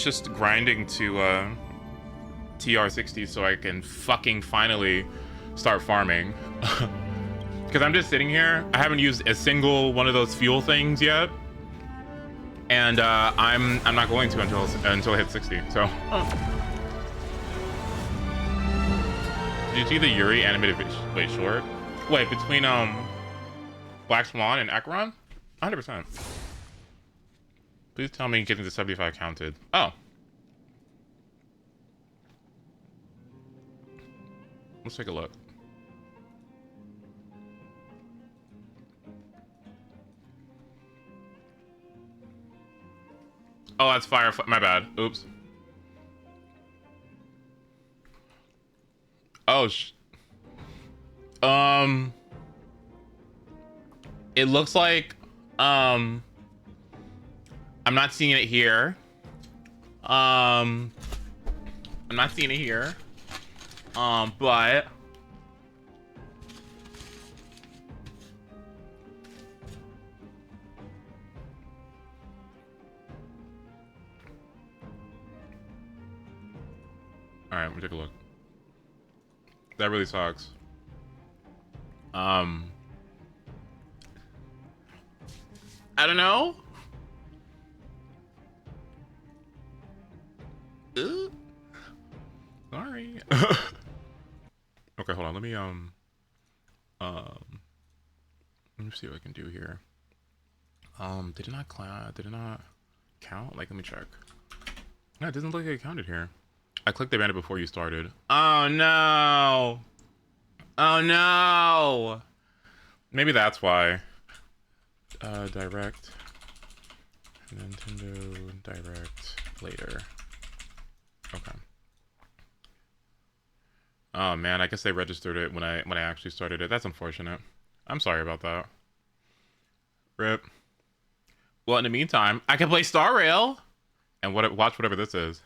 much just grinding to TR60 so I can fucking finally start farming. Because I'm just sitting here. I haven't used a single one of those fuel things yet, and I'm not going to until I hit 60. So, did you see the Yuri animated short? Wait, between Black Swan and Acheron? 100%. Please tell me getting to 75 counted. Oh. Let's take a look. Oh, that's fire. My bad. Oops. Oh, it looks like, I'm not seeing it here. I'm not seeing it here. But all right, we'll take a look. That really sucks. I don't know. Sorry. Okay, hold on. Let me see what I can do here. Did it not count? Like, let me check. No, it doesn't look like it counted here. I clicked the banner before you started. Oh no! Oh no! Maybe that's why. Direct. Nintendo Direct later. Okay. Oh man, I guess they registered it when I actually started it. That's unfortunate. I'm sorry about that. RIP. Well, in the meantime, I can play Star Rail and watch whatever this is.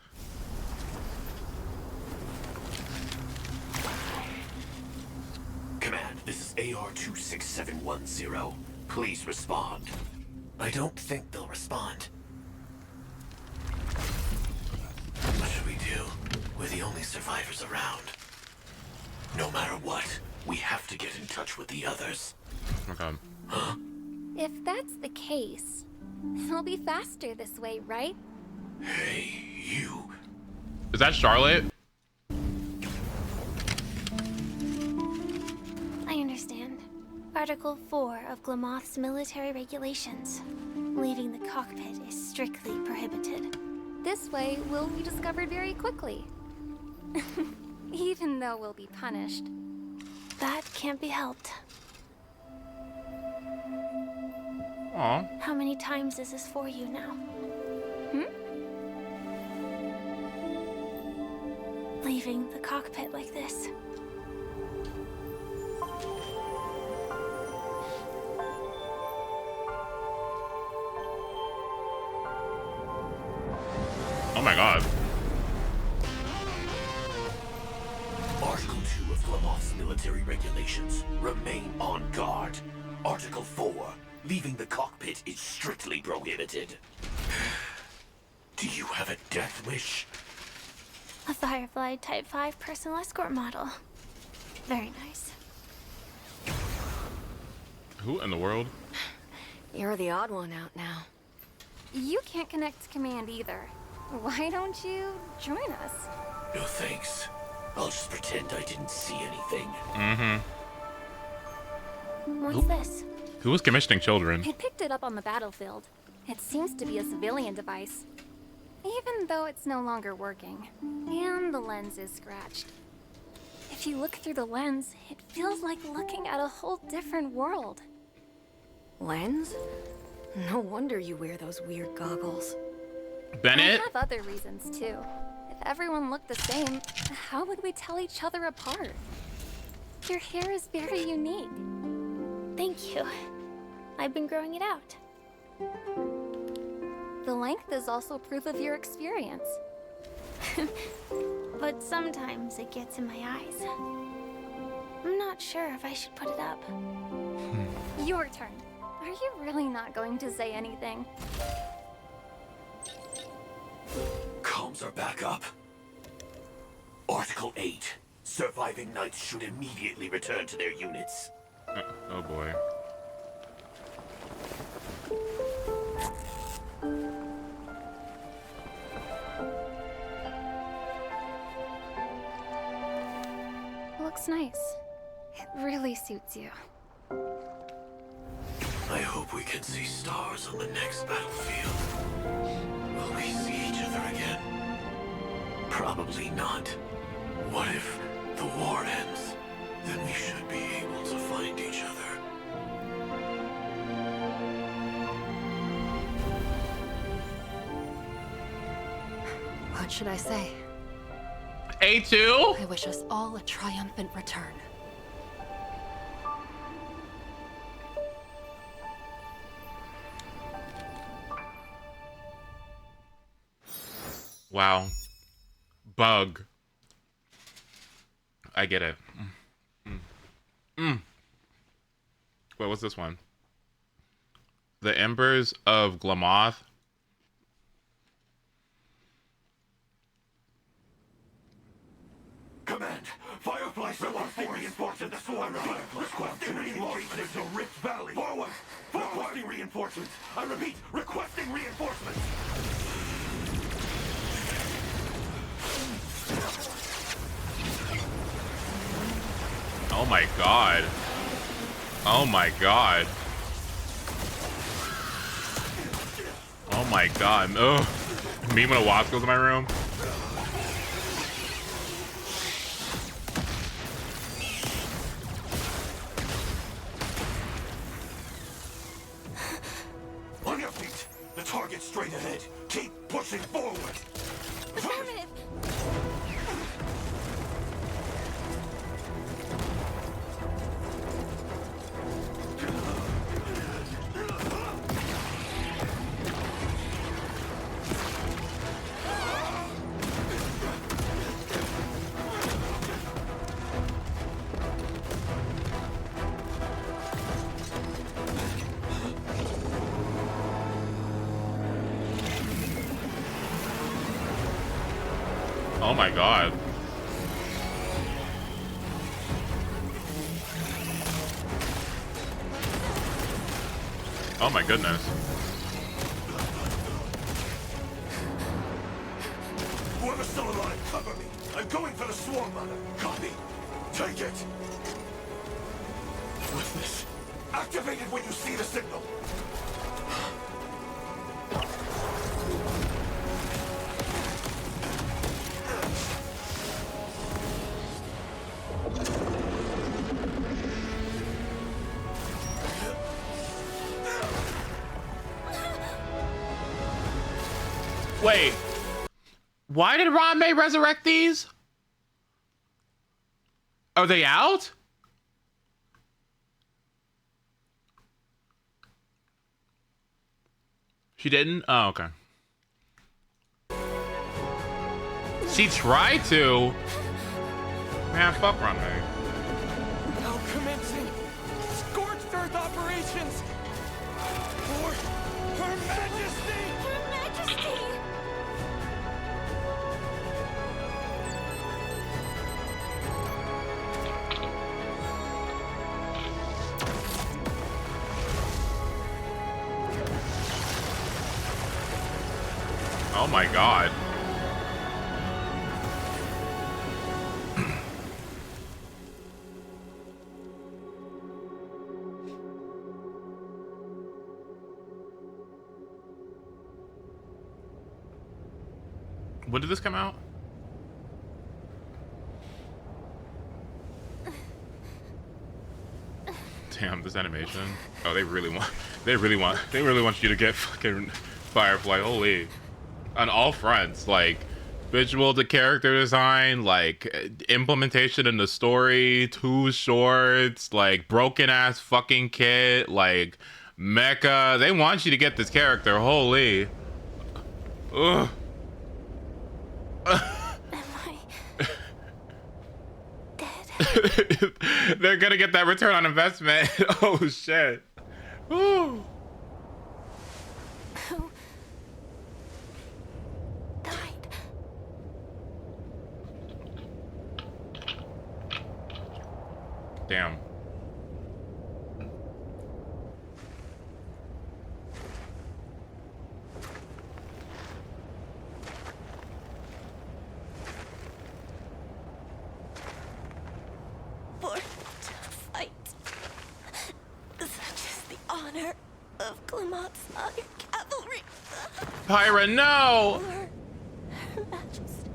Command, this is AR-26710. Please respond. I don't think they'll respond. What should we do? We're the only survivors around. No matter what, we have to get in touch with the others. Oh my god. Huh? If that's the case, it'll be faster this way, right? Hey, you. Is that Charlotte? I understand. Article 4 of Glamoth's military regulations. Leaving the cockpit is strictly prohibited. This way, we'll be discovered very quickly. Even though we'll be punished. That can't be helped. Aw. How many times is this for you now? Leaving the cockpit like this. Oh my god. Article 2 of Glamoth's military regulations. Remain on guard. Article 4. Leaving the cockpit is strictly prohibited. Do you have a death wish? A Firefly Type 5 personal escort model. Very nice. Who in the world? You're the odd one out now. You can't connect to command either. Why don't you join us? No thanks. I'll just pretend I didn't see anything. Mm-hmm. What's this? Who was commissioning children? I picked it up on the battlefield. It seems to be a civilian device. Even though it's no longer working. And the lens is scratched. If you look through the lens, it feels like looking at a whole different world. Lens? No wonder you wear those weird goggles. Bennett? I have other reasons too. If everyone looked the same, how would we tell each other apart? Your hair is very unique. Thank you. I've been growing it out. The length is also proof of your experience. But sometimes it gets in my eyes. I'm not sure if I should put it up. Your turn. Are you really not going to say anything? systems are back up. Article 8. Surviving knights should immediately return to their units. Oh boy. Looks nice. It really suits you. I hope we can see stars on the next battlefield. Will we see each other again? Probably not. What if the war ends? Then we should be able to find each other. What should I say? A2? I wish us all a triumphant return. Wow. Bug. I get it. Wait, what's this one? The Embers of Glamoth. Command! Fireflies requesting reinforcements! Requesting reinforcements to Rift Valley! Forward! Requesting reinforcements! I repeat, requesting reinforcements! Oh my god. Oh my god. Oh my god. Ugh. Me when a wasp goes in my room. On your feet! The target straight ahead! Keep pushing forward! Affirmative! Oh my god. Oh my goodness. Whoever's still alive, cover me! I'm going for the swarm mother! Copy! Take it! What's this? Activate it when you see the signal! Wait. Why did Ranmei resurrect these? Are they out? She didn't? Oh, okay. She tried to. Man, fuck Ranmei. Now commencing scorched earth operations for Her Majesty! Her Majesty! Oh my god. When did this come out? Damn, this animation. Oh, they really want you to get fucking Firefly. Holy. On all fronts, like visual to character design, like implementation in the story, two shorts, like broken ass fucking kit, like mecha. They want you to get this character. Holy. Ugh. Am I dead? They're gonna get that return on investment. Oh shit. Ooh. Who died? Damn. Born to fight. Such is the honor of Clement's Iron Cavalry. Pyra, no! For Her Majesty.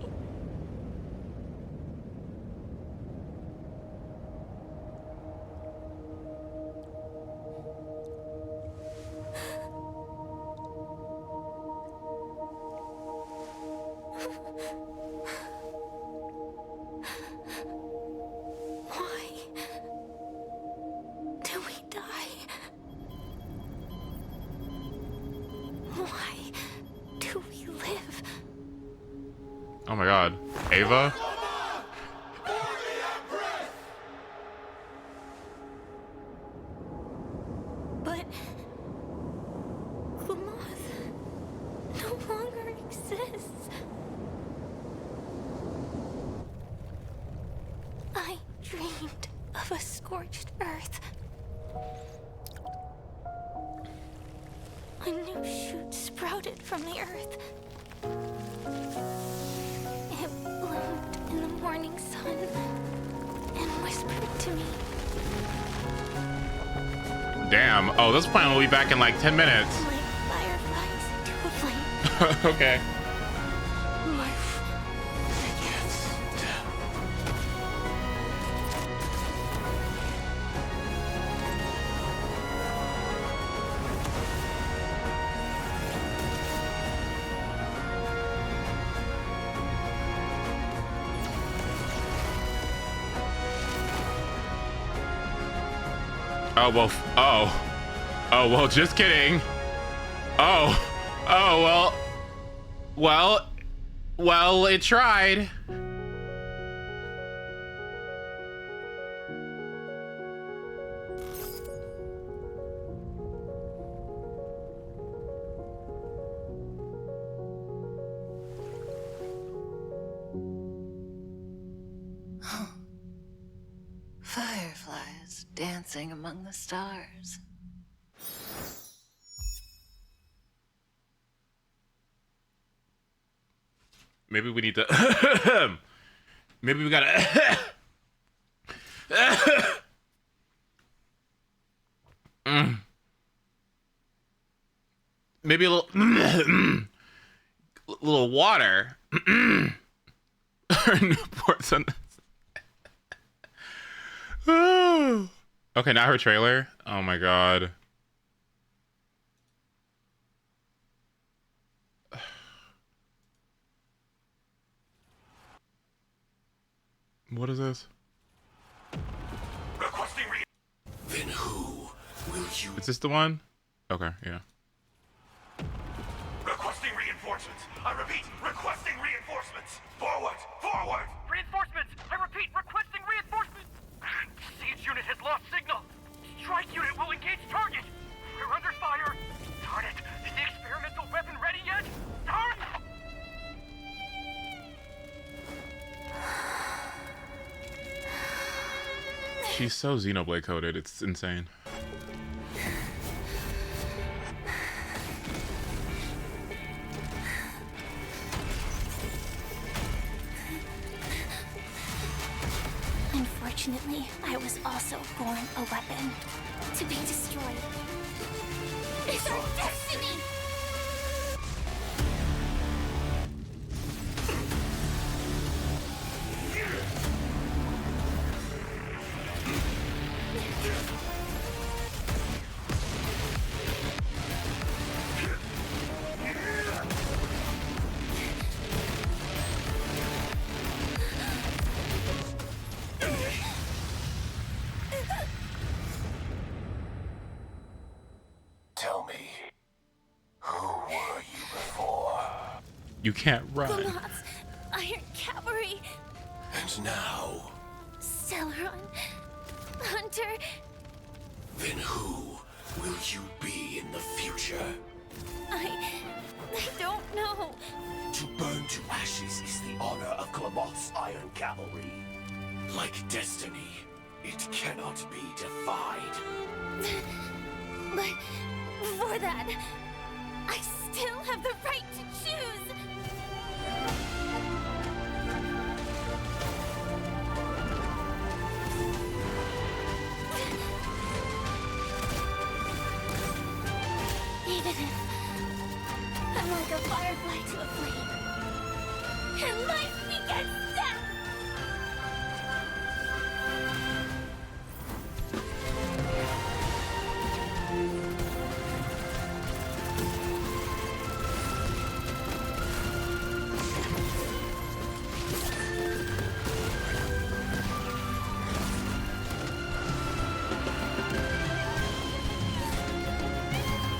Why do we die? Why do we live? Oh my god. Ava? But Clement no longer exists. I dreamed of a scorched earth. A new shoot sprouted from the earth. It bloomed in the morning sun and whispered to me. Damn. Oh, this plan will be back in like 10 minutes. Like fireflies to a flame. Okay. Life begets death. Oh, well, oh, well, just kidding. Oh, well, it tried. Fireflies dancing among the stars. Maybe we need to. Maybe we gotta. Maybe a little. Little water. Newport's on this. Okay, now her trailer. Oh my god. What is this? Requesting Then who will you? Is this the one? Okay, yeah. Requesting reinforcements. I repeat, requesting reinforcements. Forward, forward. Reinforcements! I repeat, requesting reinforcements! Siege unit has lost signal. Strike unit will engage target. We're under fire. Darn it! Is the experimental weapon ready yet? Darn! She's so Xenoblade coded, it's insane. Unfortunately, I was also born a weapon to be destroyed. It's our destiny! Tell me, who were you before? You can't run. Clement's Iron Cavalry, And now, Celeron, Hunter. then who will you be in the future? I don't know. To burn to ashes is the honor of Clement's Iron Cavalry. Like destiny, It cannot be defied. But for that, I still have the right to choose. Even if I'm like a firefly to a flame, and life begets death.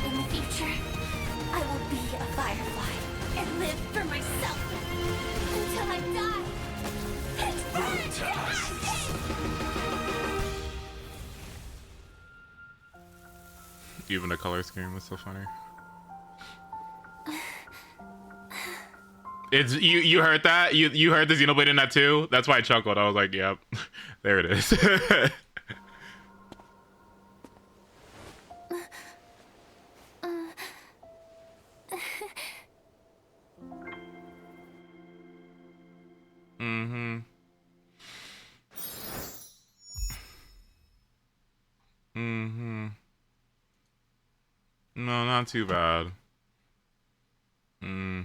In the future, I will be a firefly and live for myself until I die and burn to ashes. Even the color scheme was so funny. It's you heard that? You heard the Xenoblade in that too? That's why I chuckled. I was like, yep. There it is. Mm-hmm. Mm-hmm. No, not too bad. Mm-hmm.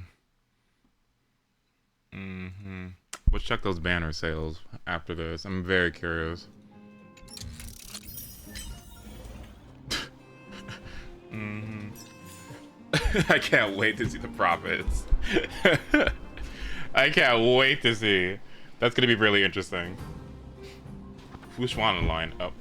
Let's check those banner sales after this. I'm very curious. Mm-hmm. I can't wait to see the profits. I can't wait to see. That's gonna be really interesting. Which one in line? Oh.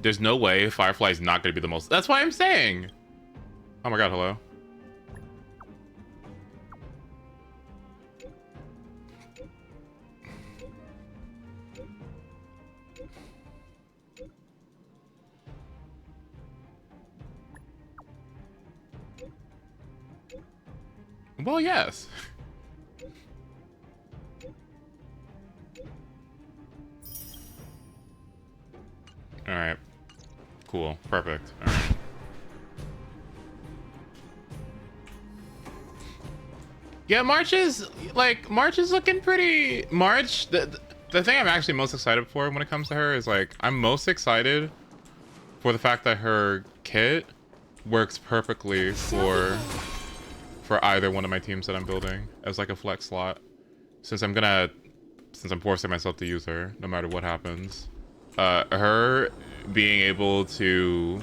There's no way Firefly's not gonna be the most. That's why I'm saying. Oh my god, hello. Well, yes. All right. Cool. Perfect. All right. Yeah, March is looking pretty. March, the thing I'm actually most excited for when it comes to her is like I'm most excited for the fact that her kit works perfectly for either one of my teams that I'm building as like a flex slot. Since I'm forcing myself to use her no matter what happens. Her being able to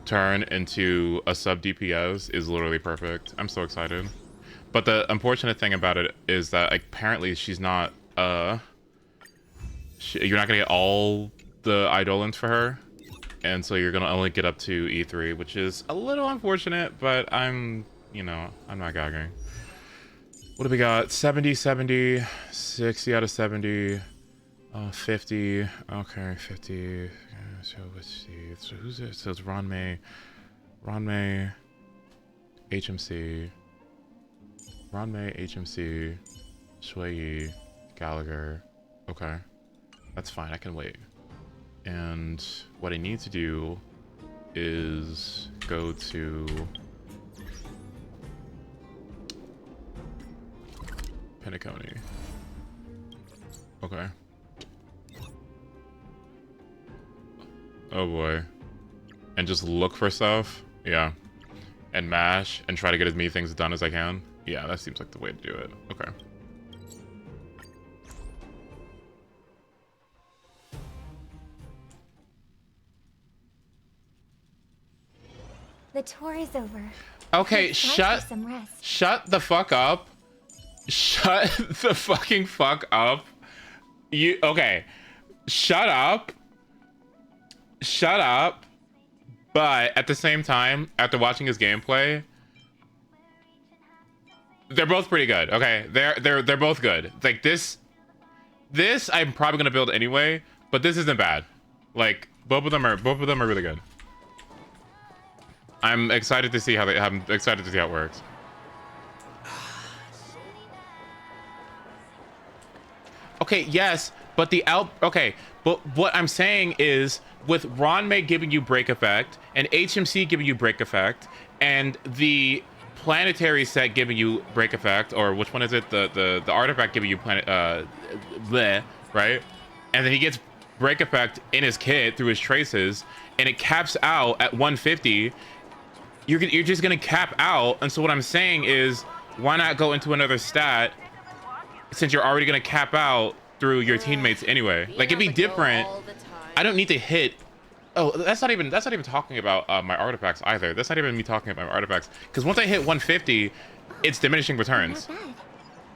turn into a sub DPS is literally perfect. I'm so excited. But the unfortunate thing about it is that apparently she's not you're not gonna get all the Eidolons for her, and so you're gonna only get up to E3, which is a little unfortunate, but I'm not gagging. What do we got? 70, 70, 60 out of 70, 50. Okay, 50. So let's see. So who's this? So it's Ranmei, HMC, Shuei, Gallagher. Okay, that's fine. I can wait. And what I need to do is go to Penacony. Okay. Oh boy. And just look for stuff? Yeah. And mash and try to get as many things done as I can? Yeah, that seems like the way to do it. Okay. The tour is over. Okay, It's time for some rest. shut the fuck up. Shut the fucking fuck up. Okay. Shut up. But at the same time, after watching his gameplay, they're both pretty good. Okay, they're both good. Like this I'm probably gonna build anyway, but this isn't bad. Like both of them are really good. I'm excited to see how I'm excited to see how it works. Okay, yes, but but what I'm saying is with Ranmei giving you break effect and HMC giving you break effect and the planetary set giving you break effect, or which one is it? The artifact giving you planet bleh, right? And then he gets break effect in his kit through his traces, and it caps out at 150. You're just gonna cap out, and so what I'm saying is, why not go into another stat since you're already gonna cap out through your teammates anyway? Like, it'd be different. I don't need to hit. Oh, that's not even talking about my artifacts either. That's not even me talking about my artifacts, because once I hit 150, it's diminishing returns.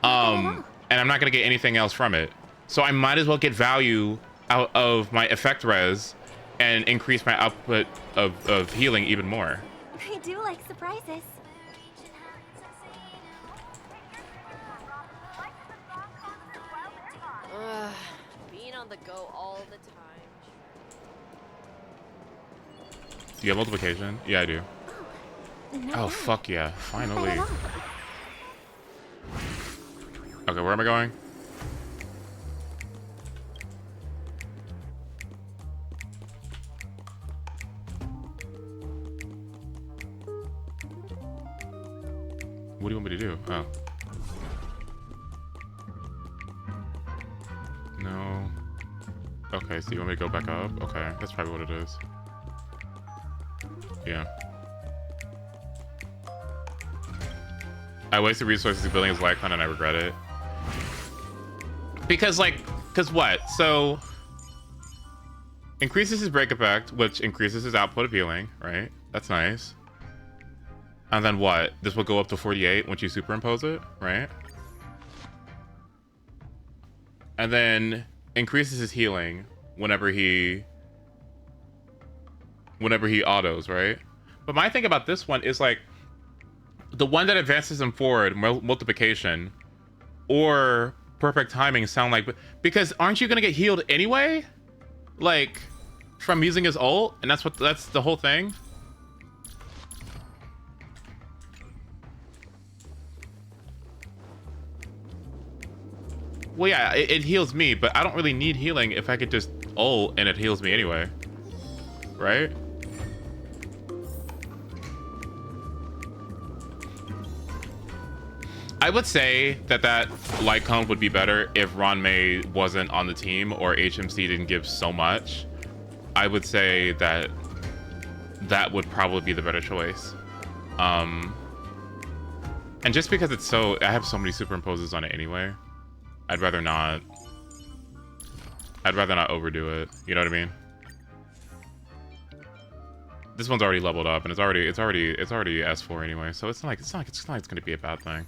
And I'm not gonna get anything else from it. So I might as well get value out of my effect res and increase my output of healing even more. I do like surprises. Being on the go all the time. Do you have multiplication? Yeah, I do. Oh, fuck yeah. Finally. Okay, where am I going? What do you want me to do? Oh. No. Okay, so you want me to go back up? Okay, that's probably what it is. Yeah. I wasted resources building his Lycon and I regret it. Because what? So, increases his break effect, which increases his output of healing, right? That's nice. And then what? This will go up to 48 once you superimpose it, right? And then increases his healing whenever he autos, right? But my thing about this one is like the one that advances him forward, multiplication, or perfect timing sound like, because aren't you gonna get healed anyway? Like from using his ult, and that's the whole thing. Well, yeah, it heals me, but I don't really need healing if I could just ult and it heals me anyway. Right? I would say that Lycon would be better if Ranmei wasn't on the team or HMC didn't give so much. I would say that would probably be the better choice. And just because I have so many superimposes on it anyway. I'd rather not overdo it. You know what I mean? This one's already leveled up and it's already S4 anyway, so it's not like it's gonna be a bad thing.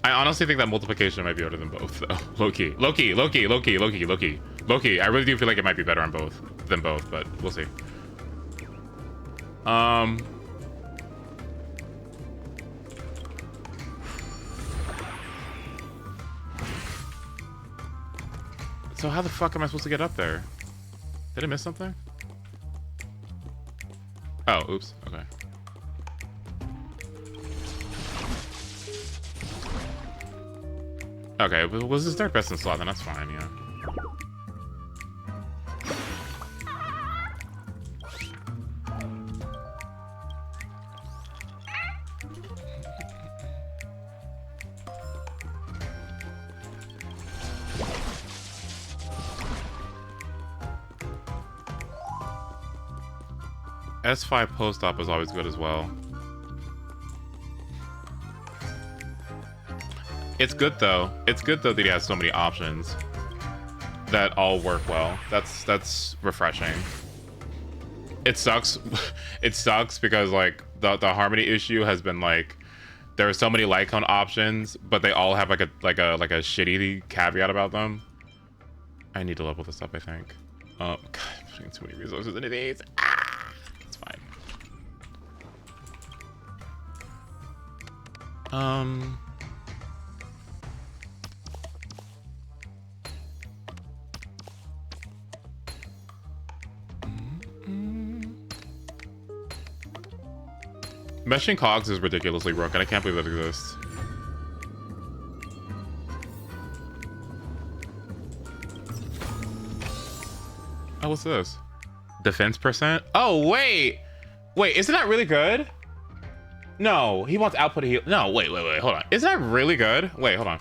I honestly think that multiplication might be better than both, though. Low-key. I really do feel like it might be better on than both, but we'll see. So how the fuck am I supposed to get up there? Did I miss something? Oh, oops. Okay. Okay, was this third best in slot? Then that's fine, yeah. S5 post-op is always good as well. It's good though. It's good though that he has so many options that all work well. That's refreshing. It sucks. It sucks because like the harmony issue has been like there are so many Lycon options, but they all have like a shitty caveat about them. I need to level this up, I think. God, I'm putting too many resources into these. It's fine. Meshing cogs is ridiculously broken. I can't believe that exists. Oh, what's this? Defense percent? Oh, wait! Wait, isn't that really good? No, he wants output heal. No, wait, hold on. Isn't that really good? Wait, hold on.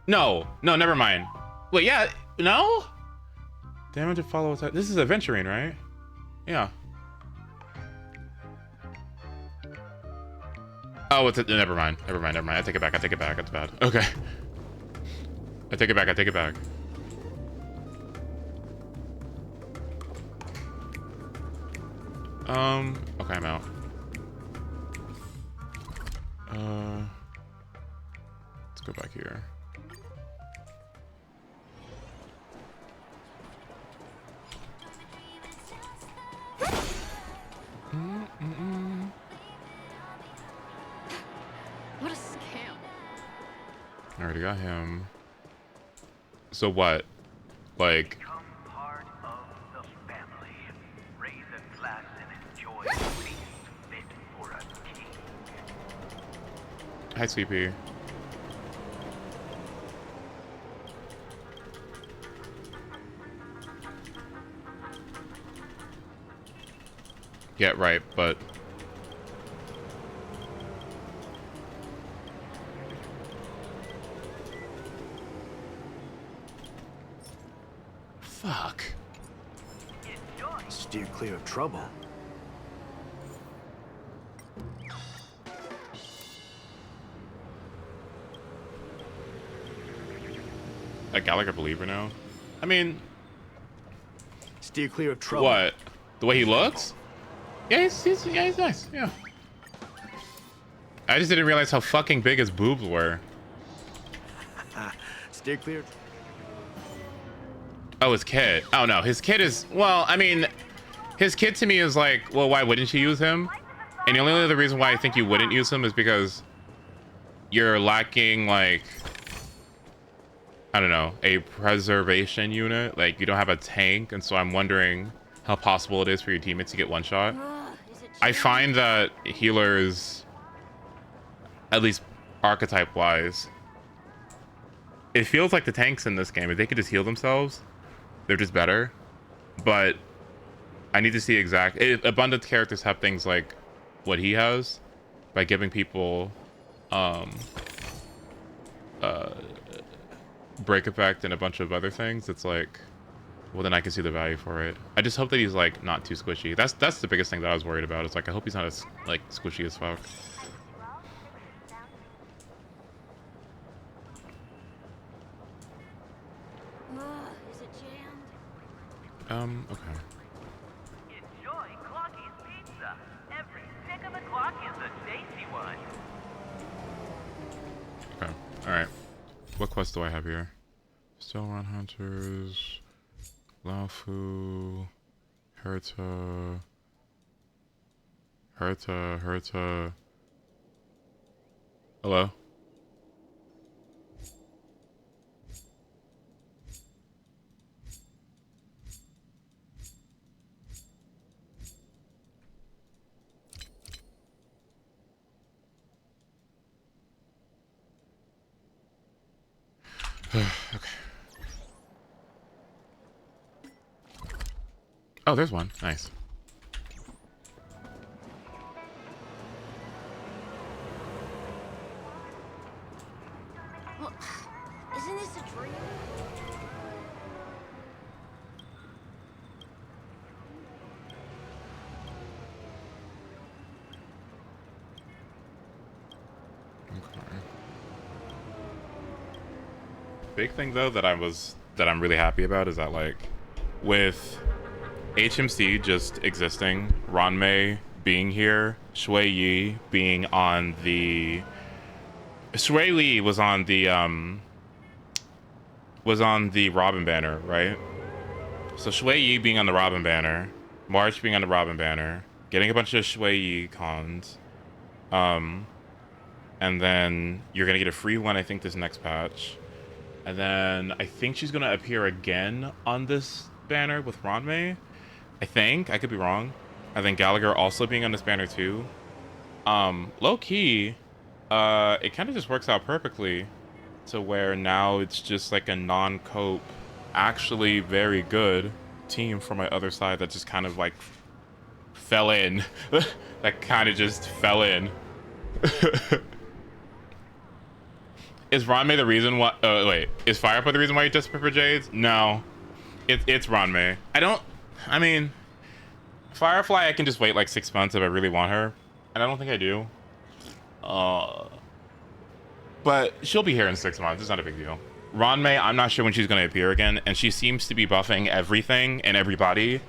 No, never mind. Wait, yeah, no? Damage to follow attack. This is adventuring, right? Yeah. Oh, it's never mind. I take it back. That's bad. Okay. I take it back. Okay, I'm out. Let's go back here. What a scam. I already got him. So what? Like... Become part of the family. Raise a glass and enjoy a feast fit for a king. Hi, Sweet Pea. Yeah, right, but... Fuck. Steer clear of trouble. A Gallagher believer now? I mean... Steer clear of trouble. What? The way he looks? Yeah, he's nice, yeah. I just didn't realize how fucking big his boobs were. Steer clear. Oh, his kid. Oh, no. His kid is... Well, I mean... His kid to me is like, well, why wouldn't you use him? And the only other reason why I think you wouldn't use him is because you're lacking, like... I don't know, a preservation unit. Like, you don't have a tank, and so I'm wondering how possible it is for your teammates to get one shot. I find that healers, at least archetype-wise, it feels like the tanks in this game, if they could just heal themselves, they're just better. But I need to see exact... Abundant characters have things like what he has by giving people break effect and a bunch of other things. It's like, well, then I can see the value for it. I just hope that he's like not too squishy. That's the biggest thing that I was worried about. It's like, I hope he's not as like squishy as fuck. Is it jammed? Okay. Enjoy Clocky's pizza. Every stick of the clock is a tasty one. Okay. Alright. What quest do I have here? Still Run Hunters, Laofu, Herta. Hello? Okay. Oh, there's one. Nice. Well, isn't this a dream? Okay. Big thing though that I'm really happy about is that, like, with HMC just existing, Ranmei being here, Shui Yi being on the... Shui Li was on the Robin banner, right? So Shui Yi being on the Robin banner, March being on the Robin banner, getting a bunch of Shui Yi cons, and then you're gonna get a free one, I think, this next patch. And then I think she's gonna appear again on this banner with Ranmei. I think. I could be wrong. I think Gallagher also being on this banner too. Low key, it kind of just works out perfectly to where now it's just like a non-cope, actually very good team from my other side that just kind of like fell in. That kind of just fell in. Is Ranmei the reason why? Wait, is Firefly the reason why you just prefer Jades? No, it's Ranmei. I mean, Firefly I can just wait like 6 months if I really want her, and I don't think I do. But she'll be here in 6 months. It's not a big deal. Ranmei, I'm not sure when she's going to appear again, and she seems to be buffing everything and everybody,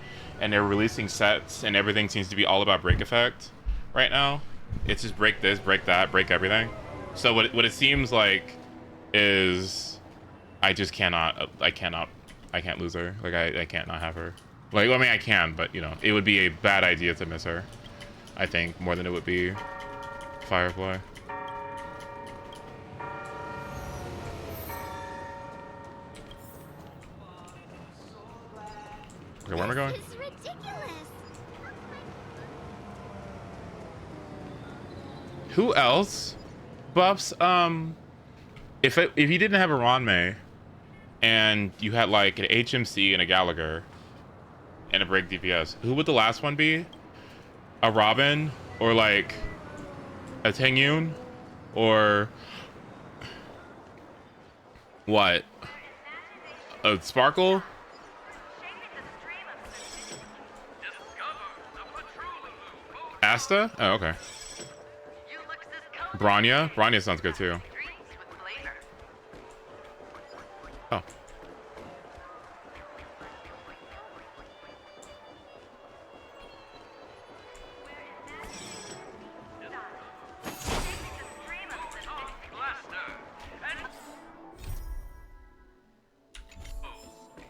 and they're releasing sets, and everything seems to be all about break effect right now. It's just break this, break that, break everything. So what it seems like is I just cannot, I can't lose her. Like, I can't not have her. Like, I mean, I can, but, you know, it would be a bad idea to miss her, I think, more than it would be Firefly. Okay, where am I going? This is ridiculous. Who else buffs? If you didn't have a Ranmei and you had like an HMC and a Gallagher and a break DPS, who would the last one be? A Robin or like a Tengyun or what? A Sparkle? Asta? Oh, okay. Branya? Branya sounds good too. Oh.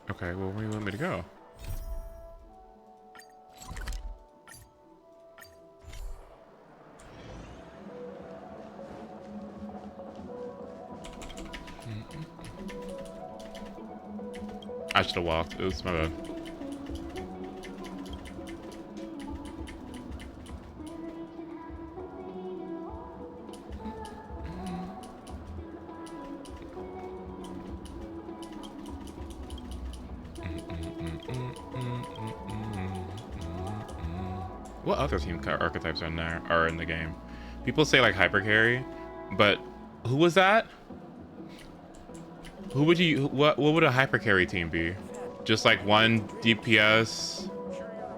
Okay, well, where do you want me to go? I should have walked. Oops, my bad. What other team archetypes are in the game? People say like hyper carry, but who was that? Who would you? What would a hyper carry team be? Just like one DPS,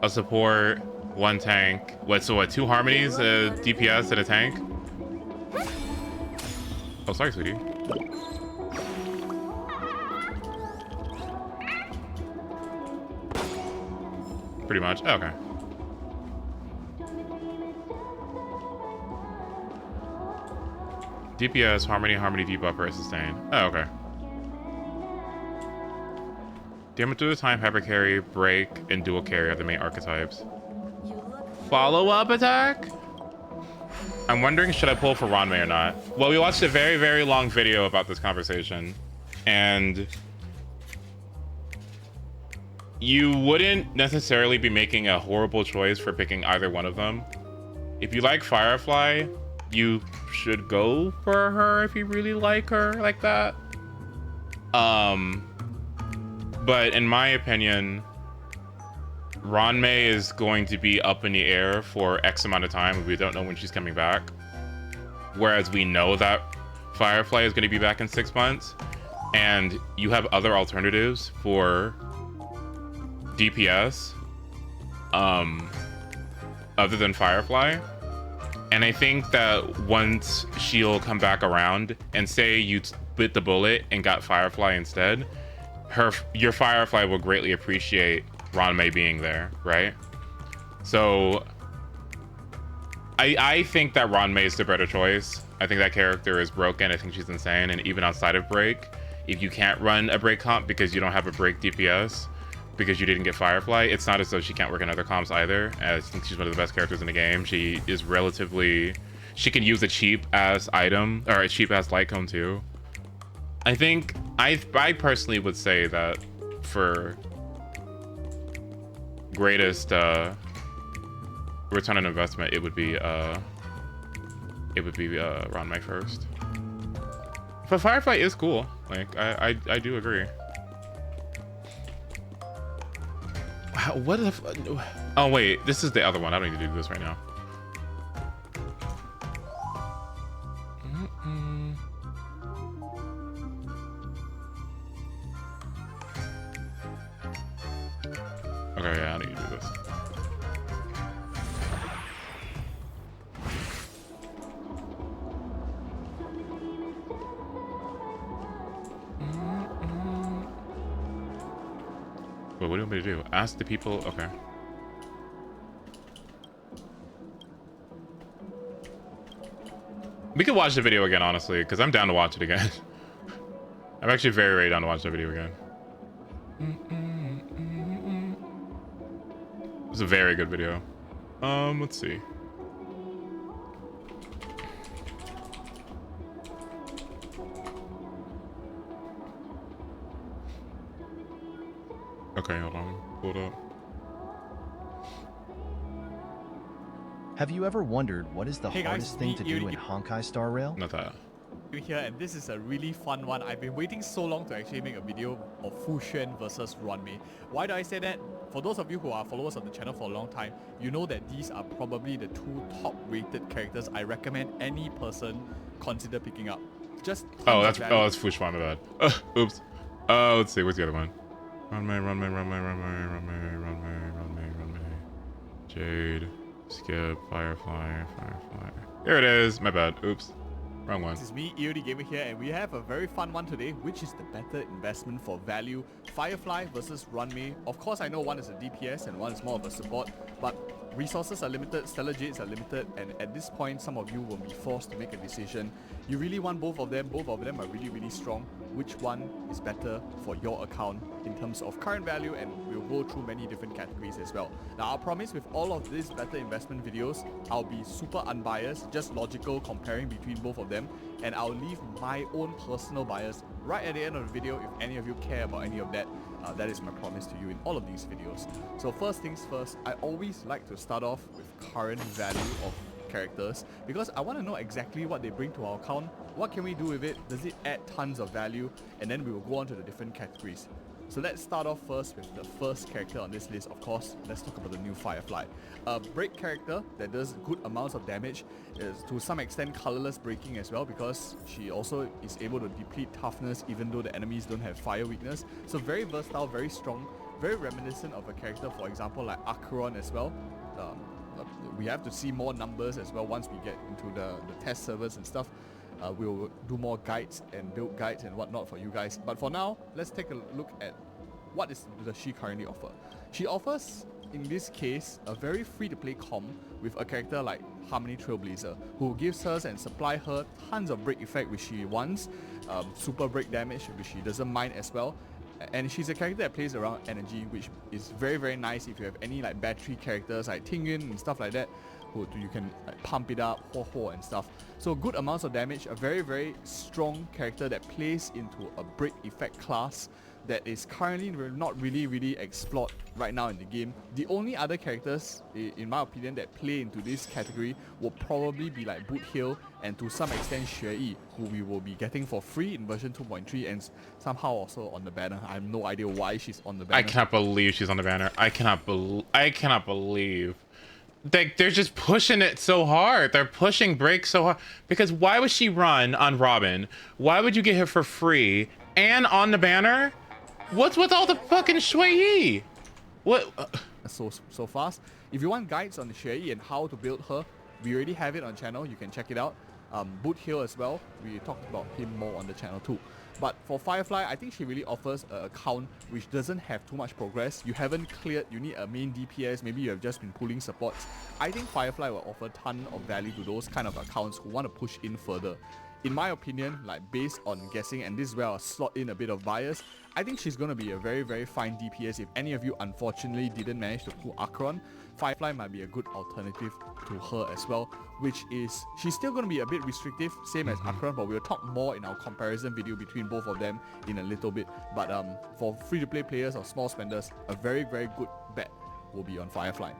a support, one tank. What? So what? Two harmonies, a DPS, and a tank. Oh, sorry, sweetie. Pretty much. Oh, okay. DPS, harmony, debuffer, sustain. Oh, okay. Damage through the time, hyper carry, break, and dual carry are the main archetypes. Follow-up attack? I'm wondering, should I pull for Ranmei or not? Well, we watched a very, very long video about this conversation, and you wouldn't necessarily be making a horrible choice for picking either one of them. If you like Firefly, you should go for her if you really like her like that. But in my opinion, Ranmei is going to be up in the air for X amount of time. We don't know when she's coming back. Whereas we know that Firefly is going to be back in 6 months, and you have other alternatives for DPS other than Firefly. And I think that once she'll come back around and say you bit the bullet and got Firefly instead, your Firefly will greatly appreciate Ranmei being there, right? So I think that Ranmei is the better choice. I think that character is broken. I think she's insane. And even outside of break, if you can't run a break comp because you don't have a break DPS, because you didn't get Firefly, it's not as though she can't work in other comps either. I think she's one of the best characters in the game. She is relatively... She can use a cheap-ass item, or a cheap-ass light cone too. I think... I personally would say that for greatest return on investment, it would be it would be Ranmei first. But Firefly is cool. Like I do agree. What the oh wait, this is the other one. I don't need to do this right now. Okay, yeah, I need to do this. Wait, what do you want me to do? Ask the people. Okay. We could watch the video again, honestly, because I'm down to watch it again. I'm actually very, very down to watch the video again. It's a very good video. Let's see. Okay, hold on. Hold up. Have you ever wondered what is the hardest thing to do in Honkai Star Rail? Not that. Here, and this is a really fun one. I've been waiting so long to actually make a video of Fu Xuan versus Ranmei. Why do I say that? For those of you who are followers of the channel for a long time, you know that these are probably the two top rated characters I recommend any person consider picking up. Just that's Fu Xuan, my bad. Oops. Let's see, what's the other one? Ranmei. Jade, Skip, Firefly. Here it is. My bad. Oops. Wrong one. This is me, EOD Gamer here, and we have a very fun one today. Which is the better investment for value? Firefly versus Ranmei. Of course, I know one is a DPS and one is more of a support, but resources are limited, stellar jades are limited, and at this point, some of you will be forced to make a decision. You really want both of them. Both of them are really, really strong. Which one is better for your account in terms of current value? And we'll go through many different categories as well. Now, I promise with all of these better investment videos, I'll be super unbiased, just logical comparing between both of them, and I'll leave my own personal bias right at the end of the video if any of you care about any of that. That is my promise to you in all of these videos. So first things first, I always like to start off with current value of characters because I want to know exactly what they bring to our account. What can we do with it? Does it add tons of value? And then we will go on to the different categories. So let's start off first with the first character on this list. Of course, let's talk about the new Firefly. A break character that does good amounts of damage, is to some extent colorless breaking as well, because she also is able to deplete toughness even though the enemies don't have fire weakness. So very versatile, very strong, very reminiscent of a character, for example, like Acheron as well. We have to see more numbers as well once we get into the test servers and stuff. We'll do more guides and build guides and whatnot for you guys. But for now, let's take a look at what does she currently offer. She offers, in this case, a very free-to-play comp with a character like Harmony Trailblazer, who gives her and supply her tons of break effect which she wants, super break damage which she doesn't mind as well. And she's a character that plays around energy, which is very, very nice if you have any like battery characters like Tingyun and stuff like that, who you can like, pump it up, ho and stuff. So good amounts of damage, a very, very strong character that plays into a break effect class that is currently not really explored right now in the game. The only other characters, in my opinion, that play into this category will probably be like Boot Hill and to some extent Xue Yi, who we will be getting for free in version 2.3 and somehow also on the banner. I have no idea why she's on the banner. I cannot believe she's on the banner. I cannot believe. They're just pushing it so hard. They're pushing break so hard. Because why would she run on Robin? Why would you get her for free and on the banner? What's with all the fucking Xue Yi? What? So fast. If you want guides on Xue Yi and how to build her, we already have it on channel. You can check it out. Boot Hill as well. We talked about him more on the channel too. But for Firefly, I think she really offers an account which doesn't have too much progress. You haven't cleared, you need a main DPS, maybe you have just been pulling supports. I think Firefly will offer a ton of value to those kind of accounts who want to push in further. In my opinion, like based on guessing, and this is where I'll slot in a bit of bias, I think she's going to be a very, very fine DPS. If any of you unfortunately didn't manage to pull Acheron, Firefly might be a good alternative to her as well, which is, she's still going to be a bit restrictive, same as Acheron, but we'll talk more in our comparison video between both of them in a little bit. But for free-to-play players or small spenders, a very, very good bet will be on Firefly.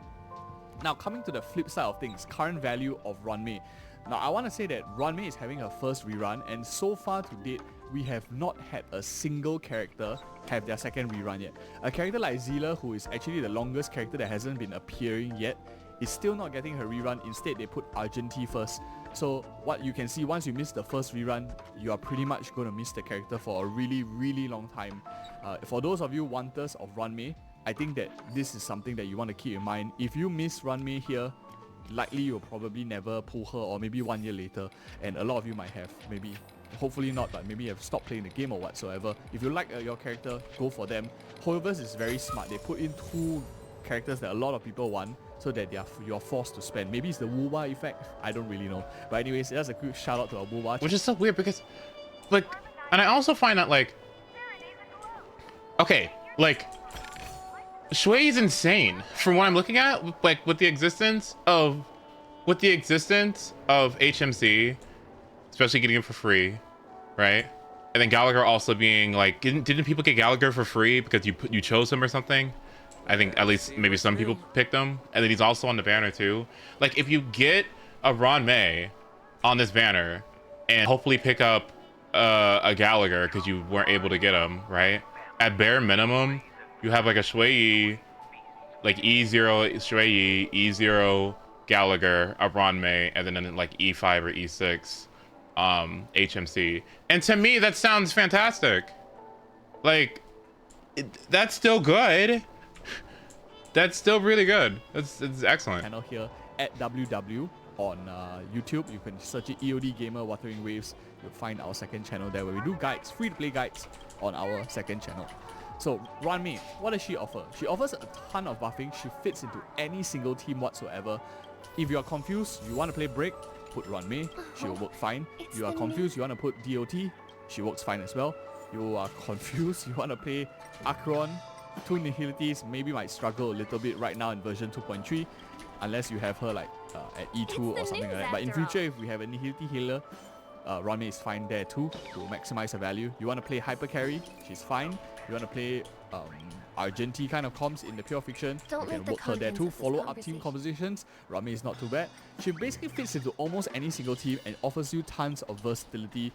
Now, coming to the flip side of things, current value of Ranmei. Now, I want to say that Runmei is having her first rerun, and so far to date, we have not had a single character have their second rerun yet. A character like Zila, who is actually the longest character that hasn't been appearing yet, is still not getting her rerun. Instead, they put Argenti first. So what you can see, once you miss the first rerun, you are pretty much going to miss the character for a really, really long time. For those of you wanters of Runmei, I think that this is something that you want to keep in mind. If you miss Runmei here, likely you'll probably never pull her, or maybe 1 year later, and a lot of you might have, maybe, hopefully not, but maybe have stopped playing the game or whatsoever. If you like your character, go for them. However's is very smart. They put in 2 characters that a lot of people want, so that you're forced to spend. Maybe it's the Wuwa effect, I don't really know. But anyways, that's a quick shout out to our Wuwa. Which is so weird because, like, and I also find that, like, okay, like, Shui is insane from what I'm looking at, like, with the existence of HMC, especially getting it for free, right? And then Gallagher also being like, didn't people get Gallagher for free because you chose him or something? I think at least maybe some people picked him, and then he's also on the banner too. Like, if you get a Runmei on this banner and hopefully pick up a Gallagher because you weren't able to get him, right? At bare minimum, you have like a Shui, like E0 Shui, E0 Gallagher, a Runmei, and then like E5 or E6 HMC. And to me, that sounds fantastic. Like, that's still good. That's still really good. It's excellent. Channel here at WW on YouTube. You can search it, EOD Gamer Watering Waves. You'll find our second channel there where we do guides, free to play guides on our second channel. So Runmei, what does she offer? She offers a ton of buffing. She fits into any single team whatsoever. If you are confused, you want to play Break, put Runmei, she will work fine. You are confused, you want to put DOT, she works fine as well. You are confused, you want to play Akron, 2 Nihilities, maybe might struggle a little bit right now in version 2.3, unless you have her like at E2 or something like that. But in future, if we have a Nihility healer, Runmei is fine there too to maximize her value. You want to play Hyper Carry, she's fine. You want to play Argenti kind of comms in the Pure Fiction, you can work her there too. Follow up team compositions, Runmei is not too bad. She basically fits into almost any single team and offers you tons of versatility,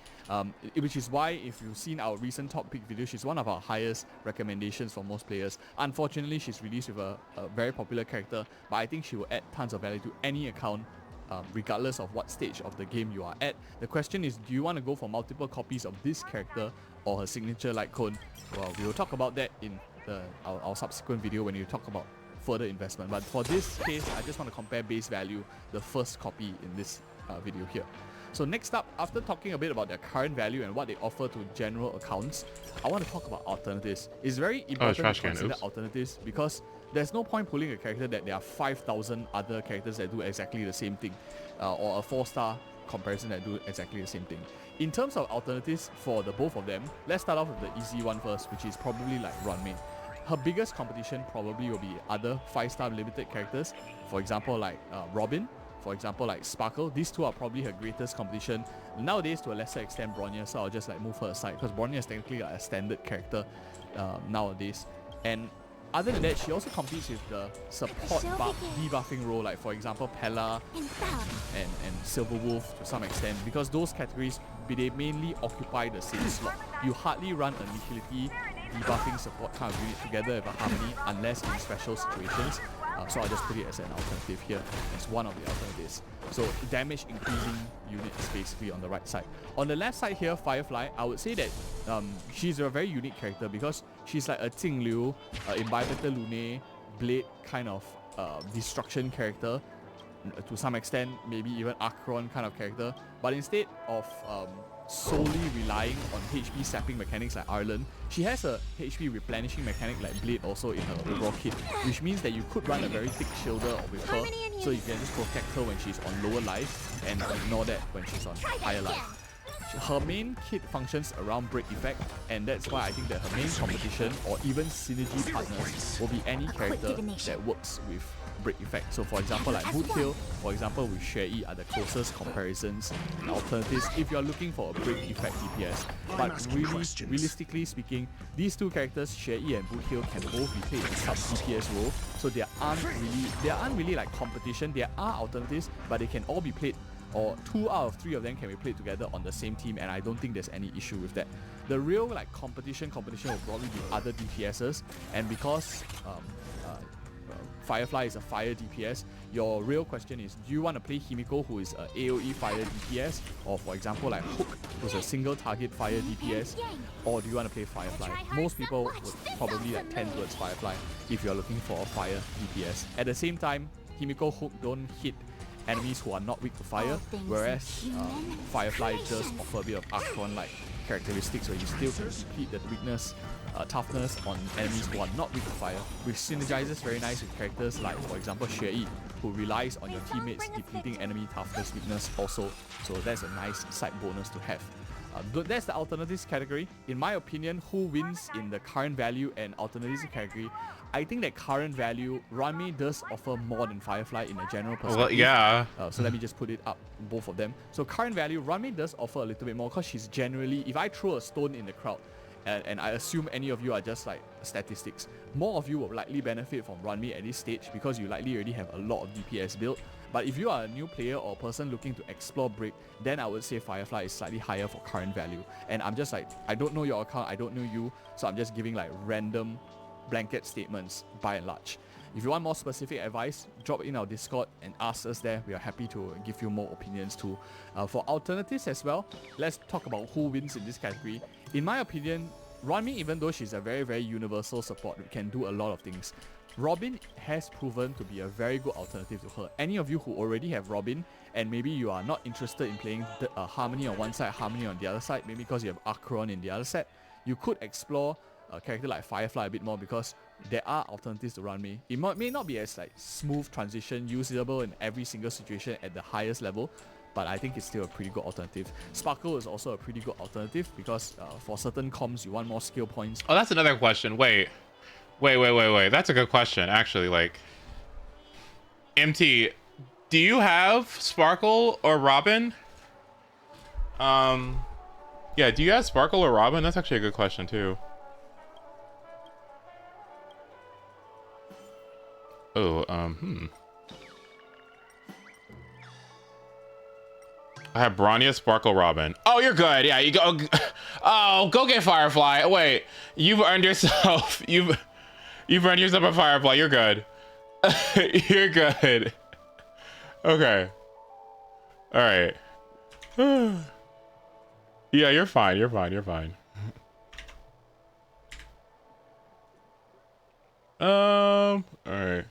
which is why if you've seen our recent top pick video, she's one of our highest recommendations for most players. Unfortunately, she's released with a very popular character, but I think she will add tons of value to any account, regardless of what stage of the game you are at. The question is, do you want to go for multiple copies of this character or her signature light cone? Well, we will talk about that in our subsequent video when you talk about further investment. But for this case, I just want to compare base value, the first copy in this video here. So next up, after talking a bit about their current value and what they offer to general accounts, I want to talk about alternatives. It's very important to consider alternatives because there's no point pulling a character that there are 5,000 other characters that do exactly the same thing, or a 4-star comparison that do exactly the same thing. In terms of alternatives for the both of them, let's start off with the easy one first, which is probably like Runmei. Her biggest competition probably will be other 5-star limited characters, for example like Robin, for example like Sparkle. These two are probably her greatest competition. Nowadays, to a lesser extent, Bronya, so I'll just like move her aside because Bronya is technically like a standard character nowadays. And other than that, she also competes with the support debuffing role, like for example Pella and Silver Wolf to some extent, because those categories, they mainly occupy the same slot. You hardly run a Nihility debuffing support kind of unit together with a Harmony unless in special situations. So I'll just put it as an alternative here, as one of the alternatives. So damage increasing units basically on the right side. On the left side here, Firefly, I would say that she's a very unique character because she's like a Jingliu, Imbibitor Lune, Blade kind of destruction character, to some extent, maybe even Akron kind of character. But instead of solely relying on HP sapping mechanics like Arlen, she has a HP replenishing mechanic like Blade also in her overall kit, which means that you could run a very thick shielder with her, so you can just protect her when she's on lower life and ignore that when she's on higher life. Her main kit functions around break effect, and that's why I think that her main competition or even synergy partners will be any character that works with break effect. So for example like Boottail, for example with Shui are the closest comparisons and alternatives if you're looking for a break effect DPS. But realistically speaking, these two characters, Shui and Boottail, can both be played in sub DPS role, so there aren't really like competition. There are alternatives, but they can all be played or 2 out of 3 of them can be played together on the same team, and I don't think there's any issue with that. The real like competition will probably be other DPSs, and because Firefly is a fire DPS, your real question is, do you want to play Himiko, who is a AoE fire DPS, or for example like Hook, who's a single target fire DPS, or do you want to play Firefly? Most people would probably like tend towards Firefly if you're looking for a fire DPS. At the same time, Himiko, Hook don't hit enemies who are not weak to fire, whereas Firefly does offer a bit of Archon-like characteristics where you still can deplete the weakness, toughness on enemies who are not weak to fire, which synergizes very nice with characters like, for example, Xue, who relies on your teammates depleting enemy toughness weakness also, so that's a nice side bonus to have. That's the alternatives category. In my opinion, who wins in the current value and alternatives category, I think that current value, Ranmei does offer more than Firefly in a general perspective. Well, yeah. So let me just put it up, both of them. So current value, Ranmei does offer a little bit more because she's generally, if I throw a stone in the crowd, and I assume any of you are just like statistics, more of you will likely benefit from Ranmei at this stage because you likely already have a lot of DPS built. But if you are a new player or person looking to explore Break, then I would say Firefly is slightly higher for current value. And I'm just like, I don't know your account, I don't know you, so I'm just giving like random blanket statements by and large. If you want more specific advice, drop in our Discord and ask us there. We are happy to give you more opinions too. For alternatives as well, let's talk about who wins in this category. In my opinion, Ranmei, even though she's a very, very universal support, can do a lot of things. Robin has proven to be a very good alternative to her. Any of you who already have Robin, and maybe you are not interested in playing Harmony on one side, Harmony on the other side, maybe because you have Acheron in the other set, you could explore a character like Firefly a bit more because there are alternatives to Ranmei. It may not be as like smooth transition, usable in every single situation at the highest level, but I think it's still a pretty good alternative. Sparkle is also a pretty good alternative because for certain comms you want more skill points. Oh, that's another question. Wait. That's a good question, actually. Like, MT, do you have Sparkle or Robin? Yeah, do you have Sparkle or Robin? That's actually a good question too. Oh, I have Bronya, Sparkle, Robin. Oh, you're good. Yeah, you go. Oh, go get Firefly. Wait, you've earned yourself. You've earned yourself a Firefly. You're good. You're good. Okay. All right. Yeah, you're fine. You're fine. You're fine. All right.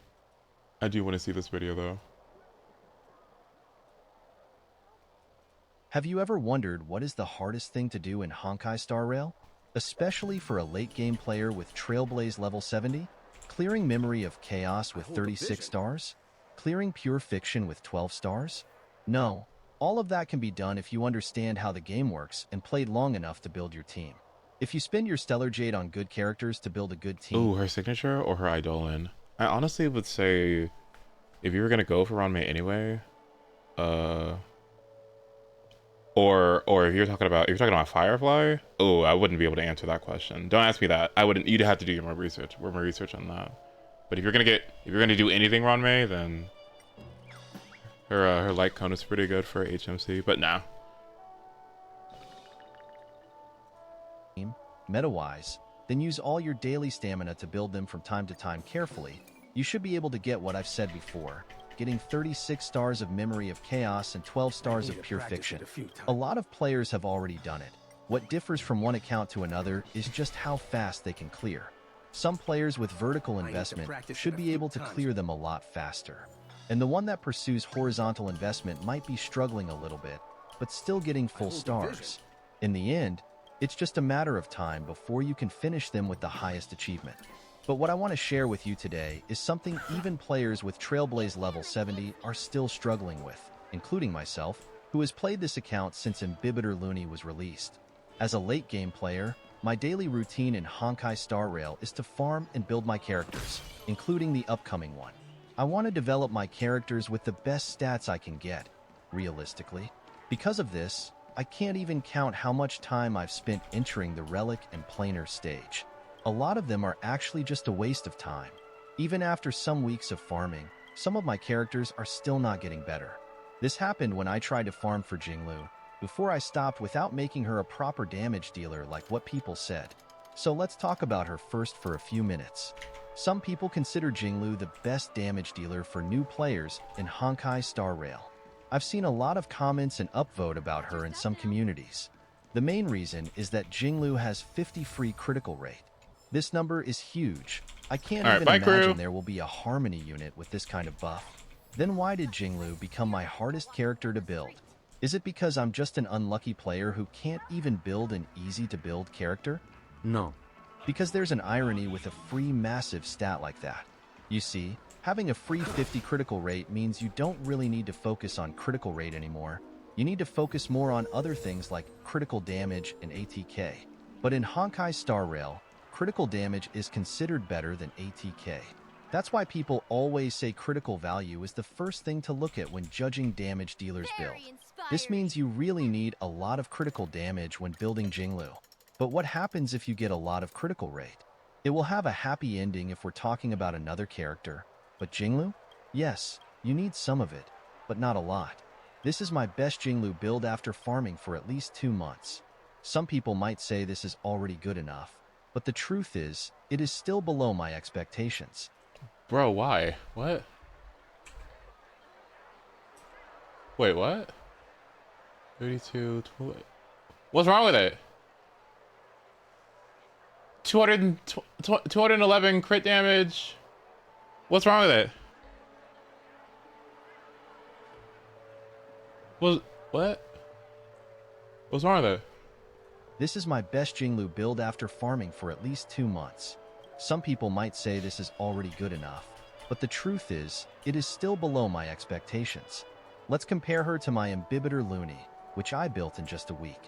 I do want to see this video though. Have you ever wondered what is the hardest thing to do in Honkai Star Rail? Especially for a late game player with Trailblaze level 70? Clearing Memory of Chaos with 36 stars? Clearing Pure Fiction with 12 stars? No, all of that can be done if you understand how the game works and played long enough to build your team. If you spend your Stellar Jade on good characters to build a good team... Ooh, her signature or her Eidolon? I honestly would say, if you were gonna go for Ranmei anyway, or if you're talking about Firefly, oh, I wouldn't be able to answer that question. Don't ask me that. I wouldn't. You'd have to do more research on that. But if you're gonna do anything Ranmei, then her light cone is pretty good for HMC. But nah. Meta-wise, then use all your daily stamina to build them from time to time carefully. You should be able to get what I've said before, getting 36 stars of Memory of Chaos and 12 stars of Pure Fiction. A lot of players have already done it. What differs from one account to another is just how fast they can clear. Some players with vertical investment should be able to clear them a lot faster. And the one that pursues horizontal investment might be struggling a little bit, but still getting full stars. In the end, it's just a matter of time before you can finish them with the highest achievement. But what I want to share with you today is something even players with Trailblaze level 70 are still struggling with, including myself, who has played this account since Imbibitor Looney was released. As a late game player, my daily routine in Honkai Star Rail is to farm and build my characters, including the upcoming one. I want to develop my characters with the best stats I can get, realistically. Because of this, I can't even count how much time I've spent entering the Relic and Planar stage. A lot of them are actually just a waste of time. Even after some weeks of farming, some of my characters are still not getting better. This happened when I tried to farm for Jinglu, before I stopped without making her a proper damage dealer like what people said. So let's talk about her first for a few minutes. Some people consider Jinglu the best damage dealer for new players in Honkai Star Rail. I've seen a lot of comments and upvote about her in some communities. The main reason is that Jinglu has 50 free critical rate. This number is huge. I can't even imagine there will be a harmony unit with this kind of buff. Then why did Jinglu become my hardest character to build? Is it because I'm just an unlucky player who can't even build an easy-to-build character? No. Because there's an irony with a free massive stat like that. You see, having a free 50 critical rate means you don't really need to focus on critical rate anymore. You need to focus more on other things like critical damage and ATK. But in Honkai Star Rail, critical damage is considered better than ATK. That's why people always say critical value is the first thing to look at when judging damage dealers' build. This means you really need a lot of critical damage when building Jinglu. But what happens if you get a lot of critical rate? It will have a happy ending if we're talking about another character. But Jinglu? Yes, you need some of it, but not a lot. This is my best Jinglu build after farming for at least 2 months. Some people might say this is already good enough, but the truth is, it is still below my expectations. Bro, why? What? Wait, what? 32, 20. What's wrong with it? 211 crit damage. What's wrong with it? What? What's wrong with it? This is my best Jinglu build after farming for at least 2 months. Some people might say this is already good enough, but the truth is, it is still below my expectations. Let's compare her to my Imbibitor Looney, which I built in just a week.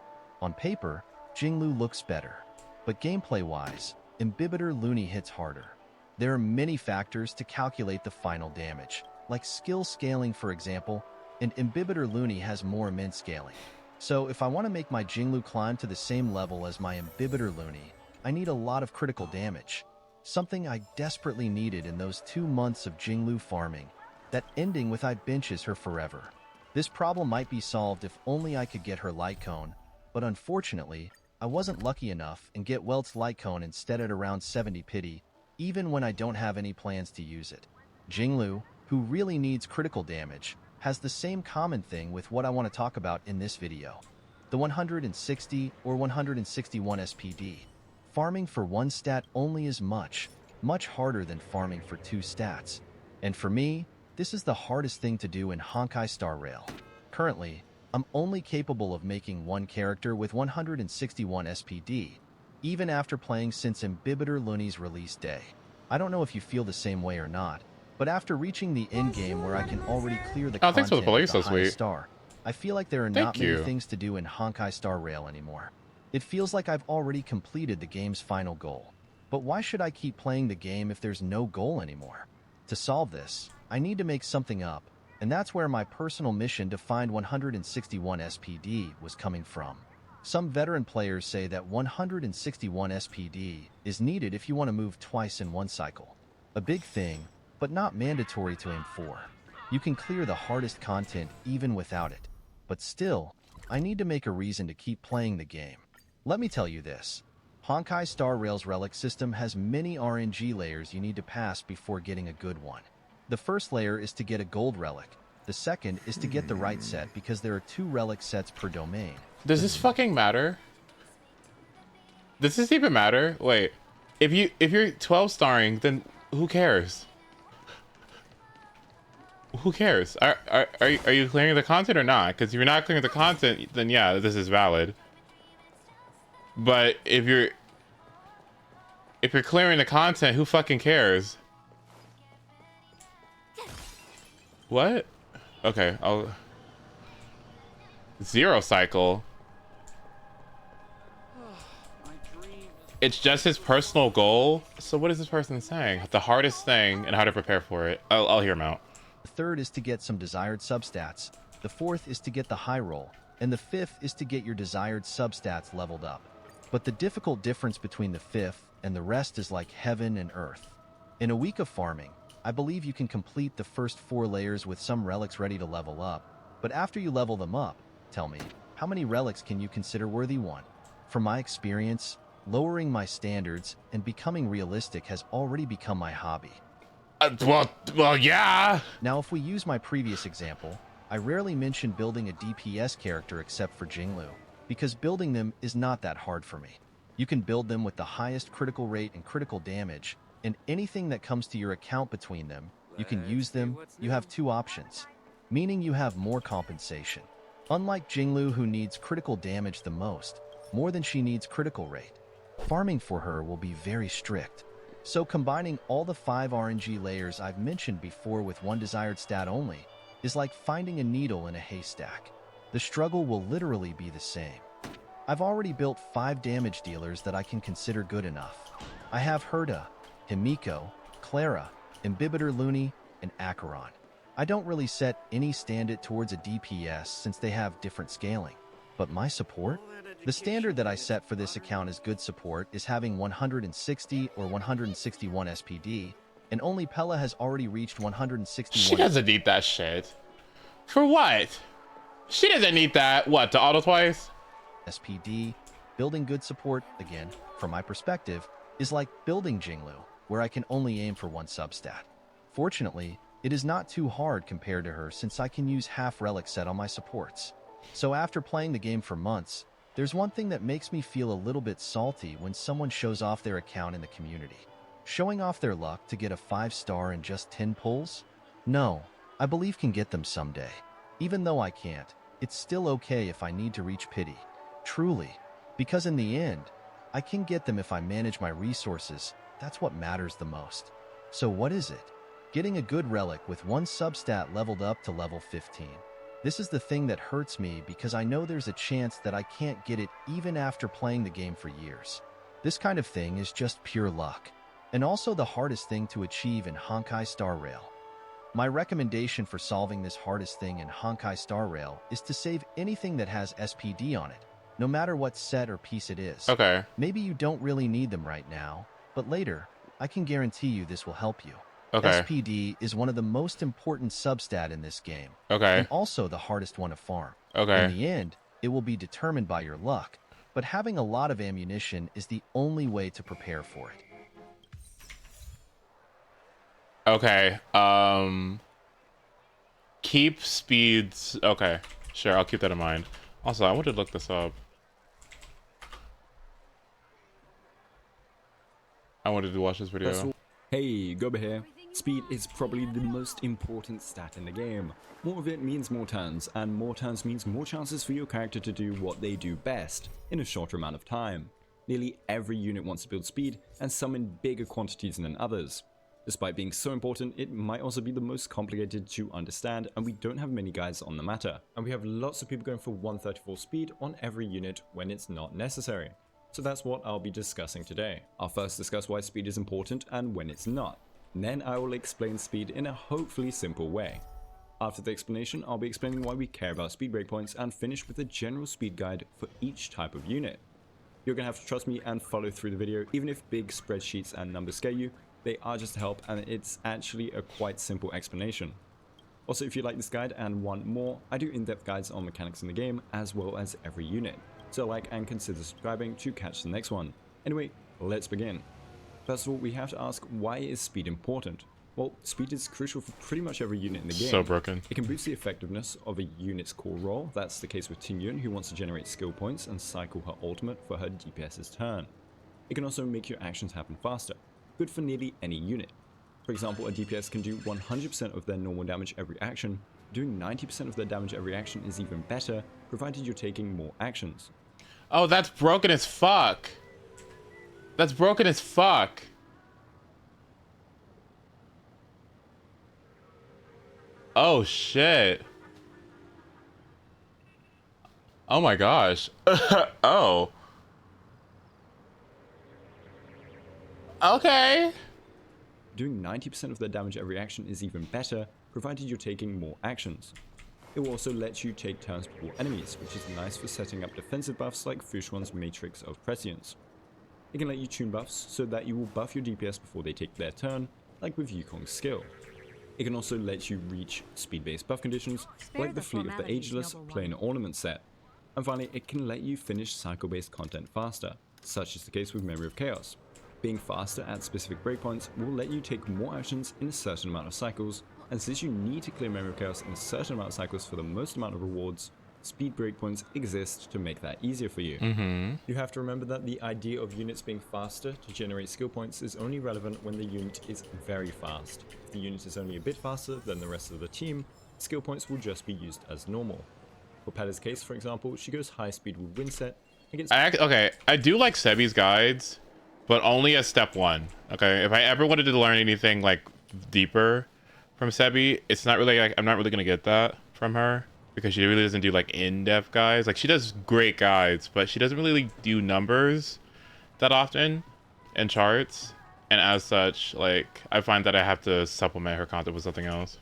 On paper, Jinglu looks better, but gameplay-wise, Imbibitor Looney hits harder. There are many factors to calculate the final damage, like skill scaling for example, and Imbibitor Looney has more min scaling. So if I want to make my Jinglu climb to the same level as my Imbibitor Looney, I need a lot of critical damage. Something I desperately needed in those 2 months of Jinglu farming, that ending with I benches her forever. This problem might be solved if only I could get her light cone, but unfortunately, I wasn't lucky enough and get Welt's light cone instead at around 70 pity, even when I don't have any plans to use it. Jinglu, who really needs critical damage, has the same common thing with what I want to talk about in this video. The 160 or 161 SPD. Farming for 1 stat only is much harder than farming for 2 stats. And for me, this is the hardest thing to do in Honkai Star Rail. Currently, I'm only capable of making 1 character with 161 SPD, even after playing since Imbibitor Looney's release day. I don't know if you feel the same way or not, but after reaching the end game where I can already clear the content of the highest star, I feel like there are not many things to do in Honkai Star Rail anymore. It feels like I've already completed the game's final goal. But why should I keep playing the game if there's no goal anymore? To solve this, I need to make something up, and that's where my personal mission to find 161 SPD was coming from. Some veteran players say that 161 SPD is needed if you want to move twice in 1 cycle. A big thing, but not mandatory to aim for. You can clear the hardest content even without it. But still, I need to make a reason to keep playing the game. Let me tell you this. Honkai Star Rail's relic system has many RNG layers you need to pass before getting a good one. The first layer is to get a gold relic. The second is to get the right set because there are 2 relic sets per domain. Does this fucking matter? Does this even matter? Wait, if you're 12 starring, then who cares? Who cares? Are you clearing the content or not? Because if you're not clearing the content, then yeah, this is valid. But if you're clearing the content, who fucking cares? What? Okay, I'll 0 cycle. It's just his personal goal. So what is this person saying? The hardest thing and how to prepare for it. I'll hear him out. The third is to get some desired substats. The fourth is to get the high roll. And the fifth is to get your desired substats leveled up. But the difficult difference between the fifth and the rest is like heaven and earth. In a week of farming, I believe you can complete the first 4 layers with some relics ready to level up, But after you level them up, tell me, how many relics can you consider worthy one? From my experience, lowering my standards and becoming realistic has already become my hobby. Well, yeah. Now, if we use my previous example, I rarely mention building a DPS character except for Jinglu, because building them is not that hard for me. You can build them with the highest critical rate and critical damage, and anything that comes to your account between them, you can use them. You have two options, meaning you have more compensation. Unlike Jinglu, who needs critical damage the most, more than she needs critical rate, farming for her will be very strict. So combining all the 5 RNG layers I've mentioned before with one desired stat only is like finding a needle in a haystack. The struggle will literally be the same. I've already built 5 damage dealers that I can consider good enough. I have Herda, Himiko, Clara, Imbibitor Luni, and Acheron. I don't really set any standard towards a DPS since they have different scaling. But my support? The standard that I set for this account as good support is having 160 or 161 SPD, and only Pella has already reached 161. She doesn't need that shit. For what? She doesn't need that. What, to auto twice? SPD. Building good support, again, from my perspective, is like building Jinglu, where I can only aim for one substat. Fortunately, it is not too hard compared to her since I can use half relic set on my supports. So after playing the game for months, there's one thing that makes me feel a little bit salty when someone shows off their account in the community. Showing off their luck to get a 5-star in just 10 pulls? No, I believe can get them someday. Even though I can't, it's still okay if I need to reach pity. Truly. Because in the end, I can get them if I manage my resources. That's what matters the most. So what is it? Getting a good relic with one substat leveled up to level 15. This is the thing that hurts me because I know there's a chance that I can't get it even after playing the game for years. This kind of thing is just pure luck, and also the hardest thing to achieve in Honkai Star Rail. My recommendation for solving this hardest thing in Honkai Star Rail is to save anything that has SPD on it, no matter what set or piece it is. Okay. Maybe you don't really need them right now, but later, I can guarantee you this will help you. Okay. SPD is one of the most important substat in this game. Okay. And also the hardest one to farm. Okay. In the end, it will be determined by your luck, but having a lot of ammunition is the only way to prepare for it. Okay. Keep speeds. Okay. Sure, I'll keep that in mind. Also, I wanted to look this up. I wanted to watch this video. Hey, Goba here. Speed is probably the most important stat in the game. More of it means more turns, and more turns means more chances for your character to do what they do best, in a shorter amount of time. Nearly every unit wants to build speed, and some in bigger quantities than others. Despite being so important, it might also be the most complicated to understand, and we don't have many guides on the matter. And we have lots of people going for 134 speed on every unit when it's not necessary. So that's what I'll be discussing today. I'll first discuss why speed is important and when it's not. Then I will explain speed in a hopefully simple way. After the explanation, I'll be explaining why we care about speed breakpoints and finish with a general speed guide for each type of unit. You're gonna have to trust me and follow through the video, even if big spreadsheets and numbers scare you. They are just to help, and it's actually a quite simple explanation. Also, if you like this guide and want more, I do in-depth guides on mechanics in the game as well as every unit. So like and consider subscribing to catch the next one. Anyway, let's begin. First of all, we have to ask, why is speed important? Well, speed is crucial for pretty much every unit in the game. So broken. It can boost the effectiveness of a unit's core roll. That's the case with Tingyun, who wants to generate skill points and cycle her ultimate for her DPS's turn. It can also make your actions happen faster, good for nearly any unit. For example, a DPS can do 100% of their normal damage every action. Doing 90% of their damage every action is even better, provided you're taking more actions. Oh, that's broken as fuck. That's broken as fuck. Oh, shit. Oh my gosh. Oh. Okay. Doing 90% of their damage every action is even better, provided you're taking more actions. It will also let you take turns before enemies, which is nice for setting up defensive buffs like Fushuan's Matrix of Prescience. It can let you tune buffs so that you will buff your DPS before they take their turn, like with Yukong's skill. It can also let you reach speed-based buff conditions like the Fleet of the Ageless Plain Ornament set. And finally, it can let you finish cycle-based content faster, such is the case with Memory of Chaos. Being faster at specific breakpoints will let you take more actions in a certain amount of cycles, and since you need to clear Memory of Chaos in a certain amount of cycles for the most amount of rewards, speed breakpoints exist to make that easier for you. You have to remember that the idea of units being faster to generate skill points is only relevant when the unit is very fast. If the unit is only a bit faster than the rest of the team, skill points will just be used as normal. For Petta's case, for example, she goes high speed with Windset and gets... Okay, I do like Sebi's guides, but only as step 1. Okay, if I ever wanted to learn anything like deeper from Sebi, it's not really like, I'm not really gonna get that from her, because she really doesn't do like in-depth guides. Like, she does great guides, but she doesn't really do numbers that often and charts, and as such, like, I find that I have to supplement her content with something else.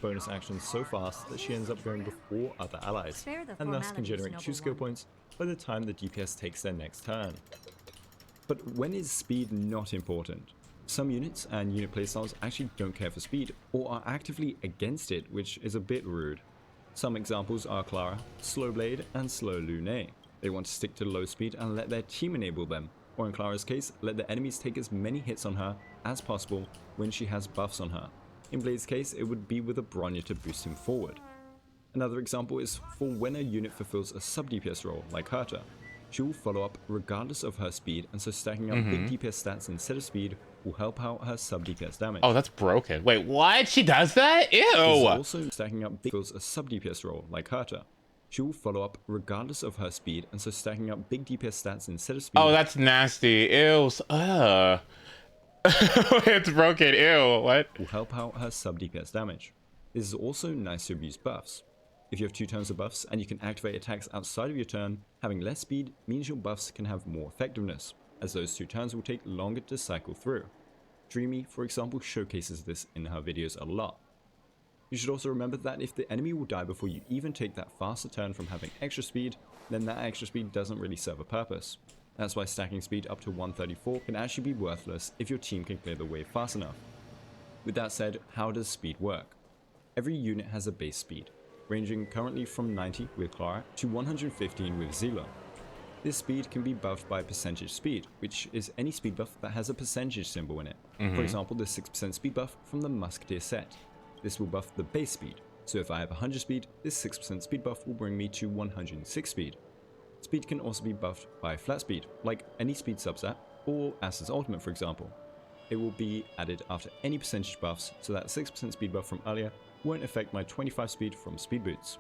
Bonus actions so fast that she ends up going before other allies, and thus can generate 2 skill points by the time the DPS takes their next turn. But when is speed not important? Some units and unit playstyles actually don't care for speed, or are actively against it, which is a bit rude. Some examples are Clara, Slowblade, and Slow Lune. They want to stick to low speed and let their team enable them, or in Clara's case, let the enemies take as many hits on her as possible when she has buffs on her. In Blade's case, it would be with a Bronya to boost him forward. Another example is for when a unit fulfills a sub-DPS role, like Herta. She will follow up regardless of her speed, and so stacking up big DPS stats instead of speed will help out her sub-DPS damage. Oh, that's broken. Wait, what? She does that? Ew! Also stacking up big fills a sub-DPS role, like Herta. She will follow up regardless of her speed, and so stacking up big DPS stats instead of speed... Oh, that's nasty. Ew. It's broken. Ew. What? Will help out her sub-DPS damage. This is also nice to abuse buffs. If you have 2 turns of buffs and you can activate attacks outside of your turn, having less speed means your buffs can have more effectiveness, as those 2 turns will take longer to cycle through. Dreamy, for example, showcases this in her videos a lot. You should also remember that if the enemy will die before you even take that faster turn from having extra speed, then that extra speed doesn't really serve a purpose. That's why stacking speed up to 134 can actually be worthless if your team can clear the wave fast enough. With that said, how does speed work? Every unit has a base speed, ranging currently from 90 with Clara to 115 with Zila. This speed can be buffed by percentage speed, which is any speed buff that has a percentage symbol in it. For example, the 6% speed buff from the Musketeer set. This will buff the base speed, so if I have 100 speed, this 6% speed buff will bring me to 106 speed. Speed can also be buffed by flat speed, like any speed substat, or Asta's ultimate for example. It will be added after any percentage buffs, so that 6% speed buff from earlier won't affect my 25 speed from speed boots.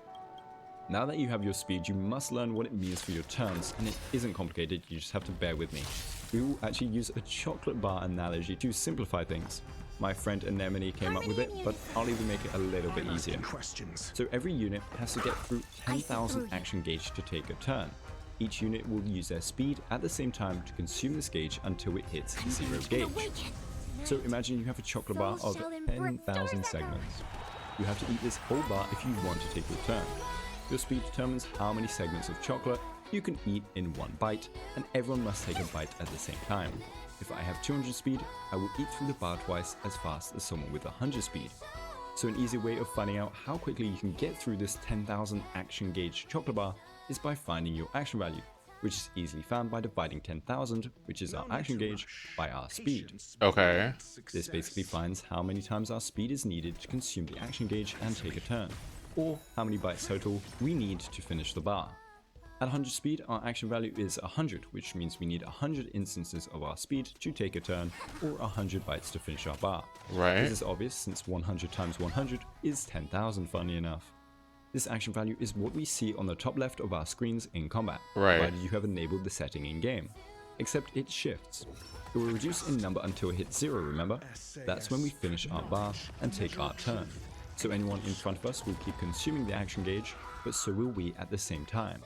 Now that you have your speed, you must learn what it means for your turns, and it isn't complicated, you just have to bear with me. We will actually use a chocolate bar analogy to simplify things. My friend Anemone came up with it, but I'll even make it a little bit easier. So every unit has to get through 10,000 action gauge to take a turn. Each unit will use their speed at the same time to consume this gauge until it hits 0 gauge. So imagine you have a chocolate bar of 10,000 segments. You have to eat this whole bar if you want to take your turn. Your speed determines how many segments of chocolate you can eat in one bite, and everyone must take a bite at the same time. If I have 200 speed, I will eat through the bar twice as fast as someone with 100 speed. So an easy way of finding out how quickly you can get through this 10,000 action gauge chocolate bar is by finding your action value, which is easily found by dividing 10,000, which is our action gauge, by our speed. Okay. This basically finds how many times our speed is needed to consume the action gauge and take a turn, or how many bites total we need to finish the bar. At 100 speed, our action value is 100, which means we need 100 instances of our speed to take a turn, or 100 bites to finish our bar. Right. This is obvious since 100 times 100 is 10,000, funny enough. This action value is what we see on the top left of our screens in combat, provided you have enabled the setting in game. Except it shifts. It will reduce in number until it hits 0, remember? That's when we finish our bar and take our turn. So anyone in front of us will keep consuming the action gauge, but so will we at the same time.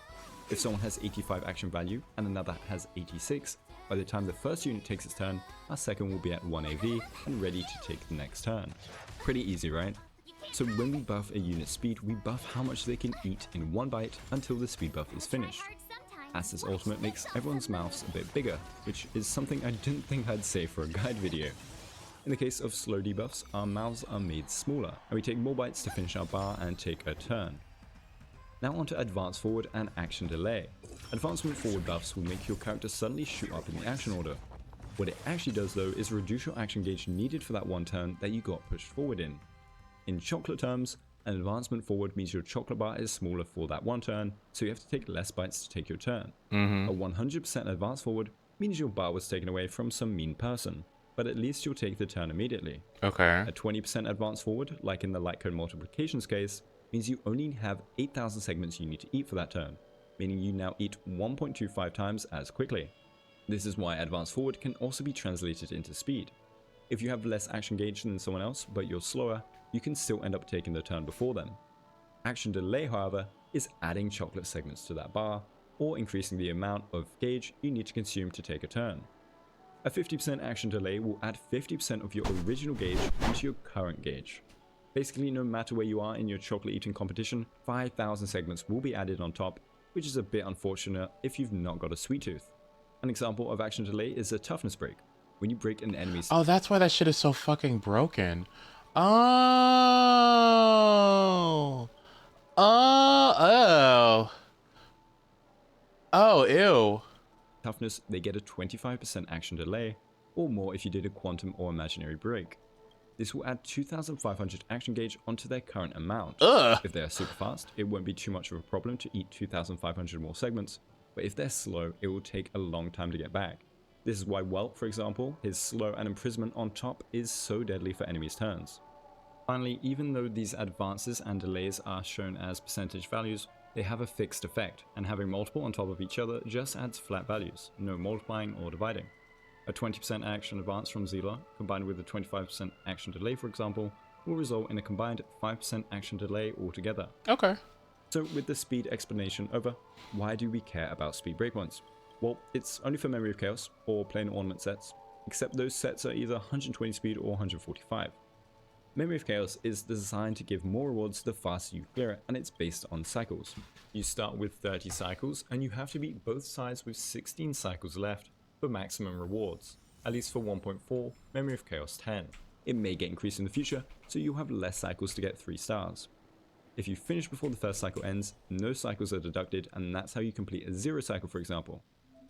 If someone has 85 action value and another has 86, by the time the first unit takes its turn, our second will be at 1 AV and ready to take the next turn. Pretty easy, right? So when we buff a unit's speed, we buff how much they can eat in one bite until the speed buff is finished. Asta's ultimate makes everyone's mouths a bit bigger, which is something I didn't think I'd say for a guide video. In the case of slow debuffs, our mouths are made smaller, and we take more bites to finish our bar and take a turn. Now onto advance forward and action delay. Advancement forward buffs will make your character suddenly shoot up in the action order. What it actually does though is reduce your action gauge needed for that one turn that you got pushed forward in. In chocolate terms, an advancement forward means your chocolate bar is smaller for that one turn, so you have to take less bites to take your turn. A 100% advance forward means your bar was taken away from some mean person, but at least you'll take the turn immediately. Okay. A 20% advance forward, like in the light cone multiplications case, means you only have 8,000 segments you need to eat for that turn, meaning you now eat 1.25 times as quickly. This is why advance forward can also be translated into speed. If you have less action gauge than someone else, but you're slower, you can still end up taking the turn before them. Action delay, however, is adding chocolate segments to that bar, or increasing the amount of gauge you need to consume to take a turn. A 50% action delay will add 50% of your original gauge into your current gauge. Basically, no matter where you are in your chocolate eating competition, 5,000 segments will be added on top, which is a bit unfortunate if you've not got a sweet tooth. An example of action delay is a toughness break. When you break an enemy's... Oh, that's why that shit is so fucking broken. Oh. Oh. Oh, ew. Toughness, they get a 25% action delay, or more if you did a quantum or imaginary break. This will add 2,500 action gauge onto their current amount. If they are super fast, it won't be too much of a problem to eat 2,500 more segments, but if they're slow, it will take a long time to get back. This is why Welt, for example, his slow and imprisonment on top is so deadly for enemies' turns. Finally, even though these advances and delays are shown as percentage values, they have a fixed effect, and having multiple on top of each other just adds flat values, no multiplying or dividing. A 20% action advance from Zila, combined with a 25% action delay for example, will result in a combined 5% action delay altogether. Okay. So with the speed explanation over, why do we care about speed breakpoints? Well, it's only for Memory of Chaos or plain ornament sets, except those sets are either 120 speed or 145. Memory of Chaos is designed to give more rewards the faster you clear it, and it's based on cycles. You start with 30 cycles, and you have to beat both sides with 16 cycles left for maximum rewards, at least for 1.4, Memory of Chaos 10. It may get increased in the future, so you'll have less cycles to get 3 stars. If you finish before the first cycle ends, no cycles are deducted, and that's how you complete a 0 cycle for example.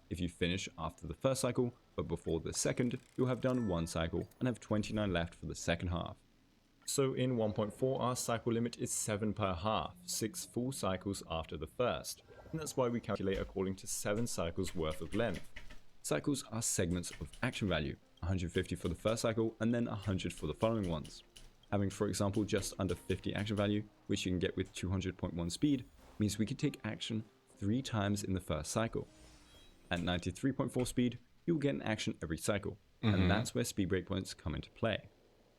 If you finish after the first cycle, but before the second, you'll have done 1 cycle and have 29 left for the second half. So in 1.4 our cycle limit is 7 per half, 6 full cycles after the first, and that's why we calculate according to 7 cycles worth of length. Cycles are segments of action value, 150 for the first cycle and then 100 for the following ones. Having for example just under 50 action value, which you can get with 200.1 speed, means we can take action 3 times in the first cycle. At 93.4 speed, you'll get an action every cycle, and that's where speed breakpoints come into play.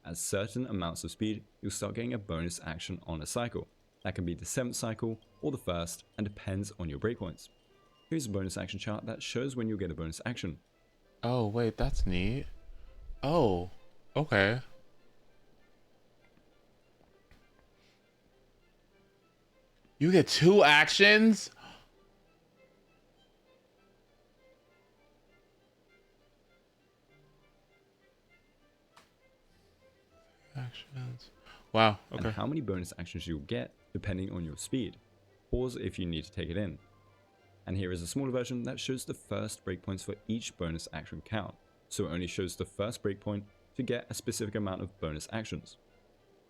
At certain amounts of speed, you'll start getting a bonus action on a cycle. That can be the 7th cycle or the 1st, and depends on your breakpoints. Here's a bonus action chart that shows when you'll get a bonus action. Oh, wait, that's neat. Oh, okay. You get 2 actions? Actions. Wow, okay. And how many bonus actions you'll get depending on your speed. Pause if you need to take it in. And here is a smaller version that shows the first breakpoints for each bonus action count, so it only shows the first breakpoint to get a specific amount of bonus actions.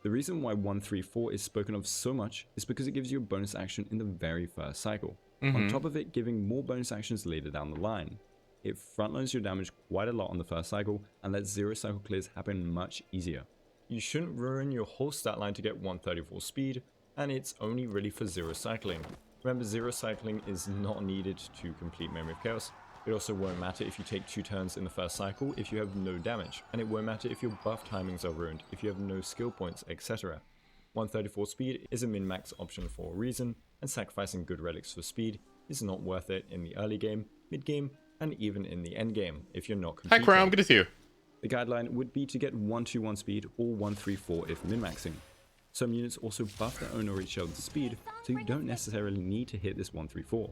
The reason why 134 is spoken of so much is because it gives you a bonus action in the very first cycle, on top of it giving more bonus actions later down the line. It frontloads your damage quite a lot on the first cycle and lets 0 cycle clears happen much easier. You shouldn't ruin your whole stat line to get 134 speed, and it's only really for 0 cycling. Remember, 0 cycling is not needed to complete Memory of Chaos. It also won't matter if you take 2 turns in the first cycle if you have no damage, and it won't matter if your buff timings are ruined, if you have no skill points, etc. 134 speed is a min-max option for a reason, and sacrificing good relics for speed is not worth it in the early game, mid-game, and even in the end game if you're not competing. Hi Chrome, good to see you. The guideline would be to get 121 speed or 134 if min-maxing. Some units also buff their own or each other's speed, so you don't necessarily need to hit this 134.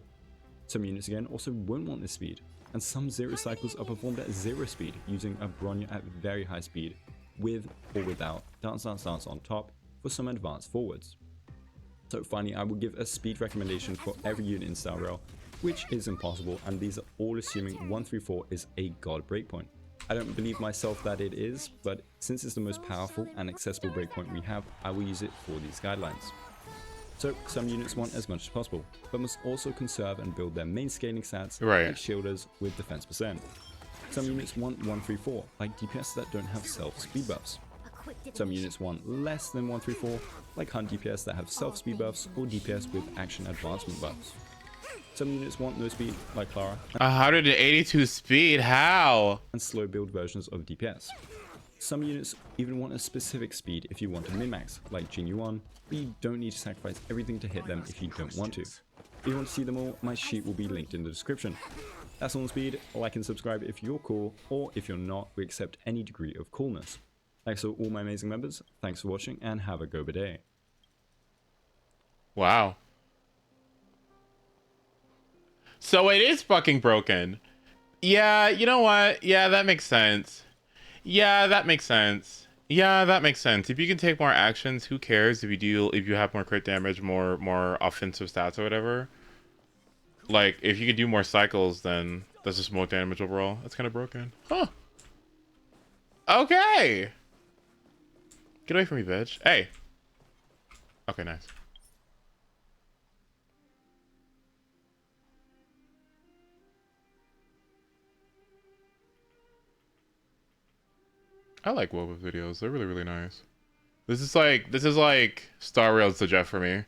Some units again also won't want this speed, and some 0 cycles are performed at 0 speed using a Bronya at very high speed, with or without dance dance dance on top for some advanced forwards. So finally, I will give a speed recommendation for every unit in Star Rail, which is impossible, and these are all assuming 134 is a god breakpoint. I don't believe myself that it is, but since it's the most powerful and accessible breakpoint we have, I will use it for these guidelines. So some units want as much as possible, but must also conserve and build their main scaling stats like shielders with defense percent. Some units want 134, like DPS that don't have self speed buffs. Some units want less than 134, like hunt DPS that have self speed buffs or DPS with action advancement buffs. Some units want no speed, like Clara. 182 speed, how? And slow build versions of DPS. Some units even want a specific speed if you want to min-max, like Jin Yuan, but you don't need to sacrifice everything to hit them if you don't want to. If you want to see them all, my sheet will be linked in the description. That's all on speed. Like and subscribe if you're cool, or if you're not, we accept any degree of coolness. Thanks to all my amazing members, thanks for watching, and have a go day. Wow. So it is fucking broken. Yeah, you know what? Yeah, that makes sense. Yeah, that makes sense. Yeah, that makes sense. If you can take more actions, who cares if you have more crit damage, more offensive stats or whatever. Like, if you can do more cycles, then that's just more damage overall. That's kind of broken. Huh. Okay. Get away from me, bitch. Hey. Okay, nice. I like WoW videos. They're really, really nice. This is like Star Rail's the Jeff for me.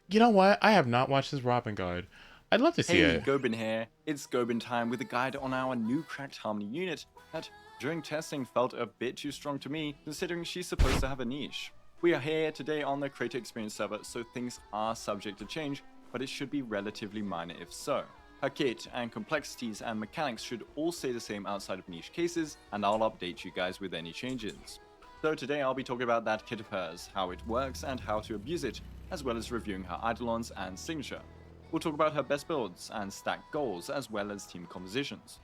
You know what? I have not watched this Robin guide. I'd love to see it. Hey, Gobin here. It's Gobin time with a guide on our new cracked Harmony unit that, during testing, felt a bit too strong to me, considering she's supposed to have a niche. We are here today on the Creator Experience server, so things are subject to change, but it should be relatively minor if so. Her kit and complexities and mechanics should all stay the same outside of niche cases, and I'll update you guys with any changes. So today I'll be talking about that kit of hers, how it works and how to abuse it, as well as reviewing her eidolons and signature. We'll talk about her best builds and stacked goals, as well as team compositions.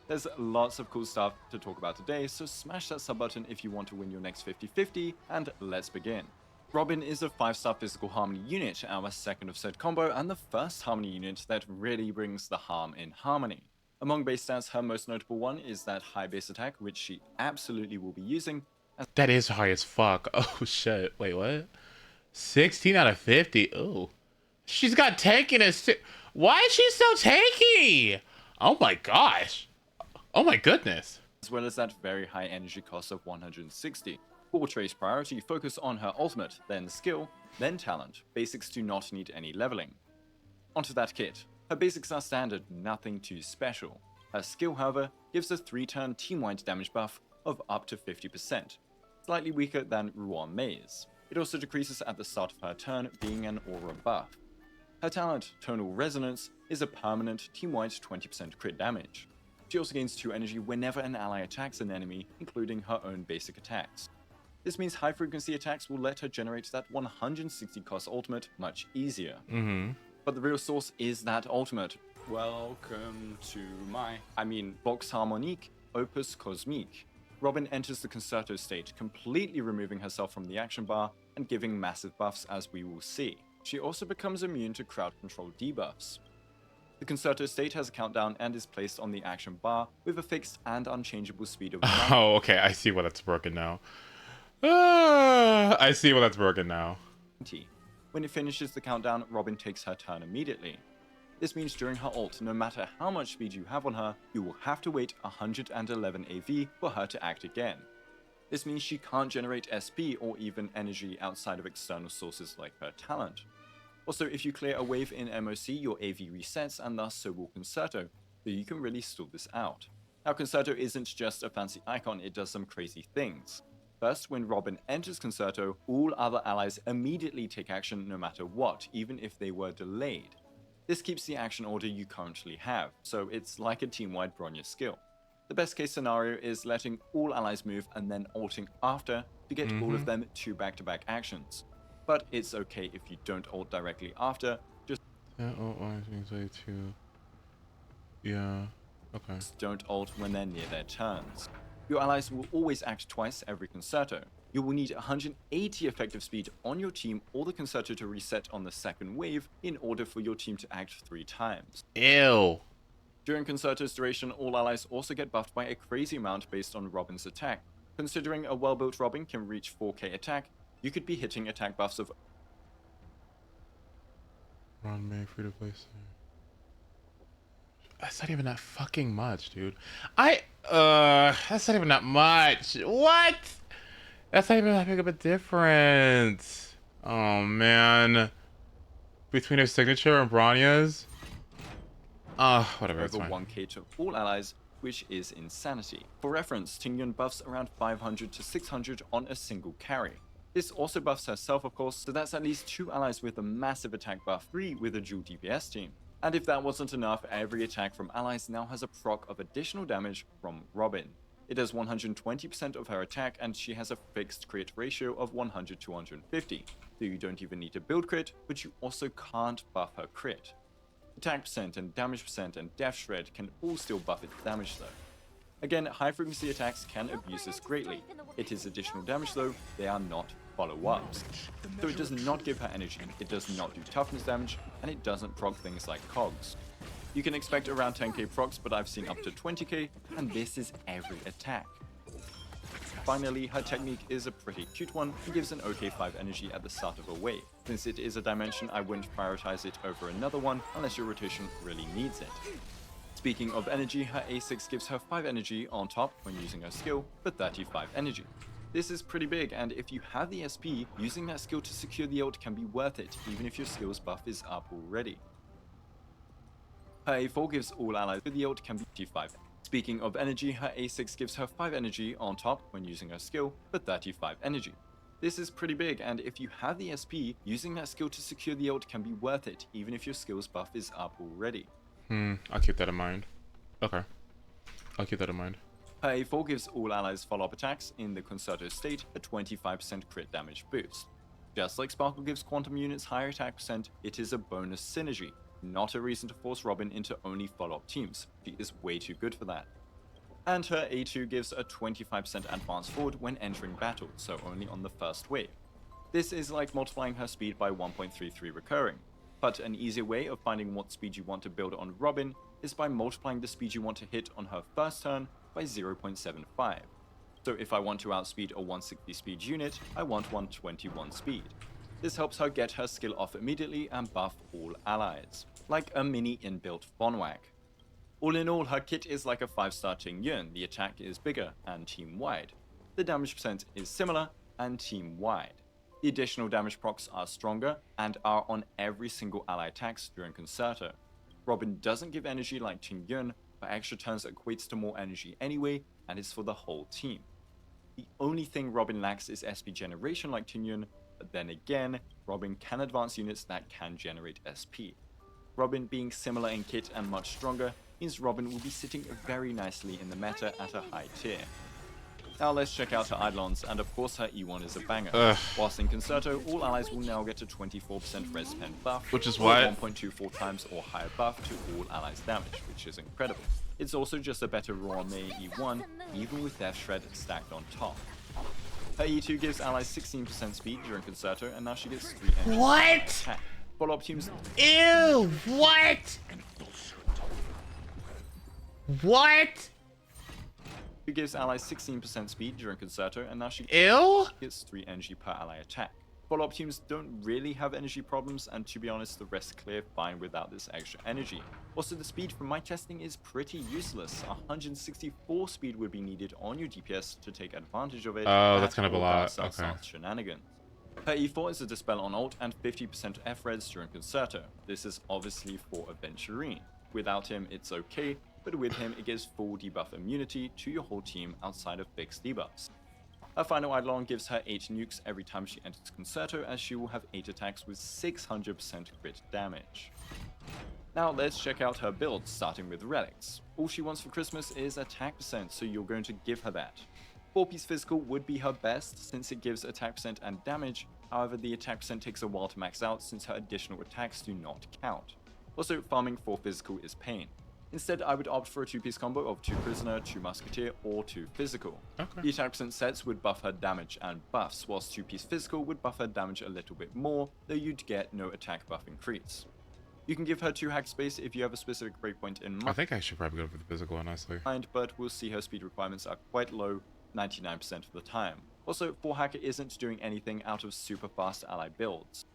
There's lots of cool stuff to talk about today, so smash that sub button if you want to win your next 50-50, and let's begin. Robin is a 5-star physical Harmony unit, our second of said combo, and the first Harmony unit that really brings the harm in Harmony. Among base stats, her most notable one is that high base attack, which she absolutely will be using. That is high as fuck. Oh shit. Wait, what? 16 out of 50. Oh. She's got tankiness. Why is she so tanky? Oh my gosh. Oh my goodness. As well as that very high energy cost of 160. For Trace priority, focus on her ultimate, then skill, then talent. Basics do not need any leveling. Onto that kit. Her basics are standard, nothing too special. Her skill, however, gives a 3-turn team-wide damage buff of up to 50%, slightly weaker than Ruan Mei's. It also decreases at the start of her turn, being an aura buff. Her talent, Tonal Resonance, is a permanent team-wide 20% crit damage. She also gains 2 energy whenever an ally attacks an enemy, including her own basic attacks. This means high-frequency attacks will let her generate that 160 cost ultimate much easier. But the real source is that ultimate. Welcome to Vox Harmonique, Opus Cosmique. Robin enters the Concerto state, completely removing herself from the action bar and giving massive buffs, as we will see. She also becomes immune to crowd control debuffs. The Concerto state has a countdown and is placed on the action bar with a fixed and unchangeable speed of 9. Oh, okay. I see why that's broken now. I see why that's broken now. When it finishes the countdown, Robin takes her turn immediately. This means during her ult, no matter how much speed you have on her, you will have to wait 111 AV for her to act again. This means she can't generate SP or even energy outside of external sources like her talent. Also, if you clear a wave in MOC, your AV resets, and thus so will Concerto, so you can really stall this out. Now, Concerto isn't just a fancy icon, it does some crazy things. First, when Robin enters Concerto, all other allies immediately take action no matter what, even if they were delayed. This keeps the action order you currently have, so it's like a team-wide Bronya skill. The best case scenario is letting all allies move and then ulting after to get all of them 2 back-to-back actions. But it's okay if you don't ult directly after, just Yeah. Okay. Don't ult when they're near their turns. Your allies will always act twice every concerto. You will need 180 effective speed on your team or the concerto to reset on the second wave in order for your team to act 3 times. Ew. During concerto's duration, all allies also get buffed by a crazy amount based on Robin's attack. Considering a well-built Robin can reach 4k attack, you could be hitting attack buffs of Ron May free to play. That's not even that fucking much, dude. That's not even that much. What? That's not even that big of a difference. Oh man. Between her signature and Bronya's. Whatever, it's over fine. 1k to all allies, which is insanity. For reference, Tingyun buffs around 500 to 600 on a single carry. This also buffs herself, of course, so that's at least 2 allies with a massive attack buff, 3 with a dual DPS team. And if that wasn't enough, every attack from allies now has a proc of additional damage from Robin. It does 120% of her attack, and she has a fixed crit ratio of 100 to 150, so you don't even need to build crit, but you also can't buff her crit. Attack percent and damage percent and death shred can all still buff its damage though. Again, high frequency attacks can abuse this greatly. It is additional damage though, they are not follow-ups. So it does not give her energy, it does not do toughness damage, and it doesn't proc things like cogs. You can expect around 10k procs, but I've seen up to 20k, and this is every attack. Finally, her technique is a pretty cute one and gives an OK 5 energy at the start of a wave. Since it is a dimension, I wouldn't prioritize it over another one unless your rotation really needs it. Speaking of energy, her A6 gives her 5 energy on top when using her skill for 35 energy. This is pretty big, and if you have the SP, using that skill to secure the ult can be worth it, even if your skills buff is up already. Her A4 gives all allies with the ult can be 35. Speaking of energy, her A6 gives her 5 energy on top when using her skill for 35 energy. This is pretty big, and if you have the SP, using that skill to secure the ult can be worth it, even if your skills buff is up already. I'll keep that in mind. Okay. I'll keep that in mind. Her A4 gives all allies follow-up attacks in the Concerto state a 25% crit damage boost. Just like Sparkle gives quantum units higher attack percent, it is a bonus synergy, not a reason to force Robin into only follow-up teams. She is way too good for that. And her A2 gives a 25% advance forward when entering battle, so only on the first wave. This is like multiplying her speed by 1.33 recurring, but an easier way of finding what speed you want to build on Robin is by multiplying the speed you want to hit on her first turn by 0.75. So if I want to outspeed a 160 speed unit, I want 121 speed. This helps her get her skill off immediately and buff all allies, like a mini inbuilt Vonwag. All in all, her kit is like a 5-star Tingyun, the attack is bigger and team-wide. The damage percent is similar and team-wide. The additional damage procs are stronger and are on every single ally attacks during Concerto. Robin doesn't give energy like Tingyun, but extra turns equates to more energy anyway, and is for the whole team. The only thing Robin lacks is SP generation like Tingyun, but then again, Robin can advance units that can generate SP. Robin being similar in kit and much stronger means Robin will be sitting very nicely in the meta at a high tier. Now let's check out her Eidolons, and of course her E1 is a banger. Whilst in Concerto, all allies will now get a 24% res pen buff, which is or what? 1.24 times or higher buff to all allies damage, which is incredible. It's also just a better raw Mei E1, even with Death Shred stacked on top. Her E2 gives allies 16% speed during Concerto, and now she gets 3 energy. What? Follow-up teams. Ew! What? What? She gives allies 16% speed during Concerto, and now she gets 3 energy per ally attack. Follow-up teams don't really have energy problems, and to be honest, the rest clear fine without this extra energy. Also, the speed from my testing is pretty useless. 164 speed would be needed on your DPS to take advantage of it. Oh, that's kind of a lot. Starts shenanigans. Her E4 is a Dispel on ult and 50% F-Res during Concerto. This is obviously for Aventurine. Without him, it's okay, but with him, it gives full debuff immunity to your whole team outside of fixed debuffs. Her final Eidolon gives her 8 nukes every time she enters Concerto, as she will have 8 attacks with 600% crit damage. Now let's check out her build, starting with Relics. All she wants for Christmas is attack percent, so you're going to give her that. 4-piece physical would be her best, since it gives attack percent and damage, however the attack percent takes a while to max out since her additional attacks do not count. Also, farming 4 physical is pain. Instead, I would opt for a 2-piece combo of 2 Prisoner, 2 Musketeer, or 2 Physical. Okay. The attack percent sets would buff her damage and buffs, whilst 2-piece Physical would buff her damage a little bit more, though you'd get no attack buff increase. You can give her 2 hack space if you have a specific breakpoint in mind. I think I should probably go for the physical, honestly. But we'll see her speed requirements are quite low 99% of the time. Also, 4 hacker isn't doing anything out of super fast ally builds.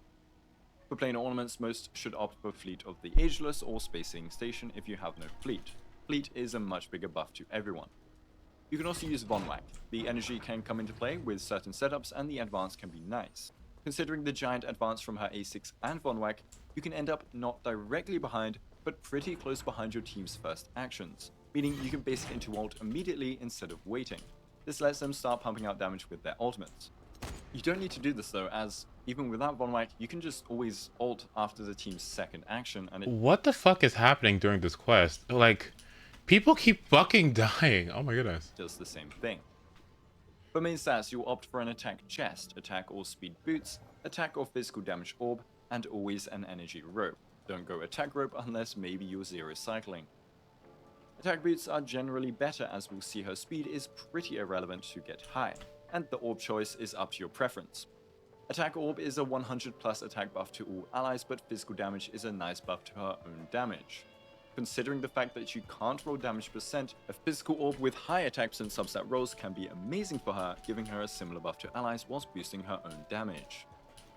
For plain ornaments, most should opt for Fleet of the Ageless or Spacing Station if you have no fleet. Fleet is a much bigger buff to everyone. You can also use Von Whack. The energy can come into play with certain setups and the advance can be nice. Considering the giant advance from her A6 and Von Whack, you can end up not directly behind, but pretty close behind your team's first actions, meaning you can basic into ult immediately instead of waiting. This lets them start pumping out damage with their ultimates. You don't need to do this though, as even without Von Whack, you can just always ult after the team's second action and What the fuck is happening during this quest? Like, people keep fucking dying. Oh my goodness. Does the same thing. For main stats, you'll opt for an attack chest, attack or speed boots, attack or physical damage orb, and always an energy rope. Don't go attack rope unless maybe you're zero cycling. Attack boots are generally better, as we'll see her speed is pretty irrelevant to get high, and the orb choice is up to your preference. Attack orb is a 100 plus attack buff to all allies, but physical damage is a nice buff to her own damage. Considering the fact that you can't roll damage percent, a physical orb with high attack percent substat rolls can be amazing for her, giving her a similar buff to allies whilst boosting her own damage.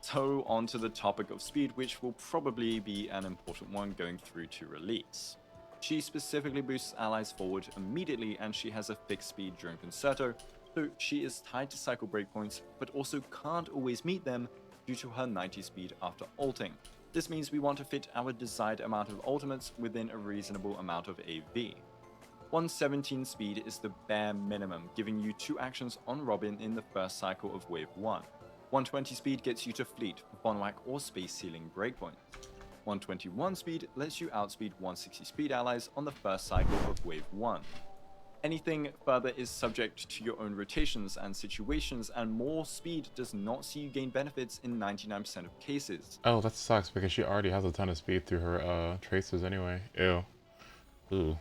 So on to the topic of speed, which will probably be an important one going through to release. She specifically boosts allies forward immediately, and she has a fixed speed during Concerto, so she is tied to cycle breakpoints, but also can't always meet them due to her 90 speed after ulting. This means we want to fit our desired amount of ultimates within a reasonable amount of AV. 117 speed is the bare minimum, giving you 2 actions on Robin in the first cycle of Wave 1. 120 speed gets you to Fleet, Von Whack or Space Ceiling breakpoints. 121 speed lets you outspeed 160 speed allies on the first cycle of Wave 1. Anything further is subject to your own rotations and situations, and more speed does not see you gain benefits in 99% of cases. Oh, that sucks because she already has a ton of speed through her traces anyway. Ew. Ooh.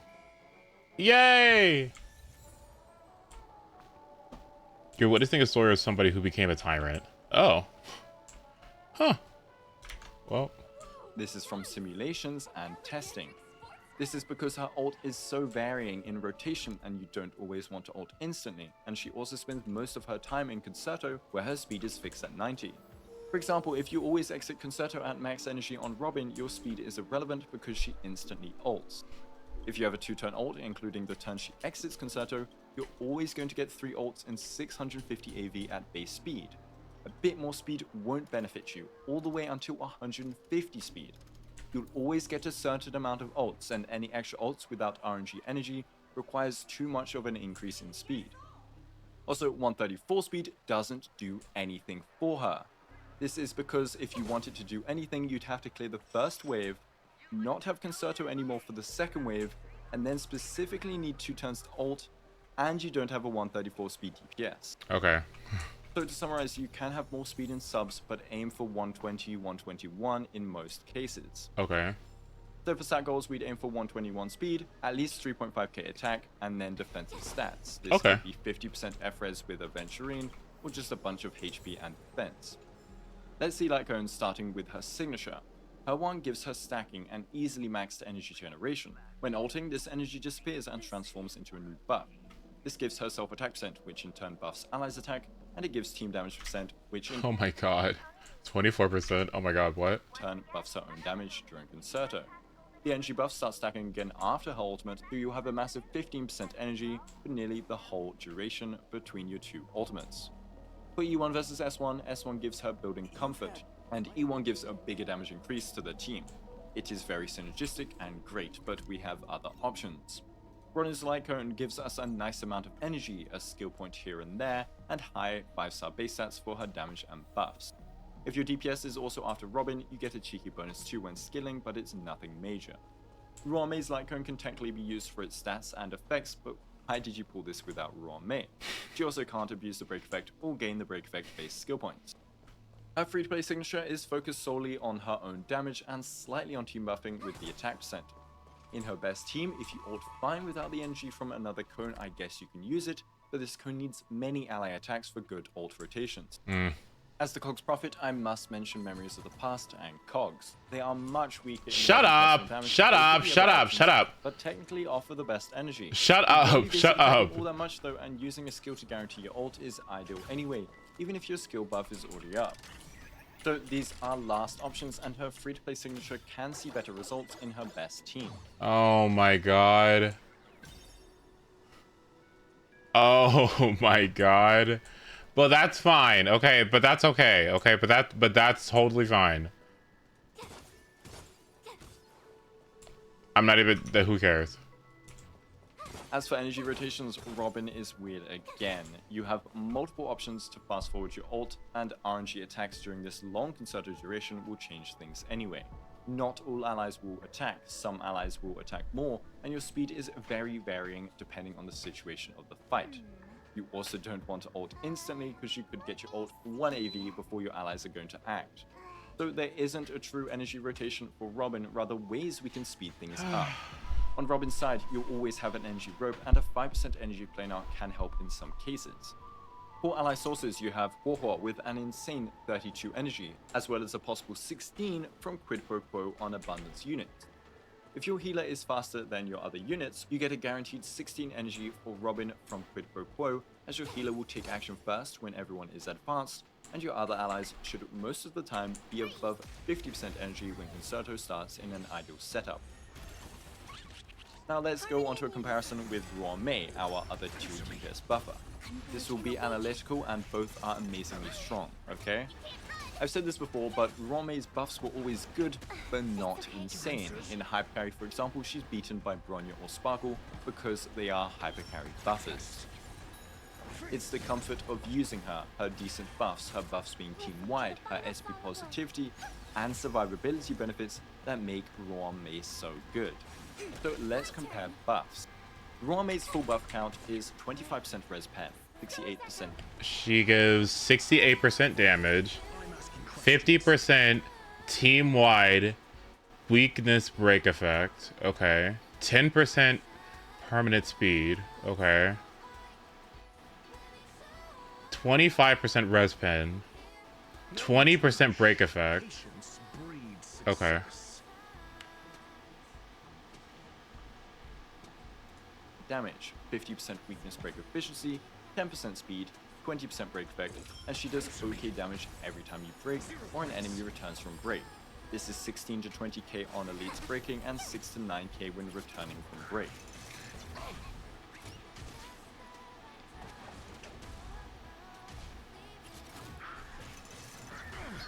Yay! You're witnessing a story of somebody who became a tyrant. Oh. Huh. Well. This is from simulations and testing. This is because her ult is so varying in rotation and you don't always want to ult instantly, and she also spends most of her time in Concerto where her speed is fixed at 90. For example, if you always exit Concerto at max energy on Robin, your speed is irrelevant because she instantly ults. If you have a 2-turn ult, including the turn she exits Concerto, you're always going to get 3 ults in 650 AV at base speed. A bit more speed won't benefit you, all the way until 150 speed. You'll always get a certain amount of ults, and any extra ults without RNG energy requires too much of an increase in speed. Also, 134 speed doesn't do anything for her. This is because if you wanted to do anything, you'd have to clear the first wave, not have Concerto anymore for the second wave, and then specifically need 2 turns to ult, and you don't have a 134 speed DPS. Okay. So to summarize, you can have more speed in subs, but aim for 120, 121 in most cases. Okay. So for stat goals, we'd aim for 121 speed, at least 3.5k attack, and then defensive stats. This could be 50% FRES with Aventurine, or just a bunch of HP and defense. Let's see Lightcone starting with her signature. Her 1 gives her stacking and easily maxed energy generation. When ulting, this energy disappears and transforms into a new buff. This gives her self-attack percent, which in turn buffs allies' attack, and it gives team damage percent, which in oh my god, 24%. Oh my god, what? turn buffs her own damage during Concerto. The energy buff starts stacking again after her ultimate, so you'll have a massive 15% energy for nearly the whole duration between your 2 ultimates. For E1 versus S1, S1 gives her building comfort, and E1 gives a bigger damage increase to the team. It is very synergistic and great, but we have other options. Ronan's Light Cone gives us a nice amount of energy, a skill point here and there, and high 5-star base stats for her damage and buffs. If your DPS is also after Robin, you get a cheeky bonus too when skilling, but it's nothing major. Ruame's Light Cone can technically be used for its stats and effects, but why did you pull this without Ruame? She also can't abuse the break effect or gain the break effect based skill points. Her free-to-play signature is focused solely on her own damage and slightly on team buffing with the attack percent. In her best team, if you ult fine without the energy from another cone, I guess you can use it, but this cone needs many ally attacks for good ult rotations. As the Cogs Prophet, I must mention Memories of the Past and Cogs. They are much weaker in Shut up! damage, Shut up! Shut up! Shut up! but technically offer the best energy. Shut up! Shut up! All that much though, and using a skill to guarantee your ult is ideal anyway, even if your skill buff is already up. So these are last options, and her free-to-play signature can see better results in her best team. Oh my god. Oh my god. Well, that's fine. Okay, but that's okay. Okay, but that's totally fine. I'm not even who cares? As for energy rotations, Robin is weird again. You have multiple options to fast forward your ult, and RNG attacks during this long concerted duration will change things anyway. Not all allies will attack, some allies will attack more, and your speed is very varying depending on the situation of the fight. You also don't want to ult instantly because you could get your ult 1 AV before your allies are going to act. So there isn't a true energy rotation for Robin, rather ways we can speed things up. On Robin's side, you'll always have an energy rope, and a 5% energy planar can help in some cases. For ally sources, you have Huohuo with an insane 32 energy, as well as a possible 16 from Quid Pro Quo on Abundance units. If your healer is faster than your other units, you get a guaranteed 16 energy for Robin from Quid Pro Quo, as your healer will take action first when everyone is advanced, and your other allies should most of the time be above 50% energy when Concerto starts in an ideal setup. Now let's go on to a comparison with Ruomei, our other 2 DPS buffer. This will be analytical and both are amazingly strong, okay? I've said this before, but Ruomei's buffs were always good, but not insane. In Hypercarry, for example, she's beaten by Bronya or Sparkle because they are Hypercarry buffers. It's the comfort of using her, her decent buffs, her buffs being team-wide, her SP positivity, and survivability benefits that make Ruomei so good. So let's compare buffs. Ruomei's full buff count is 25% res pen, 68%. She gives 68% damage, 50% team-wide weakness break effect, okay. 10% permanent speed, okay. 25% res pen, 20% break effect, okay. Damage, 50% weakness break efficiency, 10% speed, 20% break effect, and she does okay damage every time you break or an enemy returns from break. This is 16 to 20k on elites breaking and 6 to 9k when returning from break.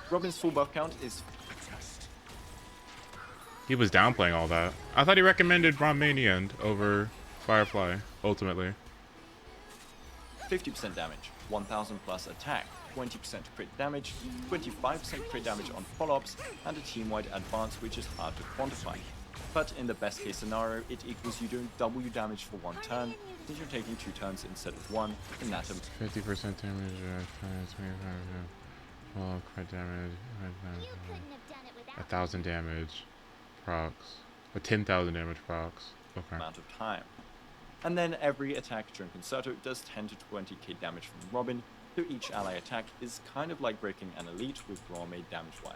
Robin's full buff count is... He was downplaying all that. I thought he recommended Brahmanian over Firefly, ultimately. 50% damage, 1000 plus attack, 20% crit damage, 25% crit damage on follow-ups, and a team-wide advance which is hard to quantify. But in the best case scenario, it equals you doing double your damage for 1 turn, since you're taking 2 turns instead of 1, in that 50% damage, 12 crit damage, 1000 damage, procs, 10,000 damage procs. Okay. Amount of time. And then every attack during Concerto does 10 to 20k damage from Robin, so each ally attack is kind of like breaking an elite with Ruomei damage-wise.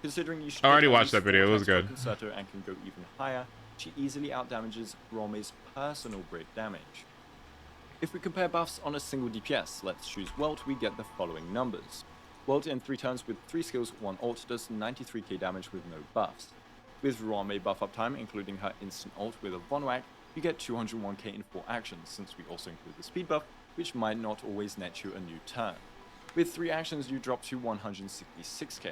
Considering you should I already watched that video, it was good. Concerto and can go even higher, she easily outdamages Ruomei's personal break damage. If we compare buffs on a single DPS, let's choose Welt, we get the following numbers. Welt in 3 turns with 3 skills, 1 ult does 93k damage with no buffs. With Ruomei buff uptime, including her instant ult with a Von Whack, you get 201k in 4 actions, since we also include the speed buff, which might not always net you a new turn. With 3 actions, you drop to 166k.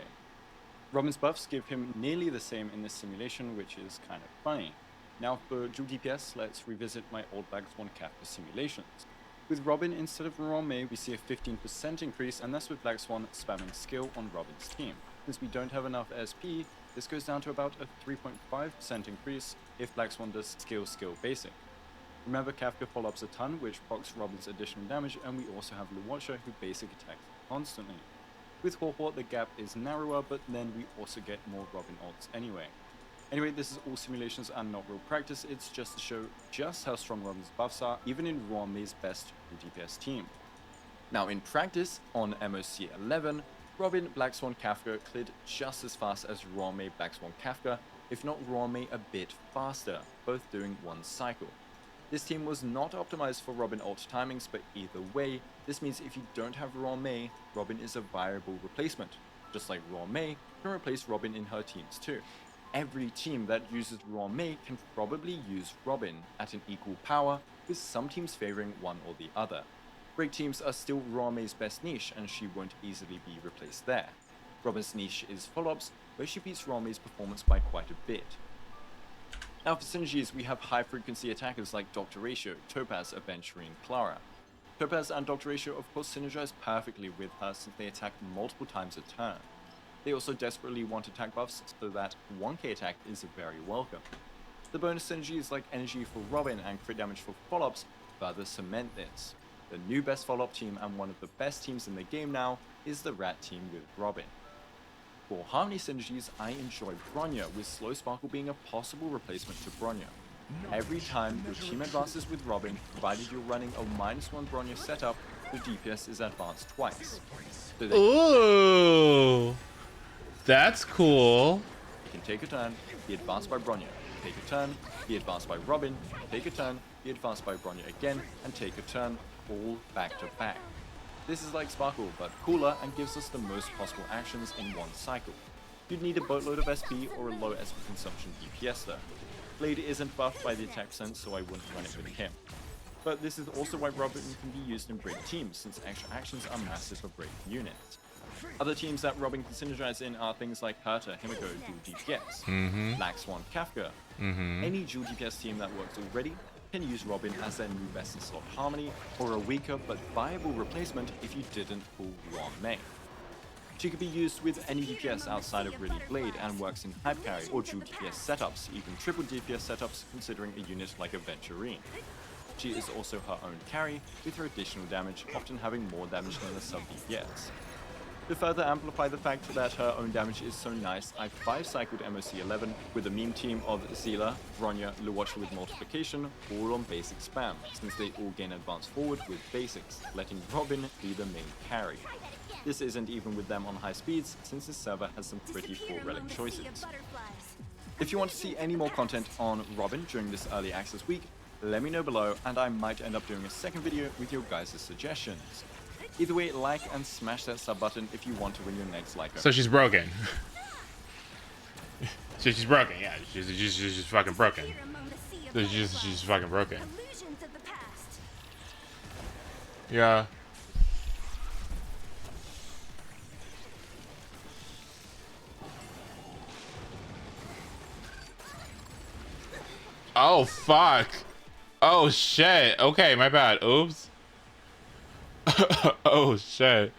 Robin's buffs give him nearly the same in this simulation, which is kind of funny. Now for dual DPS, let's revisit my old Black Swan Kafka simulations. With Robin instead of Ruomei, we see a 15% increase, and that's with Black Swan spamming skill on Robin's team. Since we don't have enough SP, this goes down to about a 3.5% increase if Black Swan does skill basic. Remember, Kafka follow-ups a ton, which procs Robin's additional damage, and we also have Luwatcher who basic attacks constantly. With Huohuo, the gap is narrower, but then we also get more Robin ults anyway. Anyway, this is all simulations and not real practice, it's just to show just how strong Robin's buffs are, even in Ruanmei's best DPS team. Now in practice, on MOC 11, Robin Black Swan Kafka cleared just as fast as Ruanmei Black Swan Kafka, if not Ruanmei a bit faster, both doing one cycle. This team was not optimized for Robin ult timings, but either way, this means if you don't have Ruanmei, Robin is a viable replacement. Just like Ruanmei can replace Robin in her teams too. Every team that uses Ruanmei can probably use Robin at an equal power, with some teams favoring one or the other. Break teams are still Ruanmei's best niche, and she won't easily be replaced there. Robin's niche is follow-ups, where she beats Ruanmei's performance by quite a bit. Now for synergies, we have high-frequency attackers like Dr. Ratio, Topaz, Aventurine, Clara. Topaz and Dr. Ratio of course synergize perfectly with her since they attack multiple times a turn. They also desperately want attack buffs, so that 1k attack is very welcome. The bonus synergies like energy for Robin and crit damage for follow-ups further cement this. The new best follow-up team and one of the best teams in the game now is the Rat team with Robin. For harmony synergies, I enjoy Bronya, with Slow Sparkle being a possible replacement to Bronya. Every time your team advances with Robin, provided you're running a -1 Bronya setup, the DPS is advanced twice. So ooh, that's cool. You can take a turn, be advanced by Bronya, take a turn, be advanced by Robin, take a turn, be advanced by Bronya again, and take a turn, all back to back. This is like Sparkle, but cooler and gives us the most possible actions in one cycle. You'd need a boatload of SP or a low SP consumption DPS though. Blade isn't buffed by the attack sense, so I wouldn't run it with him. But this is also why Robin can be used in break teams, since extra actions are massive for break units. Other teams that Robin can synergize in are things like Herta, Himiko, dual DPS, Black Swan, Kafka. Any dual DPS team that works already can use Robin as their new best in slot harmony, or a weaker but viable replacement if you didn't pull Ruanmei. She could be used with any DPS outside of really Blade and works in hype carry or dual DPS setups, even triple DPS setups considering a unit like Aventurine. She is also her own carry, with her additional damage often having more damage than the sub DPS. To further amplify the fact that her own damage is so nice, I 5-cycled MOC 11 with a meme team of Zila, Bronya, Luwasha with multiplication, all on basic spam, since they all gain advance forward with basics, letting Robin be the main carry. This isn't even with them on high speeds, since this server has some pretty poor relic choices. If you want to see any more content on Robin during this early access week, let me know below, and I might end up doing a second video with your guys' suggestions. Either way, like and smash that sub button if you want to win your next like. So she's broken. So she's broken, yeah. She's fucking broken. She's fucking broken. Yeah. Oh fuck. Oh shit. Okay, my bad. Oops. Oh shit.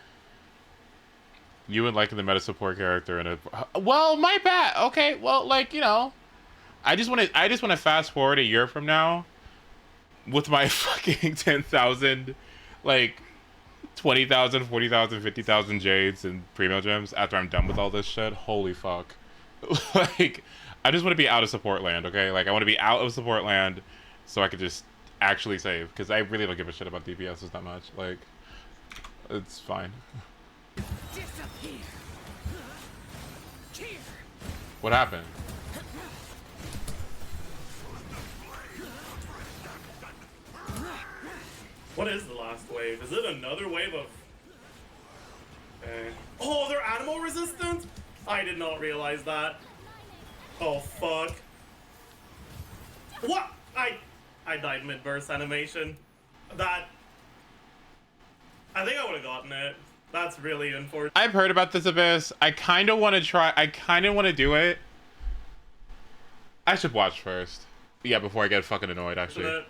You would like the meta support character in a well, my bad. Okay, well, like, you know, I just want to fast forward a year from now with my fucking 10,000, like 20,000, 40,000, 50,000 jades and premium gems after I'm done with all this shit. Holy fuck. Like, I just want to be out of support land, okay? Like, I want to be out of support land so I could just actually save, because I really don't give a shit about DPSs that much. Like, it's fine. What happened? What is the last wave? Is it another wave of... Oh, they're animal resistant? I did not realize that. Oh, fuck. What? I died mid-burst animation. That... I think I would have gotten it. That's really unfortunate. I've heard about this Abyss. I kind of want to try. I kind of want to do it. I should watch first. Yeah, before I get fucking annoyed, actually.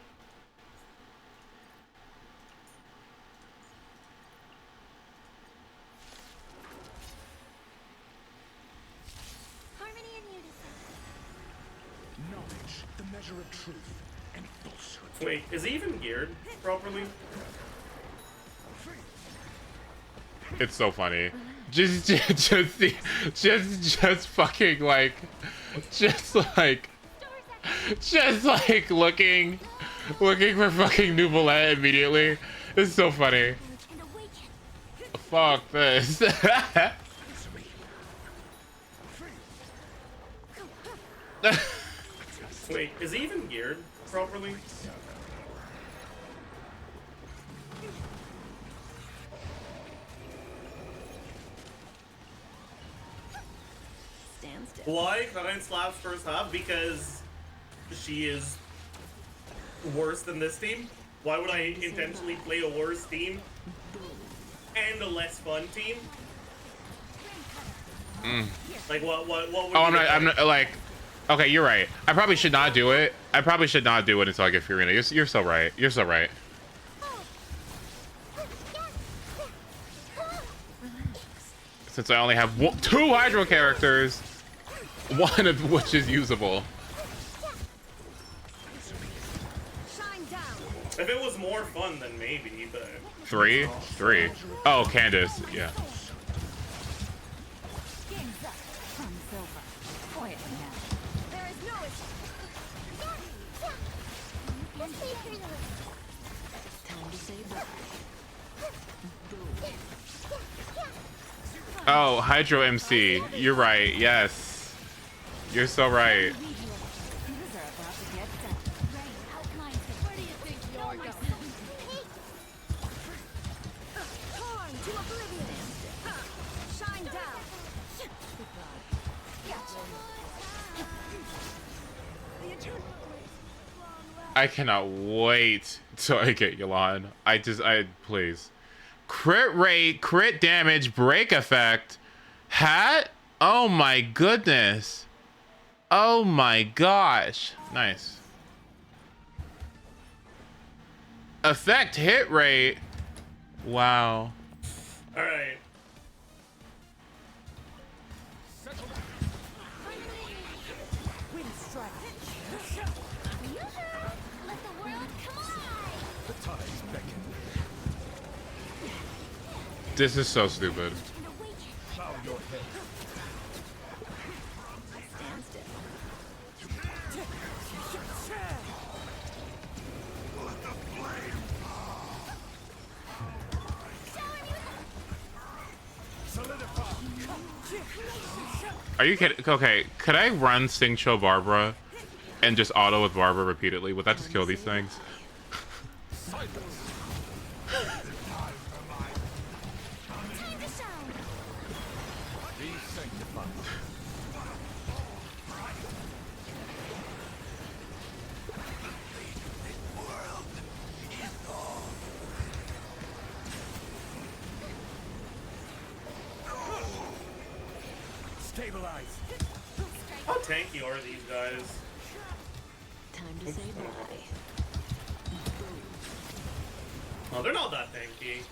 Wait, is he even geared properly? It's so funny. Just fucking like just like looking for fucking Nouvellette immediately. This is so funny. Fuck this. Wait, is he even geared properly? Why? That I slaps first half? Because she is worse than this team? Why would I intentionally play a worse team and a less fun team? Like what would Oh, I'm not like, okay, you're right. I probably should not do it. I probably should not do it until I get Furina. You're so right. You're so right. Since I only have 2 Hydro characters, one of which is usable. If it was more fun, then maybe, but... 3? 3. Oh, Candace, yeah. Oh, Hydro MC. You're right, yes. You're so right. I cannot wait till I get Yelan. Please. Crit rate, crit damage, break effect, hat? Oh my goodness. Oh my gosh. Nice. Effect hit rate. Wow. Alright. This is so stupid. Are you kidding? Okay, could I run Singcho Barbara and just auto with Barbara repeatedly? Would that just kill these things? How tanky are these guys? Time to say bye. Oh, they're not that tanky.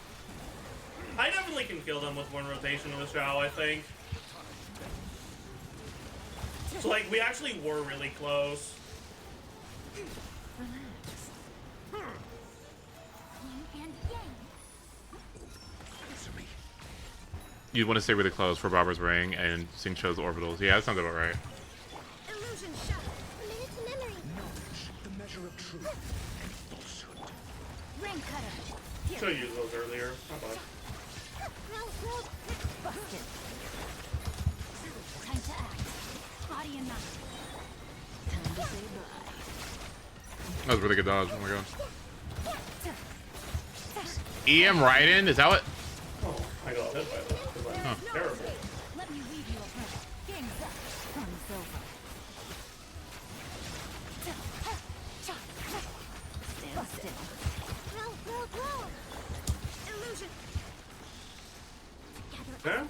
I definitely can kill them with one rotation of a Shao, I think. So, like, we actually were really close. You'd want to stay really close for Barbara's ring and Singcho's orbitals. Yeah, that sounds about right. Should've used those earlier. Not bad. Time to act. Body and mind. Time to say bye. That was a really good dodge. Oh my god. EM Raiden? Is that what? Oh, I got hit by that. Huh. Terrible. Let me leave you a present. Game's up. Fun's over. Stand still. Roll. Illusion. Huh?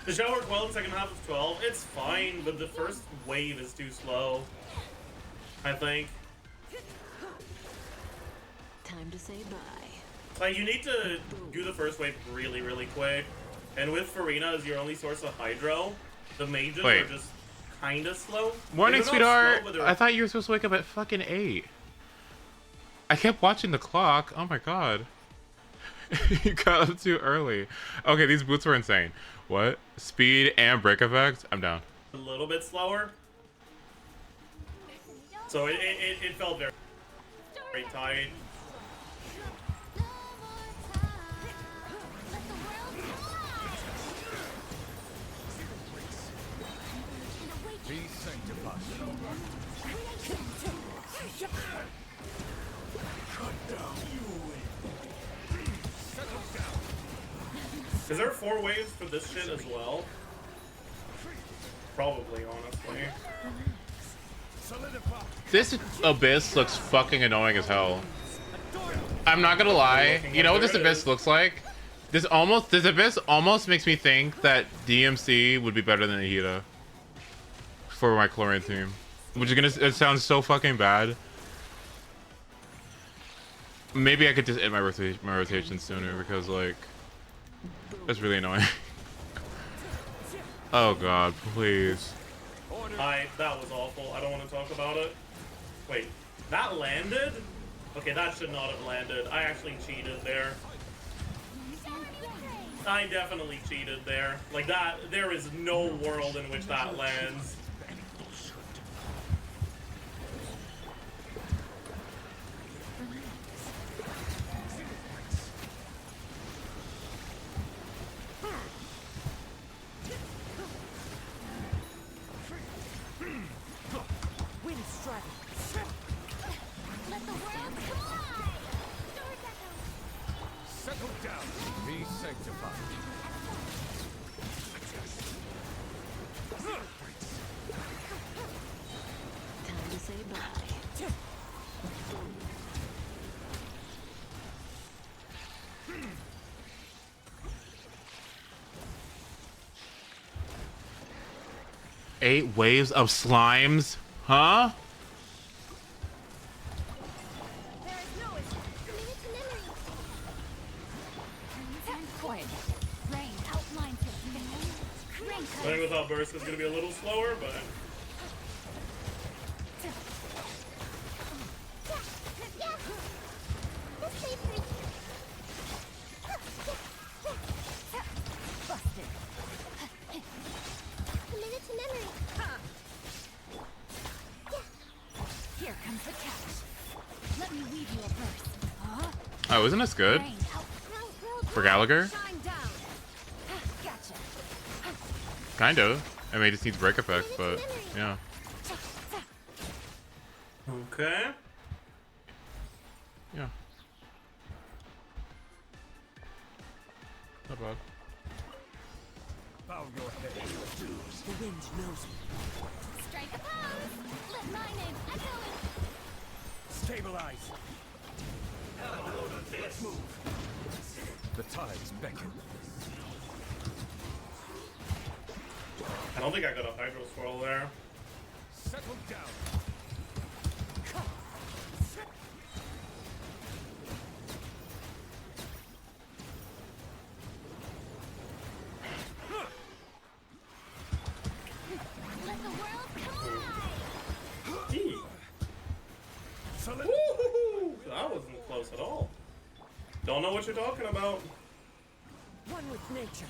The show worked well in the second half of 12. It's fine, but the first wave is too slow. I think. Time to say bye. Like, you need to do the first wave really, really quick. And with Furina as your only source of Hydro, the mages are just kinda slow. Morning, They're not sweetheart. slow, but I thought you were supposed to wake up at fucking 8. I kept watching the clock. Oh my god. You got up too early. Okay, these boots were insane. What? Speed and break effect? I'm down. A little bit slower. So it felt very, very tight. Be sanctified. Is there 4 waves for this shit as well? Probably, honestly. This Abyss looks fucking annoying as hell. I'm not gonna lie. You know what this Abyss looks like? This Abyss almost makes me think that DMC would be better than Ahita for my Chlorine team. Which is gonna, it sounds so fucking bad. Maybe I could just end my rotation sooner because like that's really annoying. Oh god, please. That was awful. I don't want to talk about it. Wait, that landed? Okay, that should not have landed. I actually cheated there. I definitely cheated there. Like that, there is no world in which that lands. Let the world collide! Settle down. Be sanctified. Time to say bye. Eight waves of slimes? Huh? I think without burst it's gonna be a little slower, but Here comes the catch. Let me weave you a verse. Oh, isn't this good? For Gallagher? Gotcha. Kind of. I mean, it just needs break effect, but yeah. okay. Yeah. Not bad. Bow your head. The wind knows me. Strike a pose. Let my name echo in. Stabilize. Let's move. The tides beckon. I don't think I got a Hydro Swirl there. Settle down. Let the world collide. Gee. Woo-hoo-hoo. That wasn't close at all. Don't know what you're talking about. One with nature,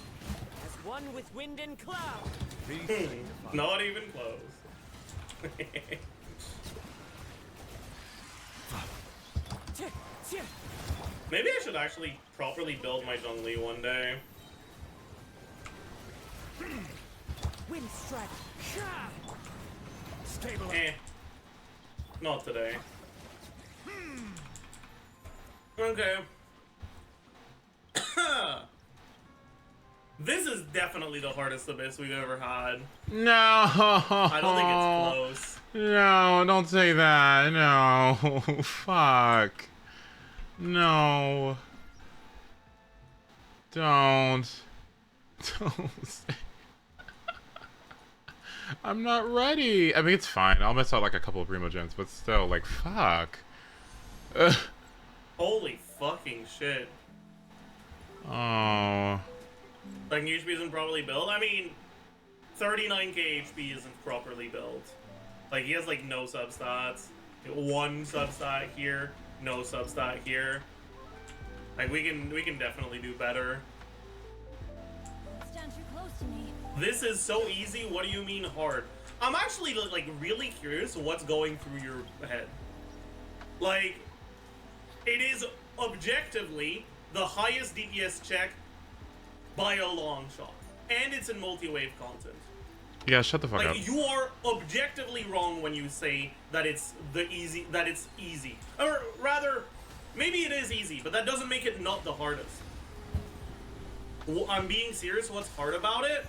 as one with wind and cloud. Not even close. Maybe I should actually properly build my Zhongli one day. Wind strike. Stabilize. Eh. Not today. Okay. This is definitely the hardest Abyss we've ever had. No. I don't think it's close. No, don't say that. No. Fuck. No. Don't. Don't say. I'm not ready. I mean, it's fine. I'll miss out like a couple of Primogens, but still, like, fuck. Ugh. Holy fucking shit. Oh. Like, HP isn't properly built? I mean, 39k HP isn't properly built. Like, he has, like, no substats. One substat here, no substat here. Like we can definitely do better. Stand too close to me. This is so easy. What do you mean hard? I'm actually like really curious what's going through your head. Like, it is objectively the highest DPS check by a long shot, and it's in multi-wave content. Yeah, shut the fuck up. Like, you are objectively wrong when you say that it's easy, or rather, maybe it is easy, but that doesn't make it not the hardest. I'm being serious. What's hard about it?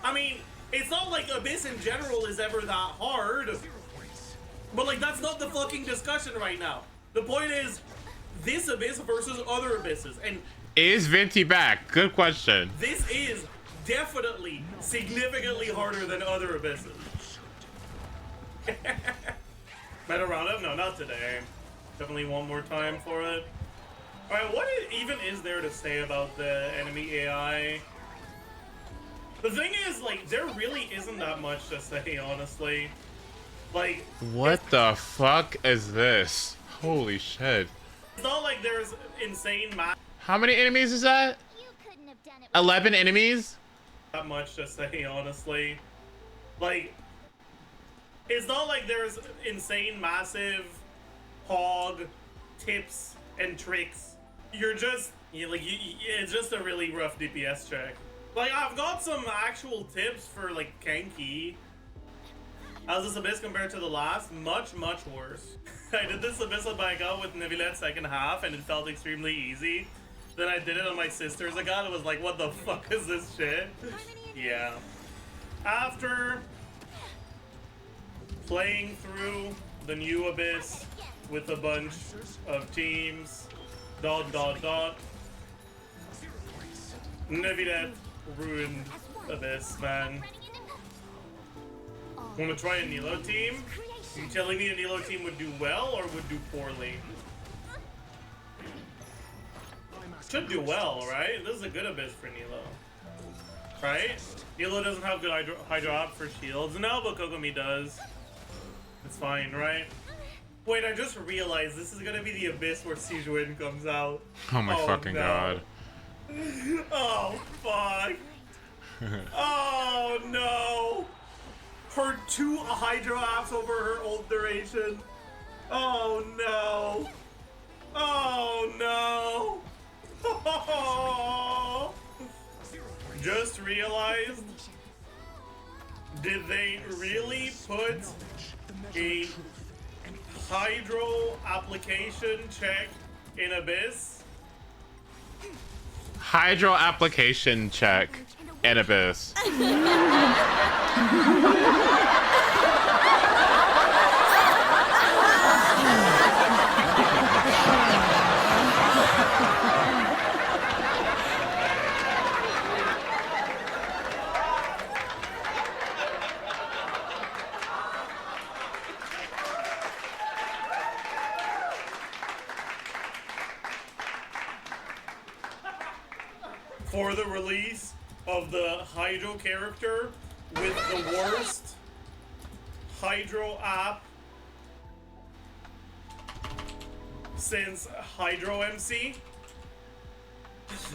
I mean, it's not like Abyss in general is ever that hard, but like that's not the fucking discussion right now. The point is this Abyss versus other Abysses, and is Venti back? Good question. this is definitely significantly harder than other Abysses. Meta roundup? No, not today. Definitely one more time for it. Alright, what even is there to say about the enemy AI? The thing is, like, there really isn't that much to say, honestly. Like, What the fuck is this? Holy shit. it's not like there's insane math. How many enemies is that? 11 enemies? That much to say, honestly. Like, it's not like there's insane, massive hog tips and tricks. You're just, it's just a really rough DPS check. Like, I've got some actual tips for, like, Kenki. How's this Abyss compared to the last? Much, much worse. I did this Abyss on my account with Nivilet second half, and it felt extremely easy. Then I did it on my sister's account, and was like, what the fuck is this shit? Yeah. After playing through the new Abyss with a bunch of teams, ... Nivilet ruined Abyss, man. Wanna try a Nilo team? You telling me a Nilo team would do well or would do poorly? Should do well, right? This is a good Abyss for Nilo. Right? Nilo doesn't have good Hydro Up for shields, and Alba Kokomi does. It's fine, right? Wait, I just realized this is gonna be the Abyss where Sijuin comes out. Oh my fucking god. Oh, fuck. Oh, no. Her 2 Hydro Apps over her ult duration. Oh, no. Oh, no. Oh. Just realized, did they really put a Hydro application check in Abyss? Hydro application check in Abyss. For the release of the Hydro character with the worst Hydro app since Hydro MC.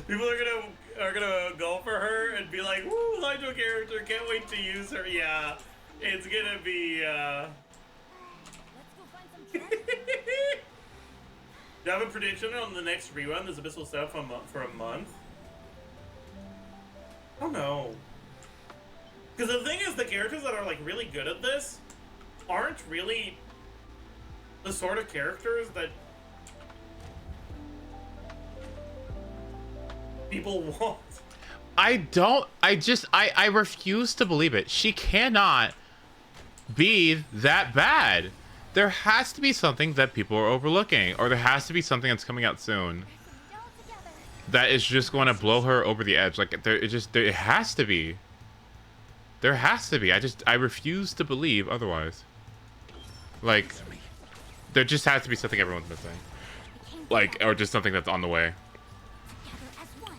People are gonna go for her and be like, "Woo, Hydro character! Can't wait to use her." Yeah, it's gonna be. Do you have a prediction on the next rerun? This Abyss will stay up for a month. I don't know. Because the thing is, the characters that are like really good at this aren't really the sort of characters that people want. I refuse to believe it. She cannot be that bad. There has to be something that people are overlooking, or there has to be something that's coming out soon that is just going to blow her over the edge. Like, it has to be. There has to be. I refuse to believe otherwise. Like, there just has to be something everyone's missing. Like, or just something that's on the way.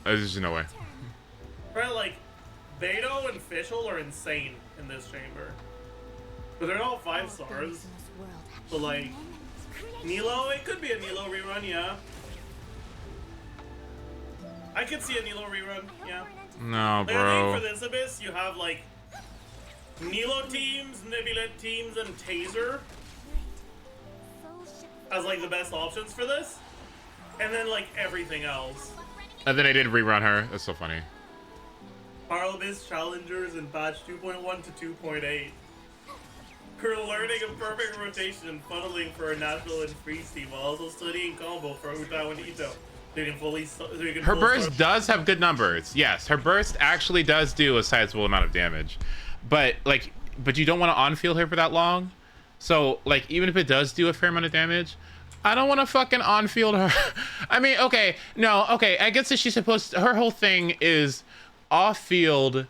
There's just no way. Right, like, Beto and Fischl are insane in this chamber. But they're all 5 stars. So, like, Nilo, it could be a Nilo rerun, yeah. I could see a Nilo rerun, yeah. No, Like, I bro. think for this Abyss, you have like Nilo teams, Nebulet teams, and Taser as like the best options for this. And then like everything else. And then I did rerun her. That's so funny. Spiral Abyss challengers in patch 2.1 to 2.8. We're learning a perfect rotation and funneling for a natural and freeze team while also studying combo for Utao and Ito. So you can fully. Her burst does have good numbers. Yes, her burst actually does do a sizable amount of damage, but you don't want to on-field her for that long. So like, even if it does do a fair amount of damage, I don't want to fucking on-field her. I mean, okay, no, okay. I guess that she's supposed to, her whole thing is off-field,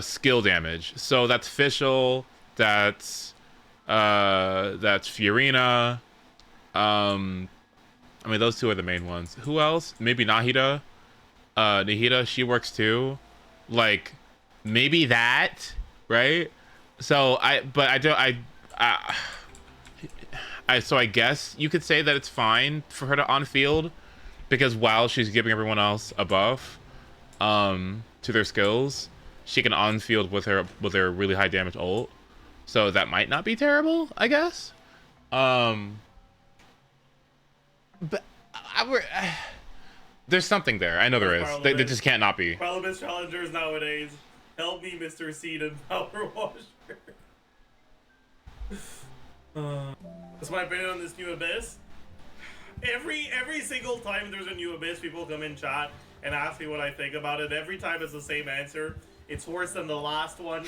skill damage. So that's Fischl, that's Fiorina. I mean, those two are the main ones. Who else? Maybe Nahida. Nahida, she works too. Like, maybe that, right? So so I guess you could say that it's fine for her to on field, because while she's giving everyone else a buff, to their skills, she can on field with her really high damage ult. So that might not be terrible, I guess. But there's something there. I know there is. They just can't not be. Parliament challengers nowadays. Help me, Mr. Seed and Power Washer. That's my opinion on this new Abyss. Every single time there's a new Abyss, people come in chat and ask me what I think about it. Every time it's the same answer. It's worse than the last one.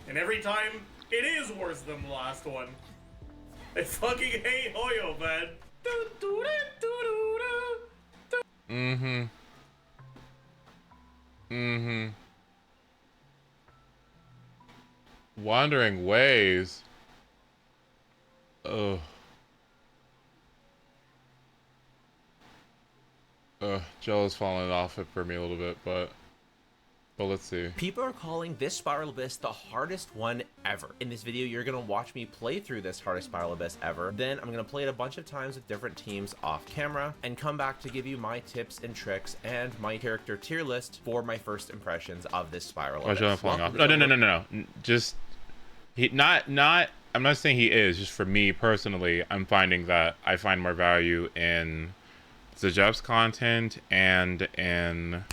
And every time, it is worse than the last one. I fucking hate Hoyo, man. Wandering Ways. Ugh. Jello's falling off it for me a little bit, but let's see. People are calling this Spiral Abyss the hardest one ever. In this video, you're gonna watch me play through this hardest Spiral Abyss ever. Then I'm gonna play it a bunch of times with different teams off camera and come back to give you my tips and tricks and my character tier list for my first impressions of this Spiral Why is Abyss. Jello falling off? No. Just I'm not saying he is. Just for me personally, I'm finding that I find more value in Zajeb's content and in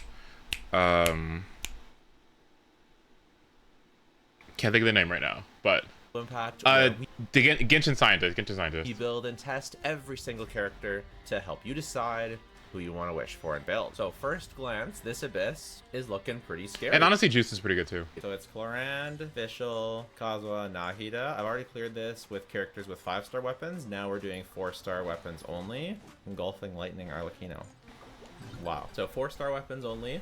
can't think of the name right now, but Impact, the Genshin Scientist. You build and test every single character to help you decide who you want to wish for and build. So first glance, this Abyss is looking pretty scary. And honestly, Juice is pretty good too. So it's Clorand, Fischl, Kazuha, Nahida. I've already cleared this with characters with 5-star weapons. Now we're doing 4-star weapons only. Engulfing Lightning, Arlecchino. Wow. So 4-star weapons only.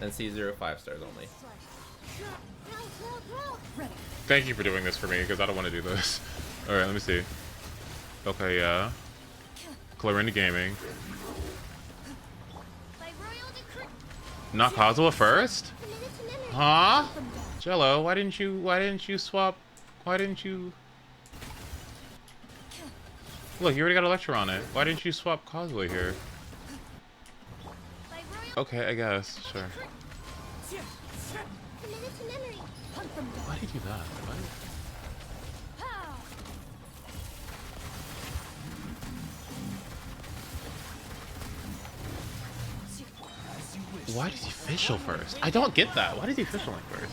And C0 5-stars only. Thank you for doing this for me, because I don't want to do this. Alright, let me see. Okay, yeah. Clorinda Gaming. Not Kazuha first? Huh? Jello, why didn't you swap? Why didn't you... Look, you already got a lecture on it. Why didn't you swap Kazuha here? Okay, I guess. Sure. Why did you do that? What? Why did he Fischl first? I don't get that. Why did he Fischl first?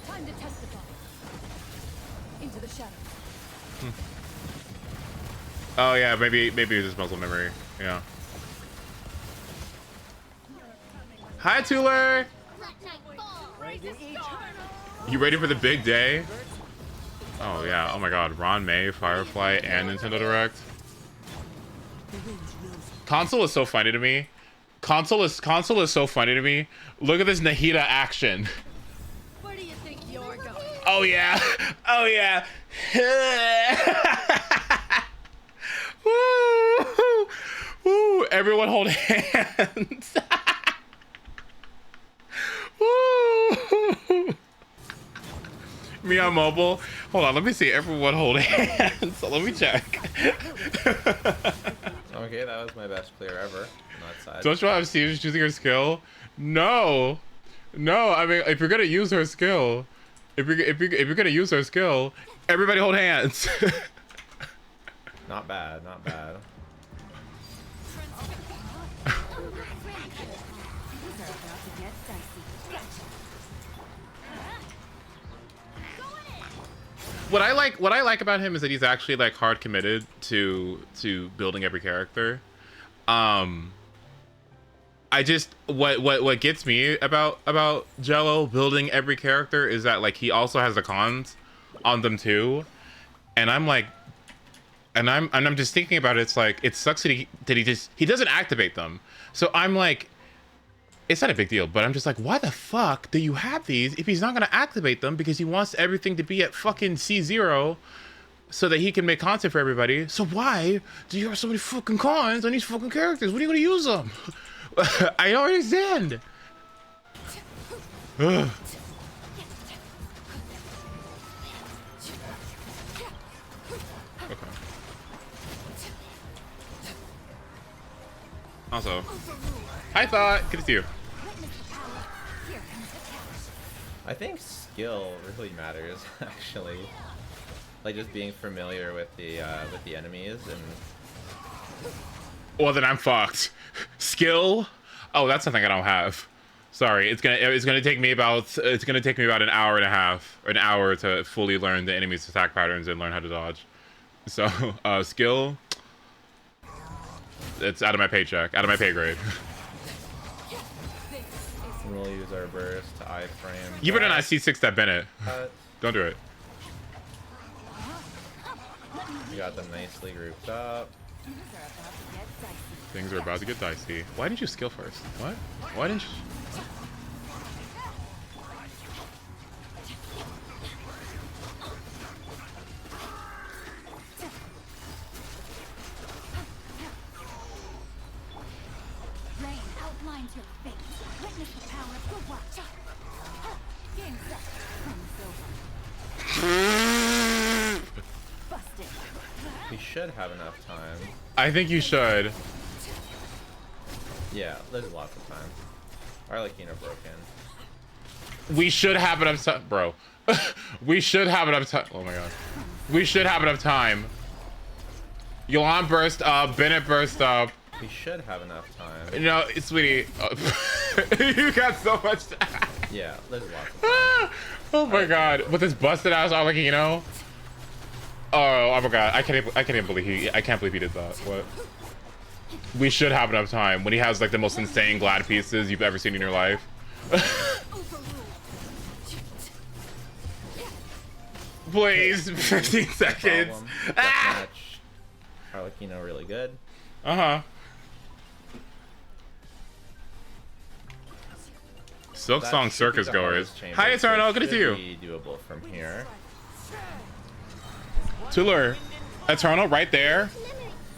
Time to testify. Into the shadows. Oh yeah, maybe it was just muscle memory. Yeah. Hi, Tuller. You ready for the big day? Oh yeah. Oh my God. Ron May, Firefly, and Nintendo Direct. Console is so funny to me. Console is so funny to me. Look at this Nahida action. Where do you think you're going? Oh yeah. Oh yeah. Woo! Woo! Everyone hold hands. Woo! Me on mobile. Hold on, let me see everyone hold hands. So let me check. Okay, that was my best clear ever on that side. Don't you have Steve choosing her skill? No. No, I mean, if you're gonna use her skill, if you're gonna use her skill, everybody hold hands. Not bad, not bad. What I like about him is that he's actually like hard committed to building every character. I just what gets me about Jello building every character is that like he also has the cons on them too, and I'm like, and I'm just thinking about it. It's like it sucks that he doesn't activate them. So I'm like, it's not a big deal, but I'm just like, why the fuck do you have these if he's not gonna activate them because he wants everything to be at fucking C0 so that he can make content for everybody? So why do you have so many fucking cons on these fucking characters? When are you gonna use them? I don't understand. Ugh. Okay. Also, hi Thought, good to see you. I think skill really matters, actually. Like just being familiar with the enemies and. Well, then I'm fucked. Skill? Oh, that's something I don't have. Sorry, it's gonna take me about an hour and a half, or an hour to fully learn the enemy's attack patterns and learn how to dodge. So, skill. It's out of my paycheck, out of my pay grade. We'll use our burst to iframe. You better not C6 that Bennett. Don't do it. We got them nicely grouped up. Things are about to get dicey. Why didn't you skill first? What? Why didn't you? Rain outlines your fate. Witness the power of good watch. Game set. Busted. We should have enough time. I think you should. Yeah, there's lots of time. Arlecchino broken. We should have enough time, bro. We should have enough time. Oh my god. We should have enough time. Yolan burst up. Bennett burst up. We should have enough time. No, sweetie. You got so much time. Yeah, there's lots of time. Oh my god. With this busted ass Arlecchino. Oh my god. I can't believe he did that. What? We should have enough time when he has like the most insane glad pieces you've ever seen in your life. Please, 15 seconds. Ah! Arlecchino really good. Uh-huh. Silk Song Circus Goers. Hi, Eternal. Good to see you. Be doable from here. Tuller, Eternal, right there.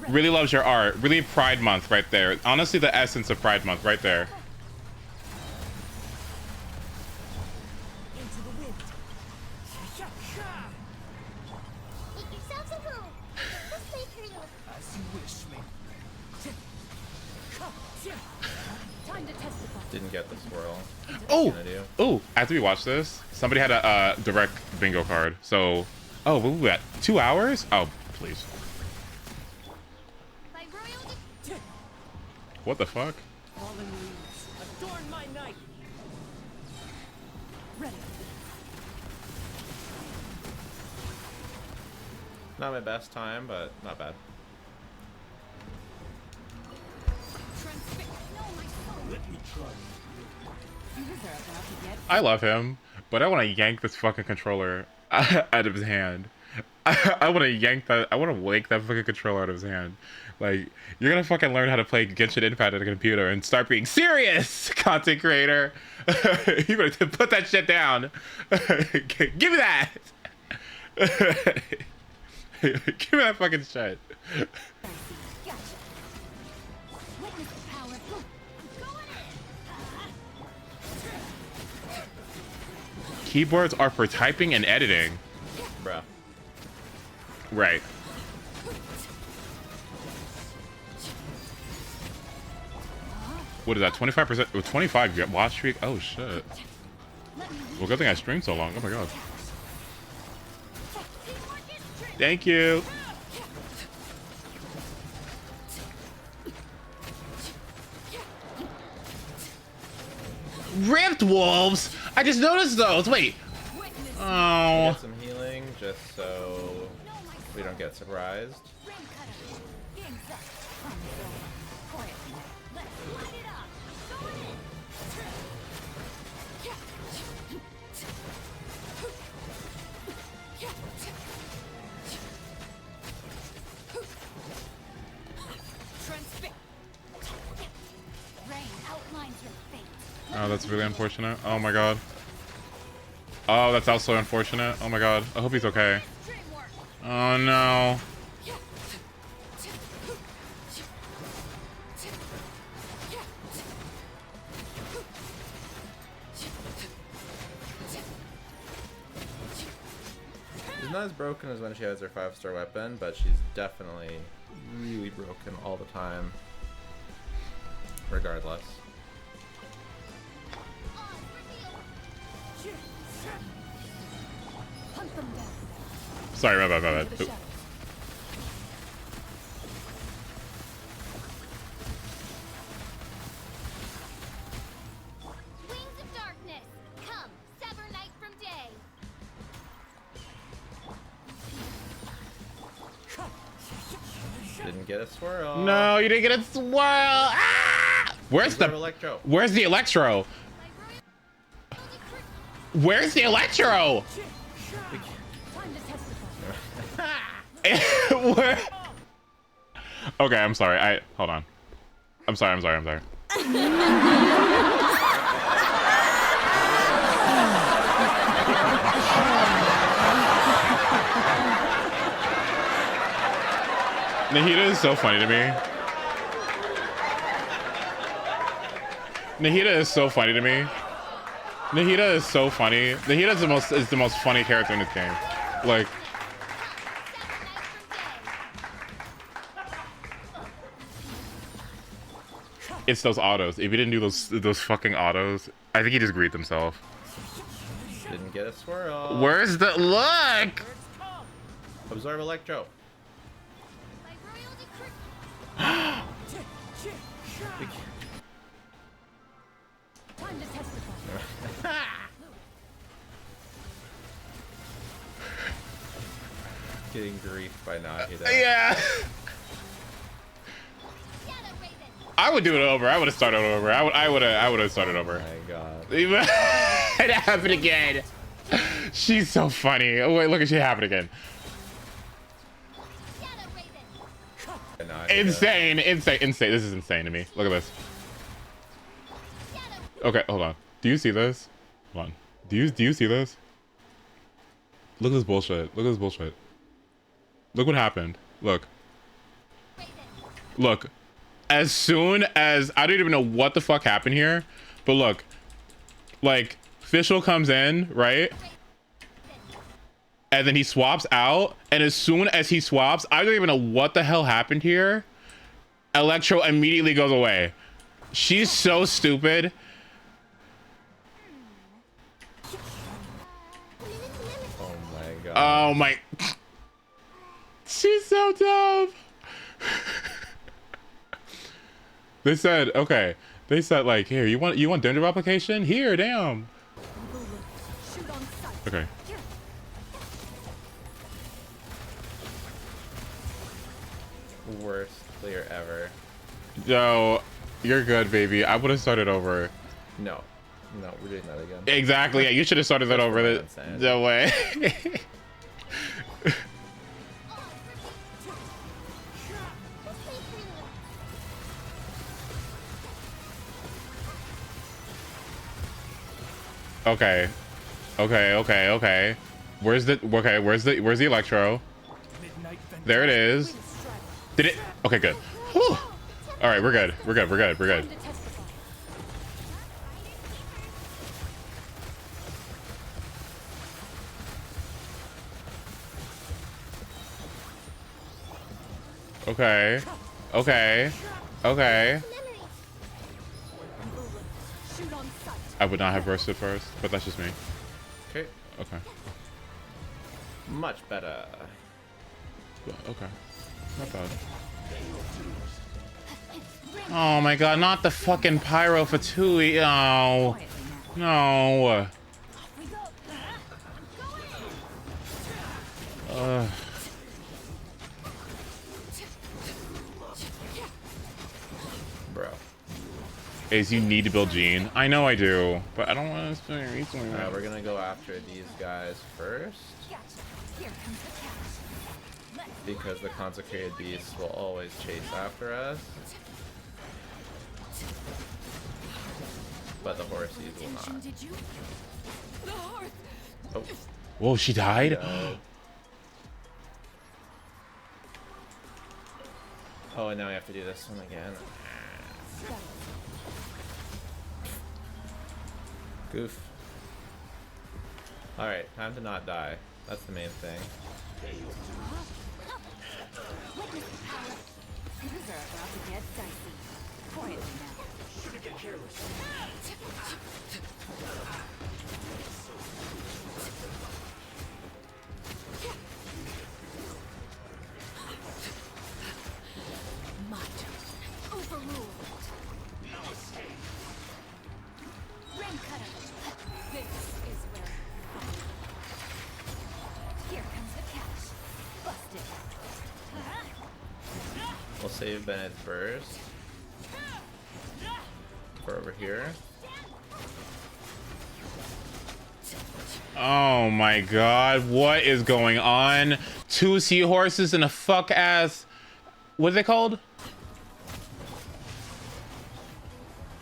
Really loves your art. Really Pride Month right there. Honestly, the essence of Pride Month right there. Didn't get the swirl. Oh, after we watched this, somebody had a direct bingo card. So, oh, what were we at? 2 hours? Oh, please. What the fuck? Not my best time, but not bad. I love him, but I want to yank this fucking controller out of his hand. I want to yank that. I want to yank that fucking controller out of his hand. Like, you're gonna fucking learn how to play Genshin Impact at a computer and start being serious, content creator. You better put that shit down. Give me that. Give me that fucking shit. Keyboards are for typing and editing. Bruh. Right. What is that? 25%? With 25, you get watch streak? Oh shit. Well, good thing I streamed so long. Oh my god. Thank you. Ripped wolves? I just noticed those. Wait. Oh. Get some healing just so we don't get surprised. Oh, that's really unfortunate. Oh my god. Oh, that's also unfortunate. Oh my god. I hope he's okay. Oh no. She's not as broken as when she has her 5-star weapon, but she's definitely really broken all the time. Regardless. Sorry, my bad, my bad. Oop. Wings of darkness, come, sever night from day. Didn't get a swirl. No, you didn't get a swirl. Ah! Where's the electro? Where's the electro? Where's the electro? Where? Okay, I'm sorry. Hold on. I'm sorry. Nahida is so funny to me. Nahida is so funny to me. Nahida is so funny. Nahida is the most funny character in this game. Like, it's those autos. If he didn't do those fucking autos, I think he just griefed himself. Didn't get a swirl. Where's the look? Absorb electro. Getting griefed by Nahida. Yeah. I would do it over. I would have started over. I would have started over. Oh my god. It happened again. She's so funny. Oh wait, look at she happened again. Insane. This is insane to me. Look at this. Okay, hold on. Do you see this? Hold on. Do you see this? Look at this bullshit. Look what happened. Look. As soon as I don't even know what the fuck happened here, but look, like Fischl comes in, right? And then he swaps out, and as soon as he swaps, I don't even know what the hell happened here. Electro immediately goes away. She's so stupid. Oh my god. Oh my. She's so dumb. They said, okay. They said like, here, you want danger replication? Here, damn. Okay. Worst clear ever. Yo, you're good, baby. I would have started over. No, we're doing that again. Exactly. Yeah, you should have started that over. No way. Okay. Where's the electro? There it is. Did it? Okay, good. Whew. All right, we're good. Okay. Okay. Okay. I would not have bursted first, but that's just me. Okay. Okay. Much better. Okay. Not bad. Oh my god, not the fucking pyro for Tui. Oh. No. Bro. Is you need to build Gene. I know I do, but I don't want to spend recently. Alright, we're gonna go after these guys first. Because the consecrated beasts will always chase after us. But the horsies will not. Oh. Whoa, she died? Oh, and now we have to do this one again. Goof. Alright, time to not die. That's the main thing. We'll save Bennett's burst for over here. Oh my god, what is going on? 2 seahorses and a fuck ass. What are they called?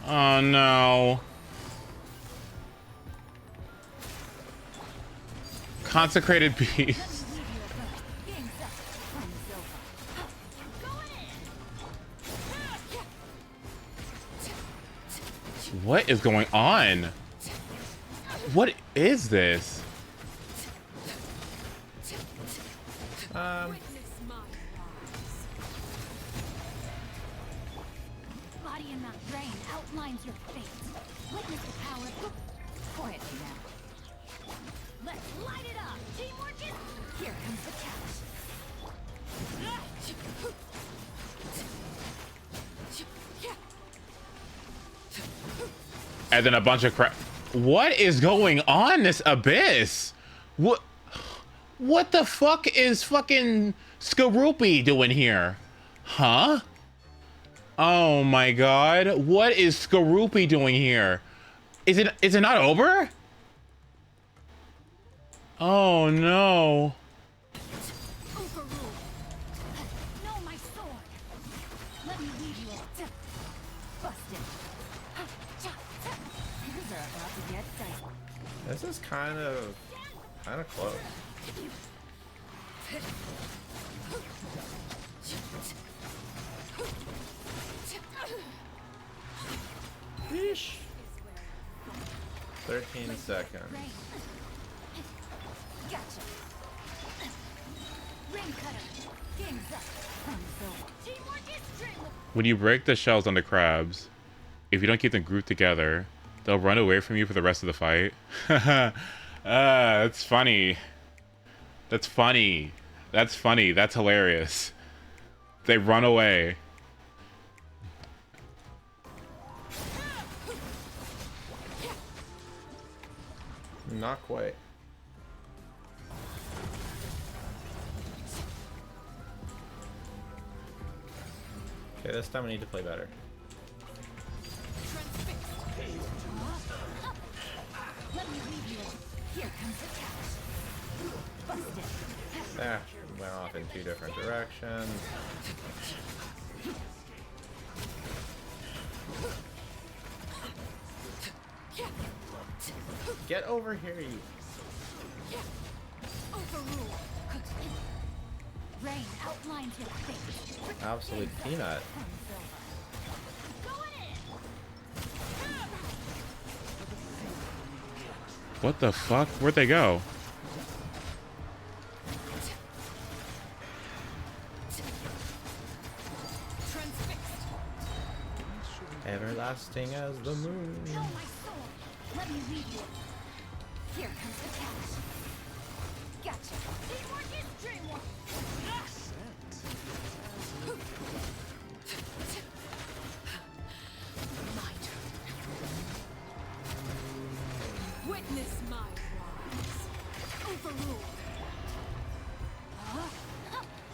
Oh no. Consecrated beast. What is going on? What is this? Body in that rain outlines your fate. Witness the power. Quietly now. Let's light it up. Teamwork is. Here comes the catch. And then a bunch of crap. What is going on this abyss? What the fuck is fucking Skorupi doing here? Huh? Oh my god. What is Skorupi doing here? Is it not over? Oh no. This is kind of close. Yeesh. 13 seconds. When you break the shells on the crabs, if you don't keep them grouped together, they'll run away from you for the rest of the fight. That's funny. That's funny. That's funny. That's hilarious. They run away. Not quite. Okay, this time we need to play better. There, went off in 2 different directions. Get over here, you. Rain outlines your fate. Absolute peanut. What the fuck? Where'd they go? lasting as the moon. Kill my soul. Let me lead you. Here comes the catch. Gotcha. Teamwork is dreamwork. My turn. Witness my rise. Overruled.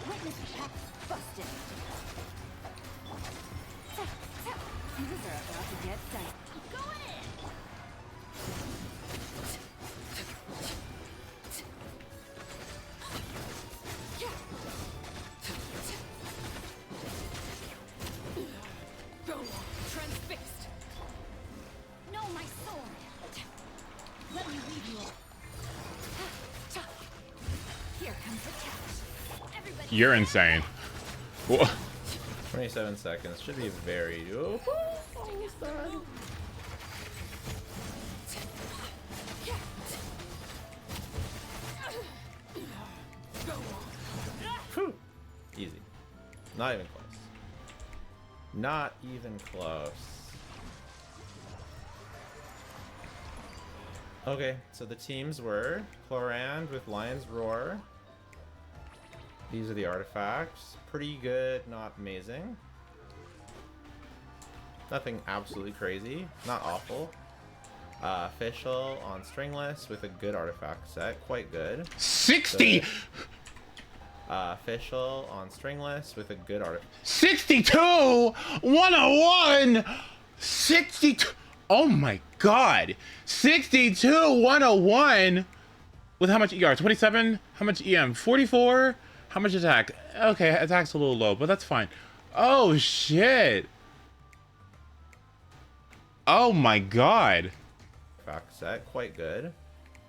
Witness attack busted. Things are about to get dicey. I'm going in. Go on, transfixed. No, my sword. Let me lead you. Here comes the catch. Everybody. You're insane. Wha- 27 seconds. Should be very... Oh, almost done. Whew. Easy. Not even close. Not even close. Okay, so the teams were Chlorand with Lion's Roar. These are the artifacts. Pretty good, not amazing. Nothing absolutely crazy. Not awful. Official on Stringless with a good artifact set. Quite good. 60! Official on Stringless with a good artifact. 62! 101! 62! Oh my god! 62! 101! With how much ER? 27? How much EM? 44? How much attack? Okay, attack's a little low, but that's fine. Oh shit! Oh my god! Artifact set. Quite good.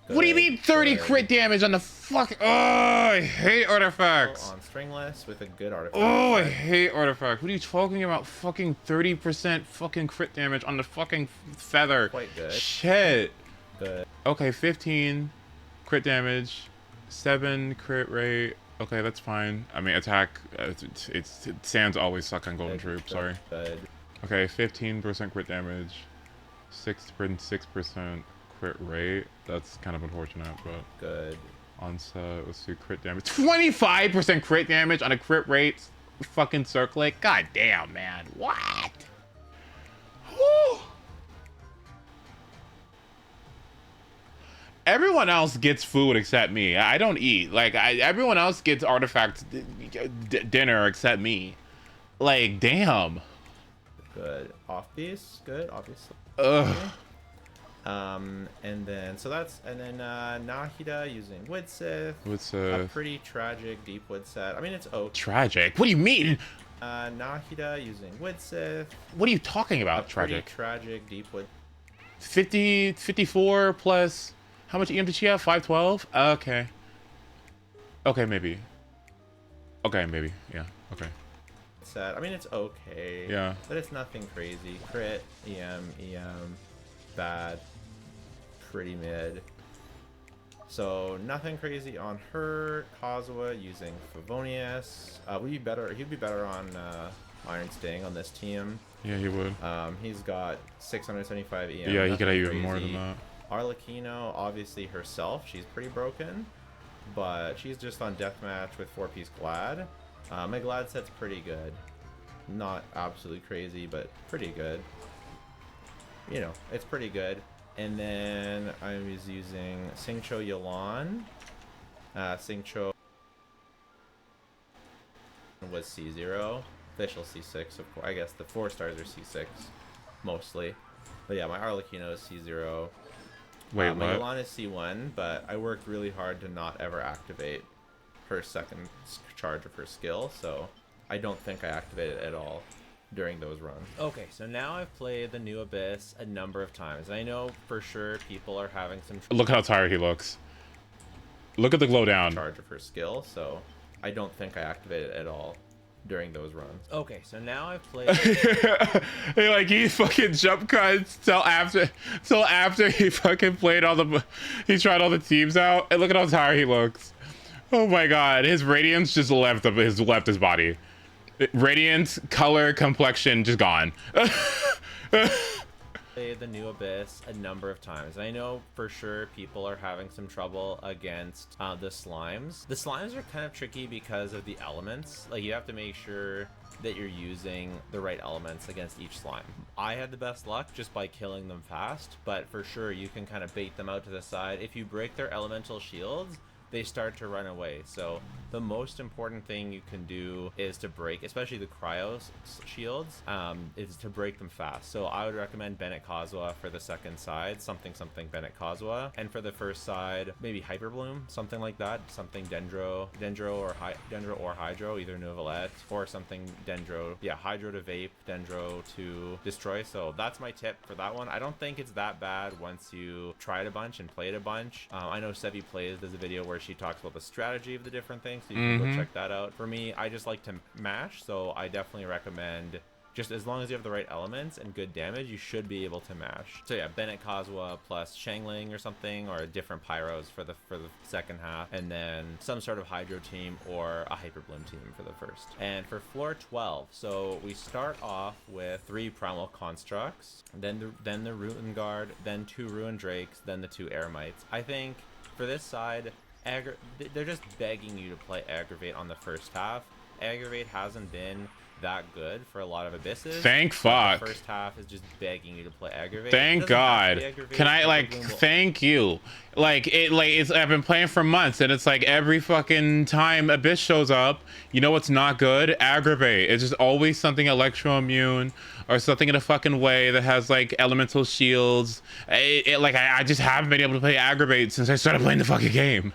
What do you mean 30 crit damage on the fuck? Oh, I hate artifacts. On Stringless with a good artifact. Oh, I hate artifacts. What are you talking about? Fucking 30% fucking crit damage on the fucking feather. Quite good. Shit. Good. Okay, 15 crit damage, 7 crit rate. Okay, that's fine. I mean, attack. Sands always suck on Golden Troop. Sorry. Good. Okay, 15% crit damage, 6% crit rate. That's kind of unfortunate, but good. Onset, let's see, crit damage. 25% crit damage on a crit rate. Fucking circlet. God damn, man. What? Whew. Everyone else gets food except me. I don't eat. Like, everyone else gets artifacts dinner except me. Like, damn. Good. Off piece. Good, obviously. Ugh. And then Nahida using Wood Sith. Woodsith. A pretty tragic deep wood set. I mean, it's okay. Tragic? What do you mean? Nahida using Wood Sith. What are you talking about? A Tragic. pretty tragic deep wood. 50, 54 plus. How much EM did she have? 512? Okay. Okay, maybe. Okay, maybe. Yeah. Okay. Set. I mean, it's okay. Yeah. But it's nothing crazy. Crit, EM, bad, pretty mid. So nothing crazy on her. Kazuha using Favonius. He'd be better on Iron Sting on this team. Yeah, he would. He's got 675 EM. Yeah, he could have nothing even more crazy. than that. Arlecchino, obviously herself, she's pretty broken, but she's just on deathmatch with 4-piece Glad. My Glad set's pretty good. Not absolutely crazy, but pretty good. You know, it's pretty good. And then I was using Singcho Yalan. Singcho was C0. Official C6, of course. I guess the 4 stars are C6, mostly. But yeah, my Arlecchino is C0. Wait, my what? Yalan is C1, but I worked really hard to not ever activate her second charge of her skill, so I don't think I activated it at all during those runs. Okay, so now I've played the New Abyss a number of times. I know for sure people are having some... Look how tired he looks. Look at the glow down. ...charge of her skill, so I don't think I activated it at all during those runs. Okay, so now I've played... Like, he fucking jump cuts till after he fucking played he tried all the teams out, and look at how tired he looks. Oh my god, his radiance just left his body. Radiance, color, complexion, just gone. Played the new Abyss a number of times. I know for sure people are having some trouble against the slimes. The slimes are kind of tricky because of the elements. Like, you have to make sure that you're using the right elements against each slime. I had the best luck just by killing them fast, but for sure you can kind of bait them out to the side. If you break their elemental shields, they start to run away. So the most important thing you can do is to break, especially the cryo shields, is to break them fast. So I would recommend Bennett Kazuha for the second side, something Bennett Kazuha, and for the first side, maybe Hyper Bloom, something like that, something Dendro or Hydro, either Novelette or something Dendro. Yeah, Hydro to Vape, Dendro to Destroy. So that's my tip for that one. I don't think it's that bad once you try it a bunch and play it a bunch. I know Sevi Plays does a video where she talks about the strategy of the different things, so you can go check that out. For me, I just like to mash, so I definitely recommend, just as long as you have the right elements and good damage, you should be able to mash. So yeah, Bennett Kazuha plus Shangling or something, or different pyros for the second half, and then some sort of Hydro team or a Hyper Bloom team for the first. And for floor 12, so we start off with 3 Primal Constructs, then the Ruin Guard, then 2 Ruin Drakes, then the 2 Eremites. I think for this side, they're just begging you to play Aggravate on the first half. Aggravate hasn't been that good for a lot of Abysses. Thank fuck. The first half is just begging you to play Aggravate. Thank God. Can I, like, thank you. Like, I've been playing for months, and it's like every fucking time Abyss shows up, you know what's not good? Aggravate. It's just always something Electro Immune or something in a fucking way that has, like, elemental shields. I just haven't been able to play Aggravate since I started playing the fucking game.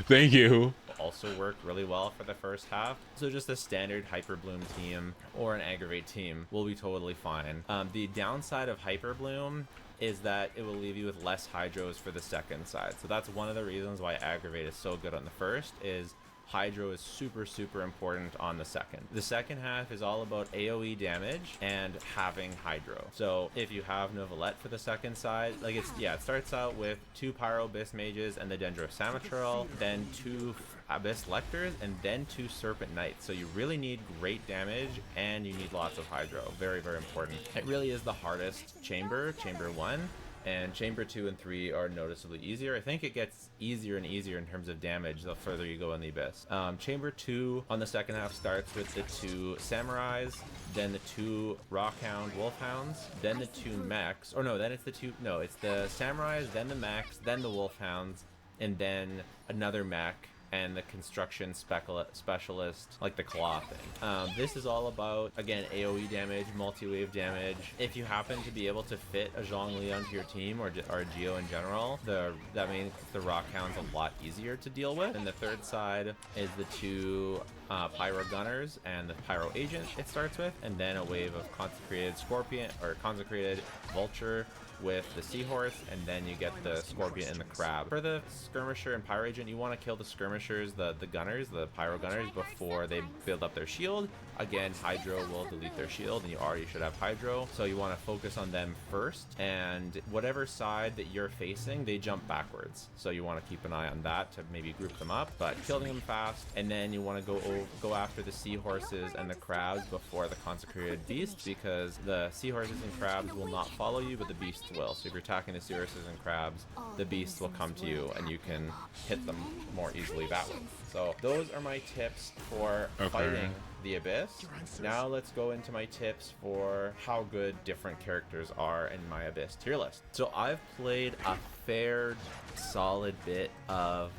Thank you. Also worked really well for the first half. So just a standard Hyper Bloom team or an Aggravate team will be totally fine. The downside of Hyper Bloom is that it will leave you with less Hydros for the second side. So that's one of the reasons why Aggravate is so good on the first, is Hydro is super important on the second. The second half is all about AoE damage and having Hydro. So if you have Novelette for the second side, like it starts out with 2 Pyro Abyss Mages and the Dendro Samatril, then 2 Abyss Lectors, and then 2 Serpent Knights. So you really need great damage and you need lots of Hydro. Very important. It really is the hardest chamber 1. And chamber 2 and 3 are noticeably easier. I think it gets easier and easier in terms of damage the further you go in the Abyss. Chamber 2 on the second half starts with the 2 Samurais, then the 2 Rockhound Wolfhounds, then the 2 Mechs. Or no, then it's it's the Samurais, then the Mechs, then the Wolfhounds, and then another Mech, and the construction specialist, like the claw thing. This is all about, again, AoE damage, multi-wave damage. If you happen to be able to fit a Zhongli onto your team, or a Geo in general, that means the Rockhound's a lot easier to deal with. And the third side is the 2 Pyro Gunners and the Pyro Agent it starts with, and then a wave of Consecrated Scorpion, or Consecrated Vulture, with the Seahorse, and then you get the Scorpion and the Crab. For the Skirmisher and Pyro Agent, you want to kill the Skirmishers, the Gunners, the Pyro Gunners, before they build up their shield. Again, Hydro will delete their shield, and you already should have Hydro, so you want to focus on them first, and whatever side that you're facing, they jump backwards. So you want to keep an eye on that to maybe group them up, but killing them fast, and then you want to go after the Seahorses and the Crabs before the Consecrated Beasts, because the Seahorses and Crabs will not follow you, but the Beasts will. So if you're attacking the Seahorses and Crabs, the Beasts will come to you, and you can hit them more easily that way. So those are my tips for fighting the Abyss. Now let's go into my tips for how good different characters are in my Abyss tier list. So I've played a fair solid bit of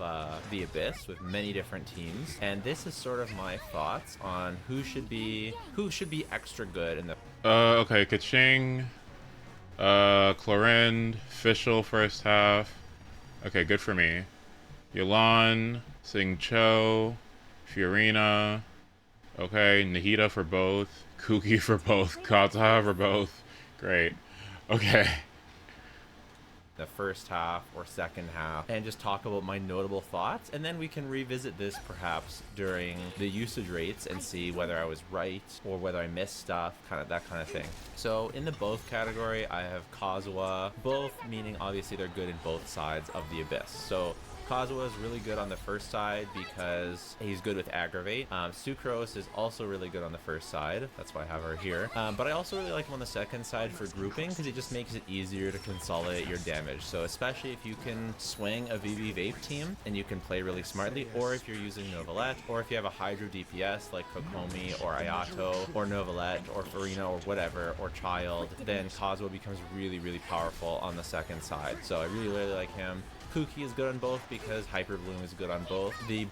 the Abyss with many different teams, and this is sort of my thoughts on who should be extra good in the okay, Kaching, Clorinde, Fischl first half. Okay, good for me. Yulan, Sing Cho, Fiorina. Okay, Nahida for both, Kuki for both, Kazuha for both. Great. Okay. The first half or second half, and just talk about my notable thoughts, and then we can revisit this perhaps during the usage rates and see whether I was right or whether I missed stuff, that kind of thing. So in the both category, I have Kazuha, both meaning obviously they're good in both sides of the Abyss. So Kazuha is really good on the first side because he's good with aggravate. Sucrose is also really good on the first side. That's why I have her here. But I also really like him on the second side for grouping because it just makes it easier to consolidate your damage. So especially if you can swing a VV Vape team and you can play really smartly, or if you're using Novelette, or if you have a Hydro DPS like Kokomi or Ayato or Novelette or Farina or whatever, or Child, then Kazuha becomes really, really powerful on the second side. So I really, really like him. Kuki is good on both because Hyper Bloom is good on both. The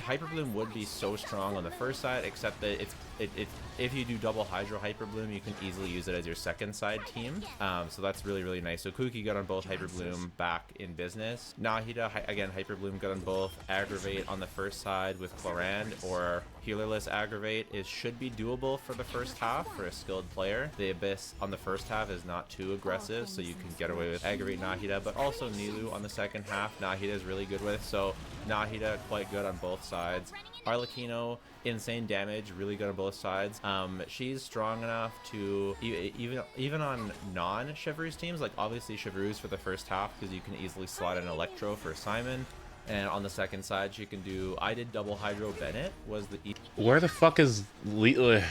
Hyper Bloom would be so strong on the first side, except that if you do double Hydro Hyper Bloom, you can easily use it as your second side team. So that's really, really nice. So Kuki good on both, Hyper Bloom back in business. Nahida, again, Hyper Bloom good on both. Aggravate on the first side with Clorand or Healerless Aggravate should be doable for the first half for a skilled player. The Abyss on the first half is not too aggressive, so you can get away with Aggravate Nahida, but also Nilu on the second half, Nahida is really good with. So Nahida quite good on both sides. Arlecchino, insane damage, really good on both sides. She's strong enough to even on non-Chevreuse teams, like obviously Chevreuse for the first half because you can easily slot an Electro for Simon. And on the second side, she can do. I did double Hydro Bennett. Was the Where the fuck is basically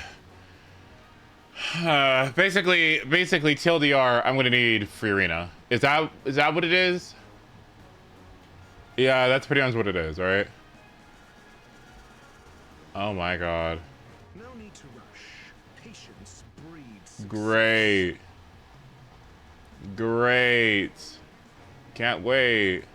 TLDR? I'm gonna need Free Arena. Is that what it is? Yeah, that's pretty much what it is, right? Oh my god. No need to rush. Patience breeds. Great. Great. Can't wait.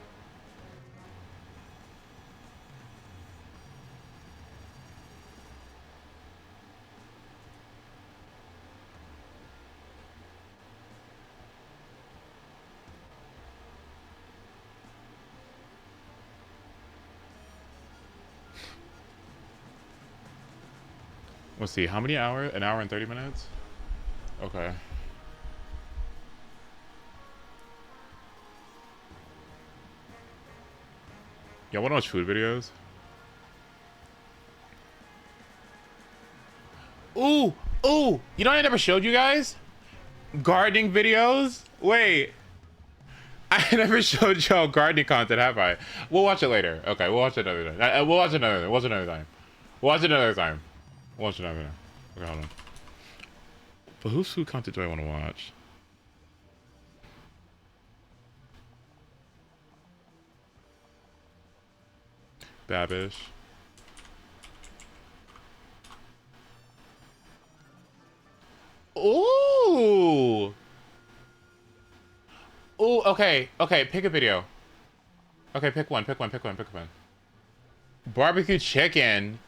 Let's see, how many hours? An hour and 30 minutes? Okay. Y'all wanna watch food videos? Ooh! Ooh! You know what I never showed you guys? Gardening videos? Wait. I never showed y'all gardening content, have I? We'll watch it later. Okay, we'll watch it another time. We'll watch it another time. We'll watch it another time. We'll watch it another time. Watch it over there. Okay, hold on. But whose food content do I want to watch? Babish. Ooh! Ooh, okay. Okay, pick a video. Okay, pick one. Barbecue chicken.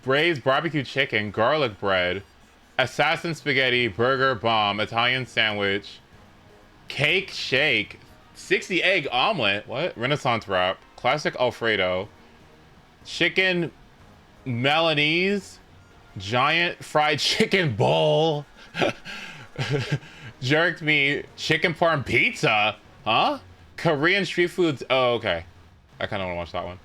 Braised barbecue chicken, garlic bread, assassin spaghetti, burger bomb, Italian sandwich, cake shake, 60 egg omelet, what? Renaissance wrap, classic Alfredo, chicken Milanese, giant fried chicken bowl, jerked meat, chicken parm pizza, huh? Korean street foods, oh, okay. I kind of want to watch that one.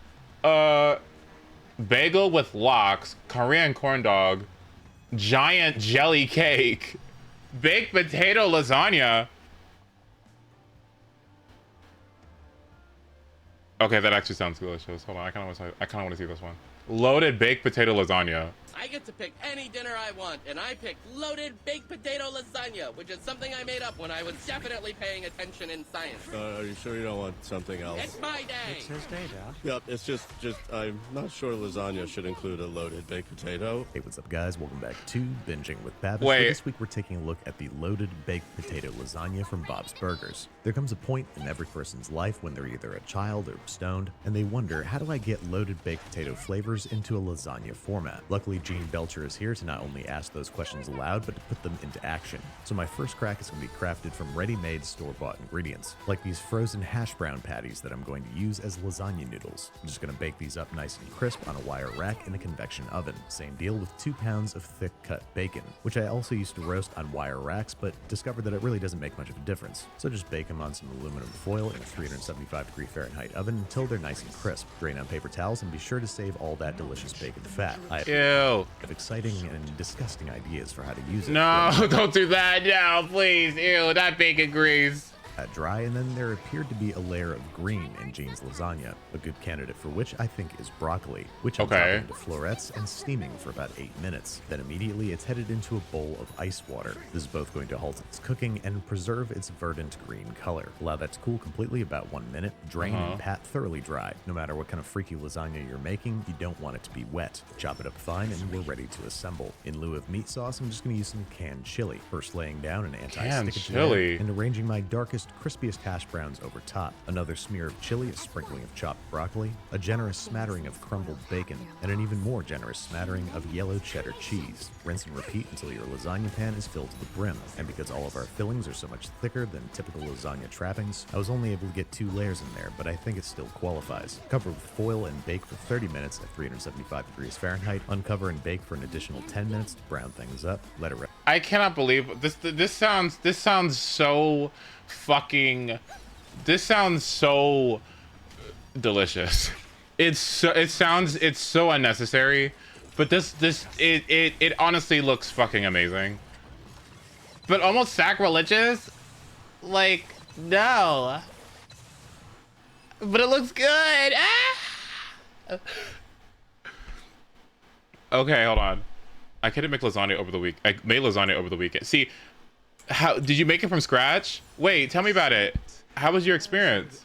Bagel with lox, Korean corn dog, giant jelly cake, baked potato lasagna. Okay, that actually sounds delicious. Hold on, I kind of want to see this one. Loaded baked potato lasagna. I get to pick any dinner I want, and I picked loaded baked potato lasagna, which is something I made up when I was definitely paying attention in science. Are you sure you don't want something else? It's my day! It's his day, Dad. Yep, it's just I'm not sure lasagna should include a loaded baked potato. Hey, what's up, guys? Welcome back to Binging with Babish. Wait. This week we're taking a look at the loaded baked potato lasagna from Bob's Burgers. There comes a point in every person's life when they're either a child or stoned, and they wonder, how do I get loaded baked potato flavors into a lasagna format? Luckily, Gene Belcher is here to not only ask those questions aloud, but to put them into action. So my first crack is going to be crafted from ready-made store-bought ingredients, like these frozen hash brown patties that I'm going to use as lasagna noodles. I'm just going to bake these up nice and crisp on a wire rack in a convection oven. Same deal with 2 pounds of thick cut bacon, which I also used to roast on wire racks, but discovered that it really doesn't make much of a difference. So just bake them on some aluminum foil in a 375-degree Fahrenheit oven until they're nice and crisp. Drain on paper towels and be sure to save all that delicious bacon fat. I have exciting and disgusting ideas for how to use it. No, don't do that. No, please. Ew, that bacon grease. dry, and then there appeared to be a layer of green in Jean's lasagna, a good candidate for which I think is broccoli, which I'm dropping into florets and steaming for about 8 minutes. Then immediately it's headed into a bowl of ice water. This is both going to halt its cooking and preserve its verdant green color. Allow that to cool completely about 1 minute, drain and pat thoroughly dry. No matter what kind of freaky lasagna you're making, you don't want it to be wet. Chop it up fine and we're ready to assemble. In lieu of meat sauce, I'm just going to use some canned chili. First laying down an anti-stick chili and arranging my darkest, crispiest hash browns over top. Another smear of chili, a sprinkling of chopped broccoli, a generous smattering of crumbled bacon, and an even more generous smattering of yellow cheddar cheese. Rinse and repeat until your lasagna pan is filled to the brim. And because all of our fillings are so much thicker than typical lasagna trappings, I was only able to get 2 layers in there, but I think it still qualifies. Cover with foil and bake for 30 minutes at 375 degrees Fahrenheit. Uncover and bake for an additional 10 minutes to brown things up. Let it rest. I cannot believe this. This sounds so fucking. This sounds so delicious. It's so unnecessary, but it honestly looks fucking amazing. But almost sacrilegious. Like, no. But it looks good. Ah! Okay, hold on. I couldn't make lasagna over the week. I made lasagna over the weekend. See, how did you make it from scratch? Wait, tell me about it. How was your experience?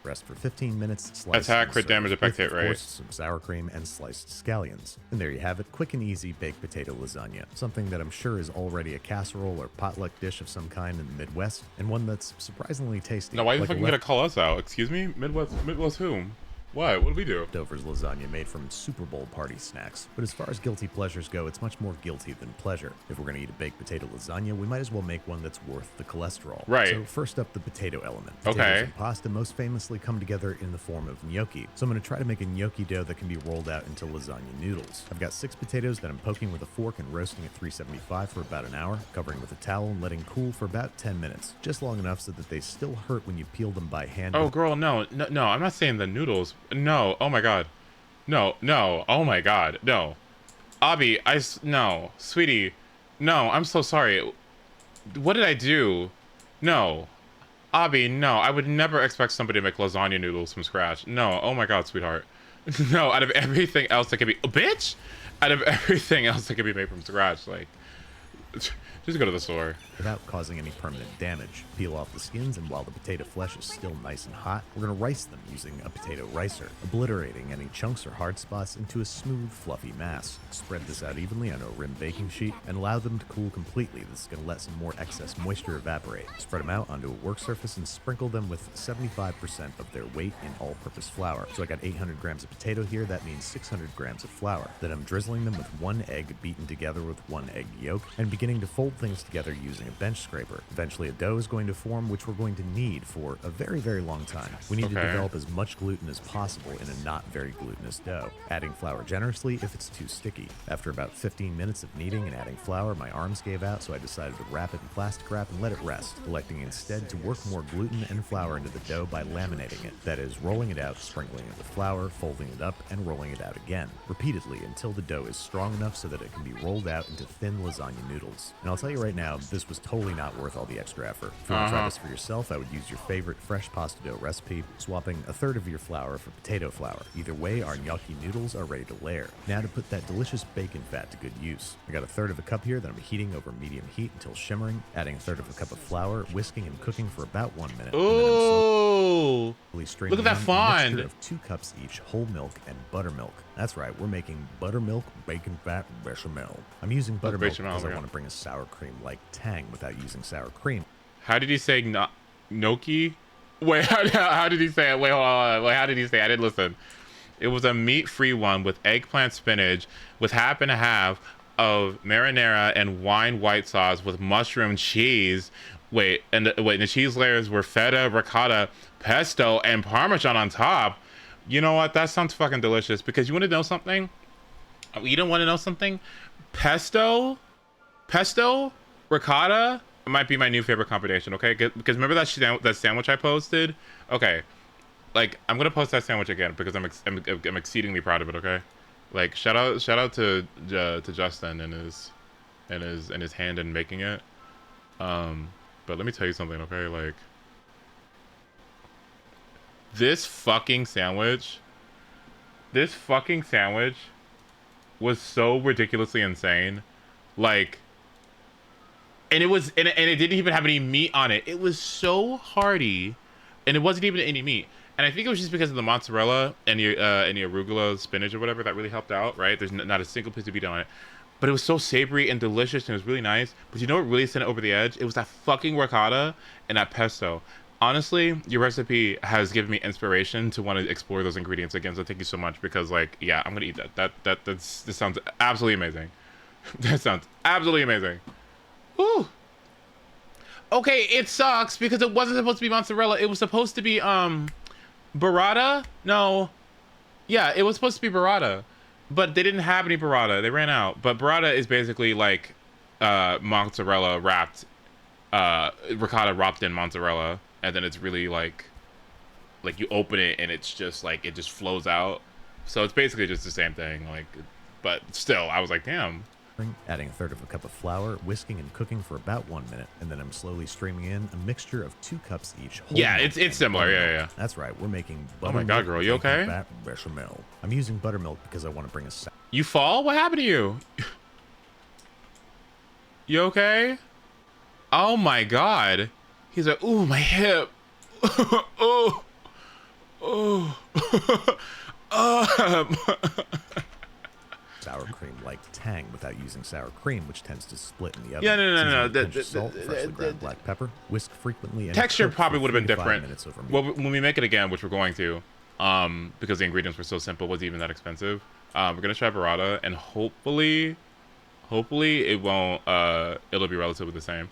Rest for 15 minutes. Slice attack, crit damage, effect hit rate. Some sour cream and sliced scallions. And there you have it, quick and easy baked potato lasagna. Something that I'm sure is already a casserole or potluck dish of some kind in the Midwest, and one that's surprisingly tasty. Now, why the fuck you gotta call us out? Excuse me, Midwest whom? What? What did we do? Leftovers lasagna made from Super Bowl party snacks. But as far as guilty pleasures go, it's much more guilty than pleasure. If we're going to eat a baked potato lasagna, we might as well make one that's worth the cholesterol. Right. So first up, the potato element. Potatoes and pasta most famously come together in the form of gnocchi. So I'm going to try to make a gnocchi dough that can be rolled out into lasagna noodles. I've got 6 potatoes that I'm poking with a fork and roasting at 375 for about an hour, covering with a towel and letting cool for about 10 minutes. Just long enough so that they still hurt when you peel them by hand. Oh, girl, no, I'm not saying the noodles. No, oh my god. No, oh my god, no. Abby, no. Sweetie, no, I'm so sorry. What did I do? No. Abby, no, I would never expect somebody to make lasagna noodles from scratch. No, oh my god, sweetheart. No, out of everything else that can be, bitch! Out of everything else that can be made from scratch, like, just go to the store. Without causing any permanent damage. Peel off the skins, and while the potato flesh is still nice and hot, we're going to rice them using a potato ricer, obliterating any chunks or hard spots into a smooth, fluffy mass. Spread this out evenly on a rim baking sheet, and allow them to cool completely. This is going to let some more excess moisture evaporate. Spread them out onto a work surface and sprinkle them with 75% of their weight in all-purpose flour. So I got 800 grams of potato here, that means 600 grams of flour. Then I'm drizzling them with 1 egg beaten together with 1 egg yolk, and beginning to fold things together using a bench scraper. Eventually a dough is going to form, which we're going to need for a very, very long time. We need to develop as much gluten as possible in a not very glutinous dough, adding flour generously if it's too sticky. After about 15 minutes of kneading and adding flour, my arms gave out, so I decided to wrap it in plastic wrap and let it rest, electing instead to work more gluten and flour into the dough by laminating it. That is, rolling it out, sprinkling it with flour, folding it up, and rolling it out again, repeatedly until the dough is strong enough so that it can be rolled out into thin lasagna noodles. And I'll tell you right now, this was totally not worth all the extra effort. If you want to try this for yourself, I would use your favorite fresh pasta dough recipe, swapping a third of your flour for potato flour. Either way, our gnocchi noodles are ready to layer. Now to put that delicious bacon fat to good use. I got a third of a cup here that I'm heating over medium heat until shimmering, adding a third of a cup of flour, whisking and cooking for about 1 minute. Ooh! Look at that fond! A mixture of 2 cups each whole milk and buttermilk. That's right, we're making buttermilk, bacon fat, bechamel. I'm using buttermilk because I want to bring a sour cream-like tang without using sour cream. How did he say gnocchi? Wait, how did he say it? Wait, hold on. Wait, how did he say it? I didn't listen. It was a meat-free one with eggplant spinach, with half and a half of marinara and wine white sauce with mushroom cheese. Wait, and the cheese layers were feta, ricotta, pesto, and parmesan on top. You know what? That sounds fucking delicious. Because you want to know something? You don't want to know something? Pesto, ricotta might be my new favorite combination. Okay, because remember that sandwich I posted? Okay, like I'm gonna post that sandwich again because I'm exceedingly proud of it. Okay, like shout out to Justin and his hand in making it. but let me tell you something, okay? Like, this fucking sandwich was so ridiculously insane. Like, and it didn't even have any meat on it. It was so hearty, and it wasn't even any meat. And I think it was just because of the mozzarella and the arugula spinach or whatever that really helped out, right? There's not a single piece of meat on it. But it was so savory and delicious, and it was really nice. But you know what really sent it over the edge? It was that fucking ricotta and that pesto. Honestly, your recipe has given me inspiration to want to explore those ingredients again. So thank you so much, because like, yeah, I'm gonna eat that. This sounds absolutely amazing. That sounds absolutely amazing. Ooh. Okay, it sucks because it wasn't supposed to be mozzarella. It was supposed to be burrata. No, yeah, it was supposed to be burrata, but they didn't have any burrata. They ran out. But burrata is basically like mozzarella wrapped, ricotta wrapped in mozzarella. And then it's really like you open it and it's just like, it just flows out. So it's basically just the same thing. Like, but still, I was like, damn. Adding a third of a cup of flour, whisking and cooking for about 1 minute, and then I'm slowly streaming in a mixture of 2 cups each. Yeah, it's similar. Yeah. That's right. We're making buttermilk. Oh my god, girl, you okay? Fat bechamel. I'm using buttermilk because I want to bring a. You fall? What happened to you? You okay? Oh my god. He's like, ooh, my hip. Oh. Sour cream like tang without using sour cream, which tends to split in the oven. Yeah, no. Salt, freshly ground black pepper, whisk frequently. And texture probably would have been different. Well, when we make it again, which we're going to, because the ingredients were so simple, wasn't even that expensive. We're gonna try burrata, and hopefully it won't. It'll be relatively the same.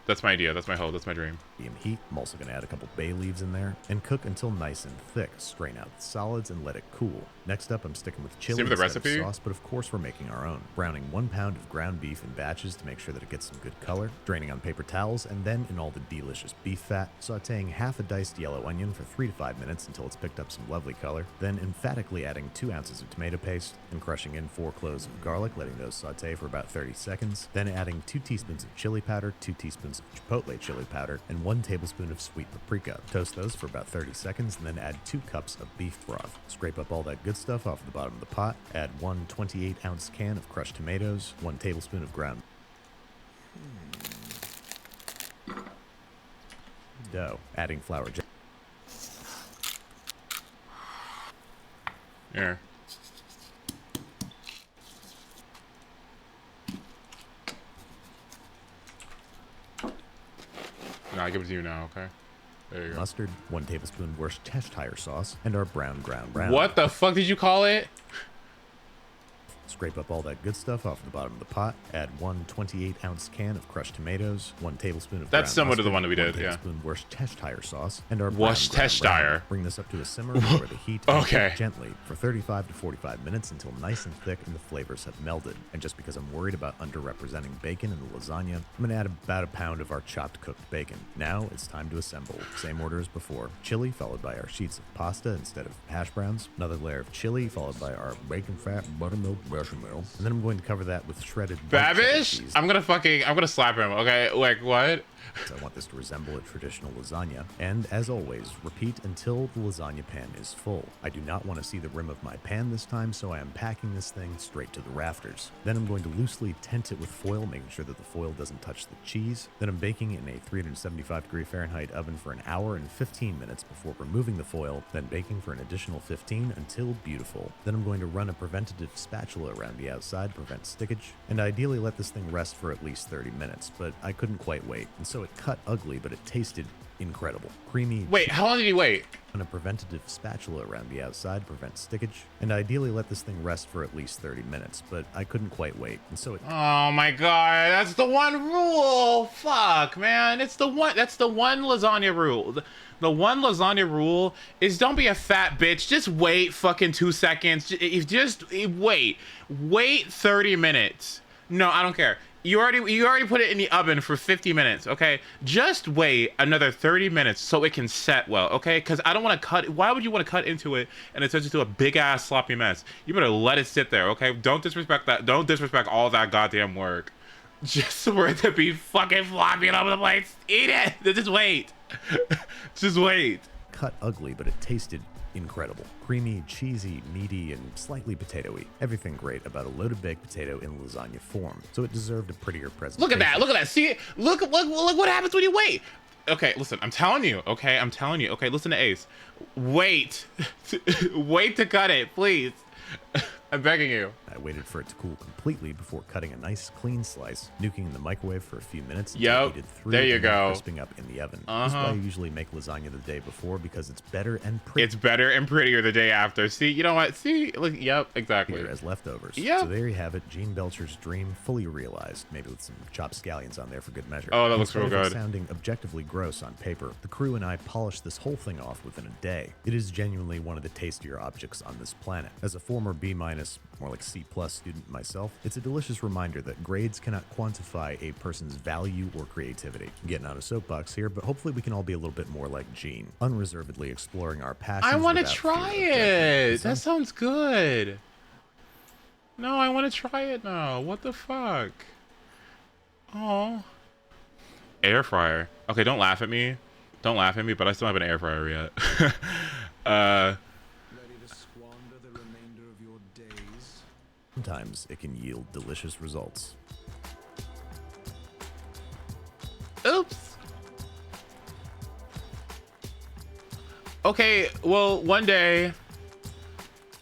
That's my idea. That's my hope. That's my dream. Medium heat. I'm also going to add a couple bay leaves in there and cook until nice and thick. Strain out the solids and let it cool. Next up, I'm sticking with chili instead of sauce, but of course we're making our own. Browning 1 pound of ground beef in batches to make sure that it gets some good color. Draining on paper towels, and then in all the delicious beef fat, sautéing half a diced yellow onion for 3 to 5 minutes until it's picked up some lovely color. Then emphatically adding 2 ounces of tomato paste and crushing in 4 cloves of garlic, letting those saute for about 30 seconds. Then adding 2 teaspoons of chili powder, 2 teaspoons of chipotle chili powder, and 1 tablespoon of sweet paprika. Toast those for about 30 seconds, and then add 2 cups of beef broth. Scrape up all that good stuff off the bottom of the pot. Add 1 28-ounce can of crushed tomatoes, 1 tablespoon of ground dough. Adding flour. Here. No, I give it to you now, okay? There you go. Mustard, 1 tablespoon Worcestershire sauce, and our brown. What the fuck did you call it? Scrape up all that good stuff off the bottom of the pot. Add 1 28-ounce can of crushed tomatoes, 1 tablespoon of That's similar mustard, to the one that we did, 1 yeah. tablespoon Worcestershire sauce, and our Worcestershire. Bring this up to a simmer over the heat and cook gently for 35 to 45 minutes until nice and thick and the flavors have melded. And just because I'm worried about underrepresenting bacon in the lasagna, I'm going to add about a pound of our chopped cooked bacon. Now it's time to assemble. Same order as before. Chili followed by our sheets of pasta instead of hash browns. Another layer of chili followed by our bacon fat, buttermilk, bechamel. And then I'm going to cover that with shredded Babish? I'm gonna slap him, okay? Like, what? So I want this to resemble a traditional lasagna. And as always, repeat until the lasagna pan is full. I do not want to see the rim of my pan this time, so I am packing this thing straight to the rafters. Then I'm going to loosely tent it with foil, making sure that the foil doesn't touch the cheese. Then I'm baking in a 375°F oven for an hour and 15 minutes before removing the foil, then baking for an additional 15 until beautiful. Then I'm going to run a preventative spatula around the outside to prevent stickage, and ideally let this thing rest for at least 30 minutes, but I couldn't quite wait, and so it cut ugly, but it tasted incredible. Creamy. Wait, how long did he wait? On a preventative spatula around the outside to prevent stickage, and ideally let this thing rest for at least 30 minutes, but I couldn't quite wait, and so it... Oh my god, that's the one rule! Fuck, man, that's the one lasagna rule. The one lasagna rule is don't be a fat bitch, just wait fucking 2 seconds, just wait 30 minutes. No, I don't care. You already put it in the oven for 50 minutes, okay? Just wait another 30 minutes so it can set well, okay? Because I don't want to cut. Why would you want to cut into it and it turns into a big ass sloppy mess? You better let it sit there, okay? Don't disrespect that. Don't disrespect all that goddamn work. Just for it to be fucking floppy all over the place. Eat it. Just wait. Just wait. Cut ugly, but it tasted incredible. Creamy, cheesy, meaty, and slightly potatoey. Everything great about a loaded baked potato in lasagna form. So it deserved a prettier presentation. Look at that. Look at that. See, look what happens when you wait. Okay, listen, I'm telling you. Okay, I'm telling you. Okay, listen to Ace. Wait. Wait to cut it, please. I'm begging you. I waited for it to cool completely before cutting a nice clean slice, nuking in the microwave for a few minutes until Yep, it heated through there you and then go. crisping up in the oven. This is why I usually make lasagna the day before, because it's better and prettier. It's better and prettier the day after. See, you know what? See, look, yep, exactly. As leftovers. Yep. So there you have it, Gene Belcher's dream fully realized, maybe with some chopped scallions on there for good measure. Oh, that looks real Instead of it good. sounding objectively gross on paper, the crew and I polished this whole thing off within a day. It is genuinely one of the tastier objects on this planet. As a former B-, more like C+ student myself, it's a delicious reminder that grades cannot quantify a person's value or creativity. I'm getting on a soapbox here, but hopefully we can all be a little bit more like Gene, unreservedly exploring our passions. I want to without try fear of judgment. it. That sounds good. No, I want to try it now. What the fuck? Oh. Air fryer. Okay, don't laugh at me. Don't laugh at me, but I still have an air fryer yet. Sometimes it can yield delicious results. Oops. Okay, well, one day.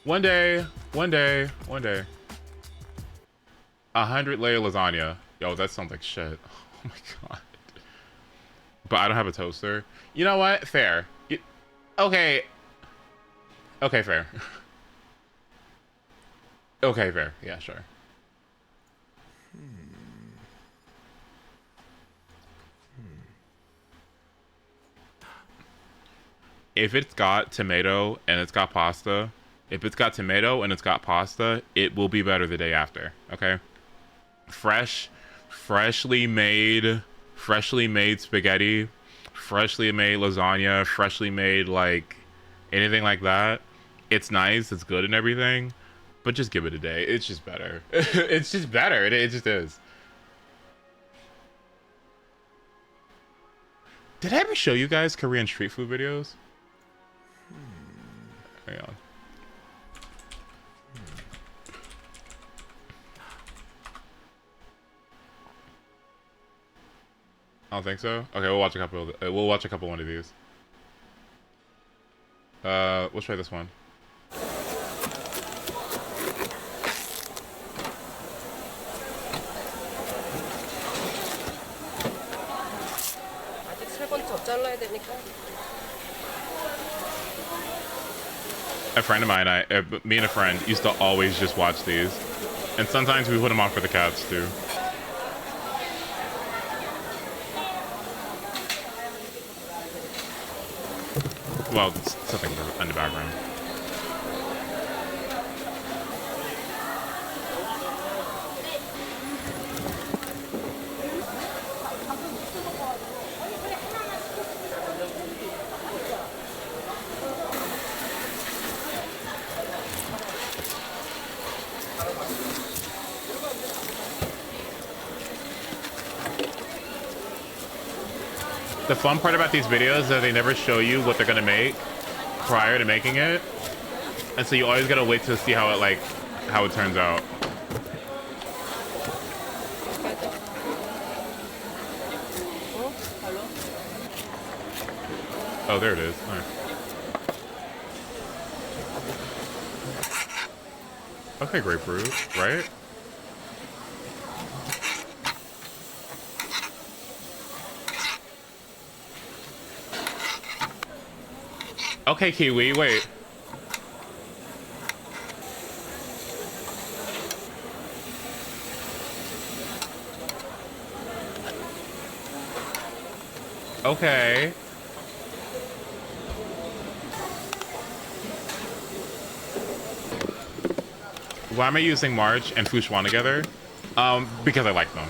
100-layer lasagna. Yo, that sounds like shit. Oh my god. But I don't have a toaster. You know what? Fair. Okay. Okay, fair. Okay, fair. Yeah, sure. If it's got tomato and it's got pasta, it will be better the day after. Okay. Freshly made spaghetti, freshly made lasagna, freshly made like anything like that. It's nice, it's good and everything, but just give it a day. It's just better. It's just better. It just is. Did I ever show you guys Korean street food videos? Hang on. I don't think so. Okay, we'll watch a couple. We'll watch a couple one of these. We'll try this one. 아직 세 번 더 잘라야 되니까. A friend of mine, me and a friend used to always just watch these, and sometimes we put them on for the cats too. Well, it's something in the background. The fun part about these videos is that they never show you what they're gonna make prior to making it, and so you always gotta wait to see how it turns out. Oh, there it is. Nice. Okay, grapefruit, right? Okay, Kiwi, wait. Okay. Why am I using March and Fushuan together? Because I like them.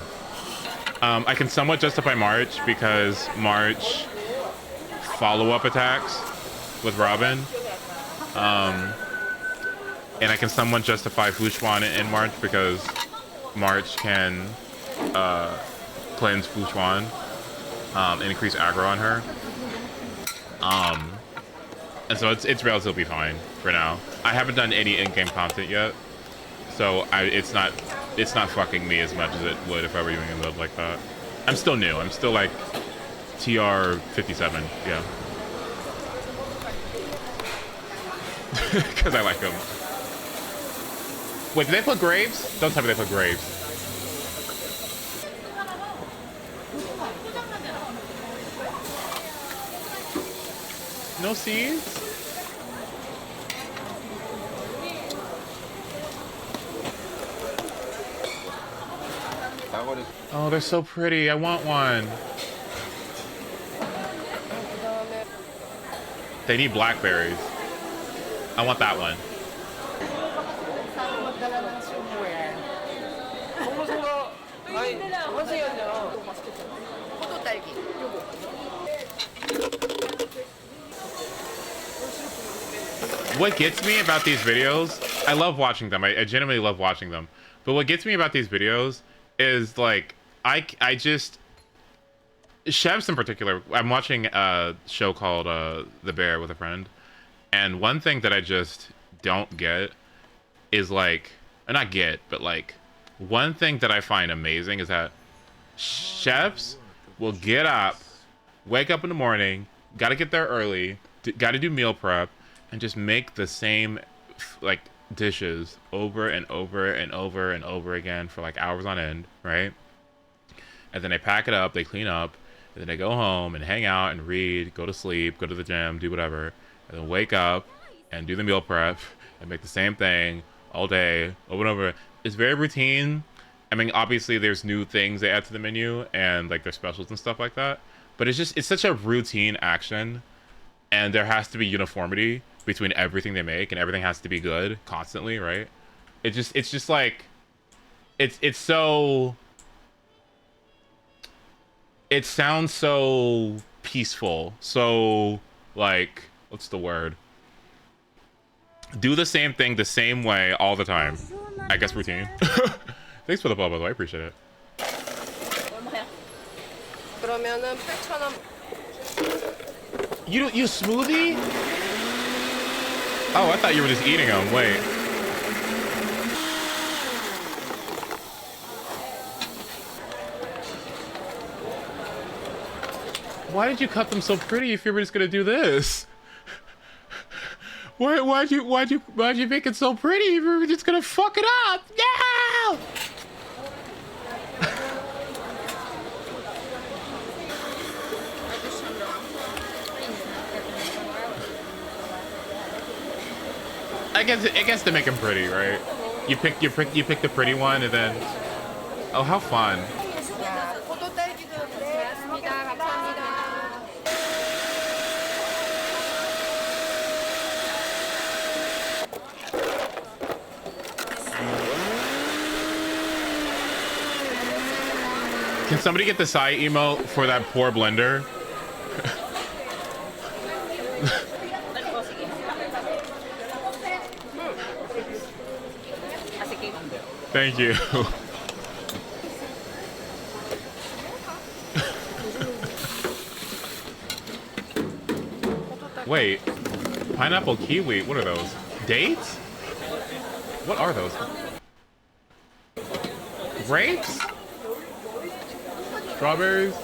I can somewhat justify March because March follow-up attacks with Robin. And I can somewhat justify Fushuan in March because March can cleanse Fuchuan, and increase aggro on her. And so it's relatively fine for now. I haven't done any in-game content yet, so it's not fucking me as much as it would if I were doing a build like that. I'm still new. I'm still like TR 57. Yeah. Because I like them. Wait, did they put Graves? Don't tell me they put Graves. No seeds? Oh, they're so pretty. I want one. They need blackberries. I want that one. What gets me about these videos, I love watching them. I genuinely love watching them. But what gets me about these videos is like, I just, chefs in particular, I'm watching a show called The Bear with a friend. And one thing that I just don't get is like, not get, but like, one thing that I find amazing is that chefs will get up, wake up in the morning, gotta get there early, gotta do meal prep, and just make the same like dishes over and over and over and over again for like hours on end, right? And then they pack it up, they clean up, and then they go home and hang out and read, go to sleep, go to the gym, do whatever, and then wake up and do the meal prep and make the same thing all day over and over. It's very routine. I mean, obviously there's new things they add to the menu and like their specials and stuff like that, but it's such a routine action, and there has to be uniformity between everything they make, and everything has to be good constantly, right? It's just like it's so, it sounds so peaceful, so like, what's the word? Do the same thing the same way all the time. I guess routine. Thanks for the ball, by the way. I appreciate it. 그러면은 8,000원. You smoothie? Oh, I thought you were just eating them. Wait. Why did you cut them so pretty if you were just gonna do this? Why'd you make it so pretty if you were just gonna fuck it up? No! I guess to make them pretty, right? You pick the pretty one, and then, oh, how fun! Can somebody get the Psy emote for that poor blender? Thank you. Wait, pineapple kiwi, what are those? Dates? What are those? Grapes? Strawberries?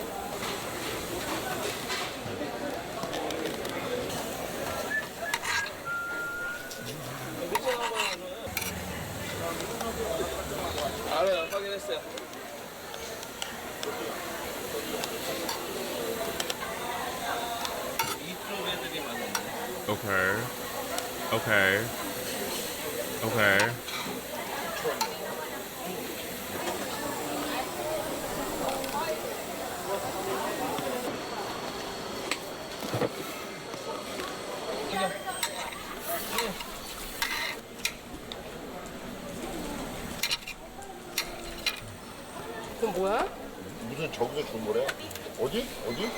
Okay. Okay. Okay. 그건 뭐야? 무슨 저기서 준 거래? 어디? 어디?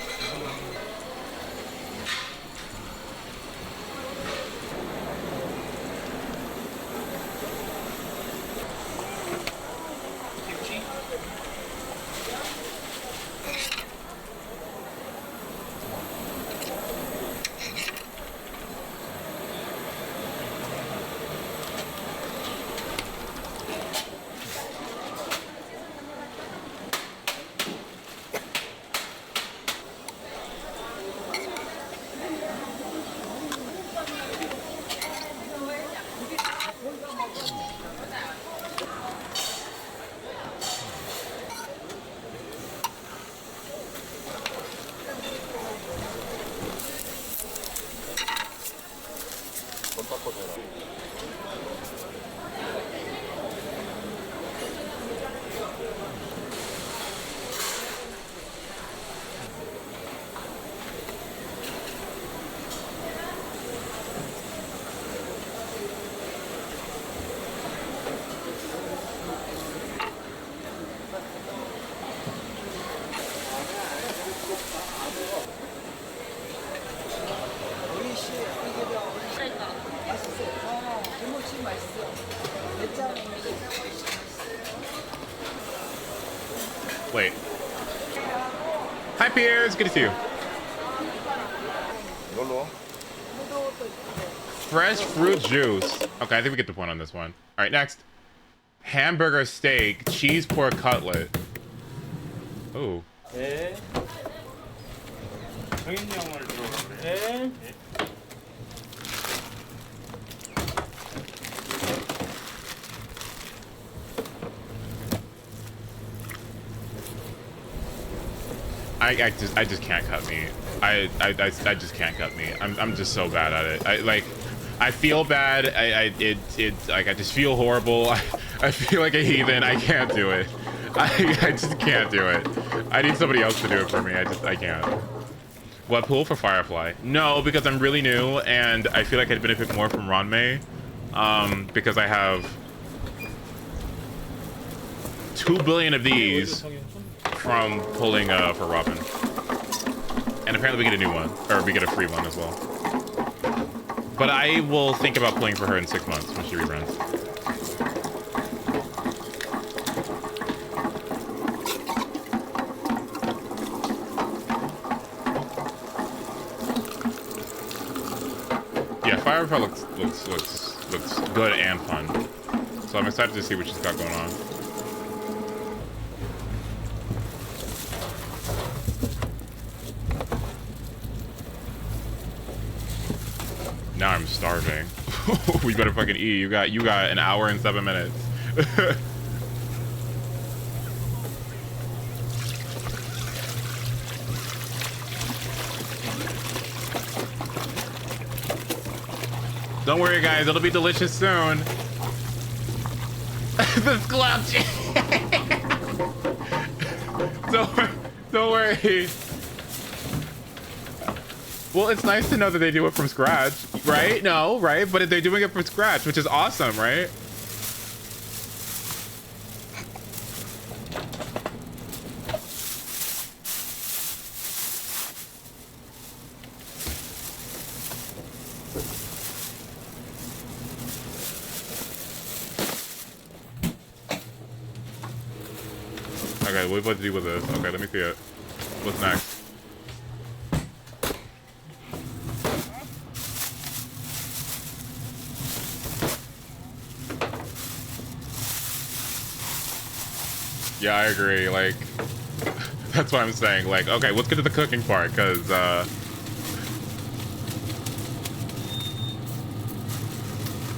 Wait. Hi, Piers. Good to see you. Fresh fruit juice. Okay, I think we get the point on this one. All right, next. Hamburger steak, cheese pork cutlet. Ooh. I just can't cut meat. I just can't cut meat. I'm just so bad at it. I feel bad. I just feel horrible. I feel like a heathen. I can't do it. I just can't do it. I need somebody else to do it for me. I can't. What pool for Firefly? No, because I'm really new and I feel like I'd benefit more from Ranmei. Because I have 2 billion of these from pulling for Robin. And apparently we get a new one, or we get a free one as well. But I will think about playing for her in 6 months when she reruns. Yeah, Firefly looks good and fun. So I'm excited to see what she's got going on. Now I'm starving. We better fucking eat. You got an hour and 7 minutes. Don't worry, guys. It'll be delicious soon. The slouch. Don't worry. Well, it's nice to know that they do it from scratch, right? No, right? But they're doing it from scratch, which is awesome, right? Okay, what are we about to do with this? Okay, let me see it. What's next? Yeah, I agree. Like, that's what I'm saying. Like, okay, let's get to the cooking part, because,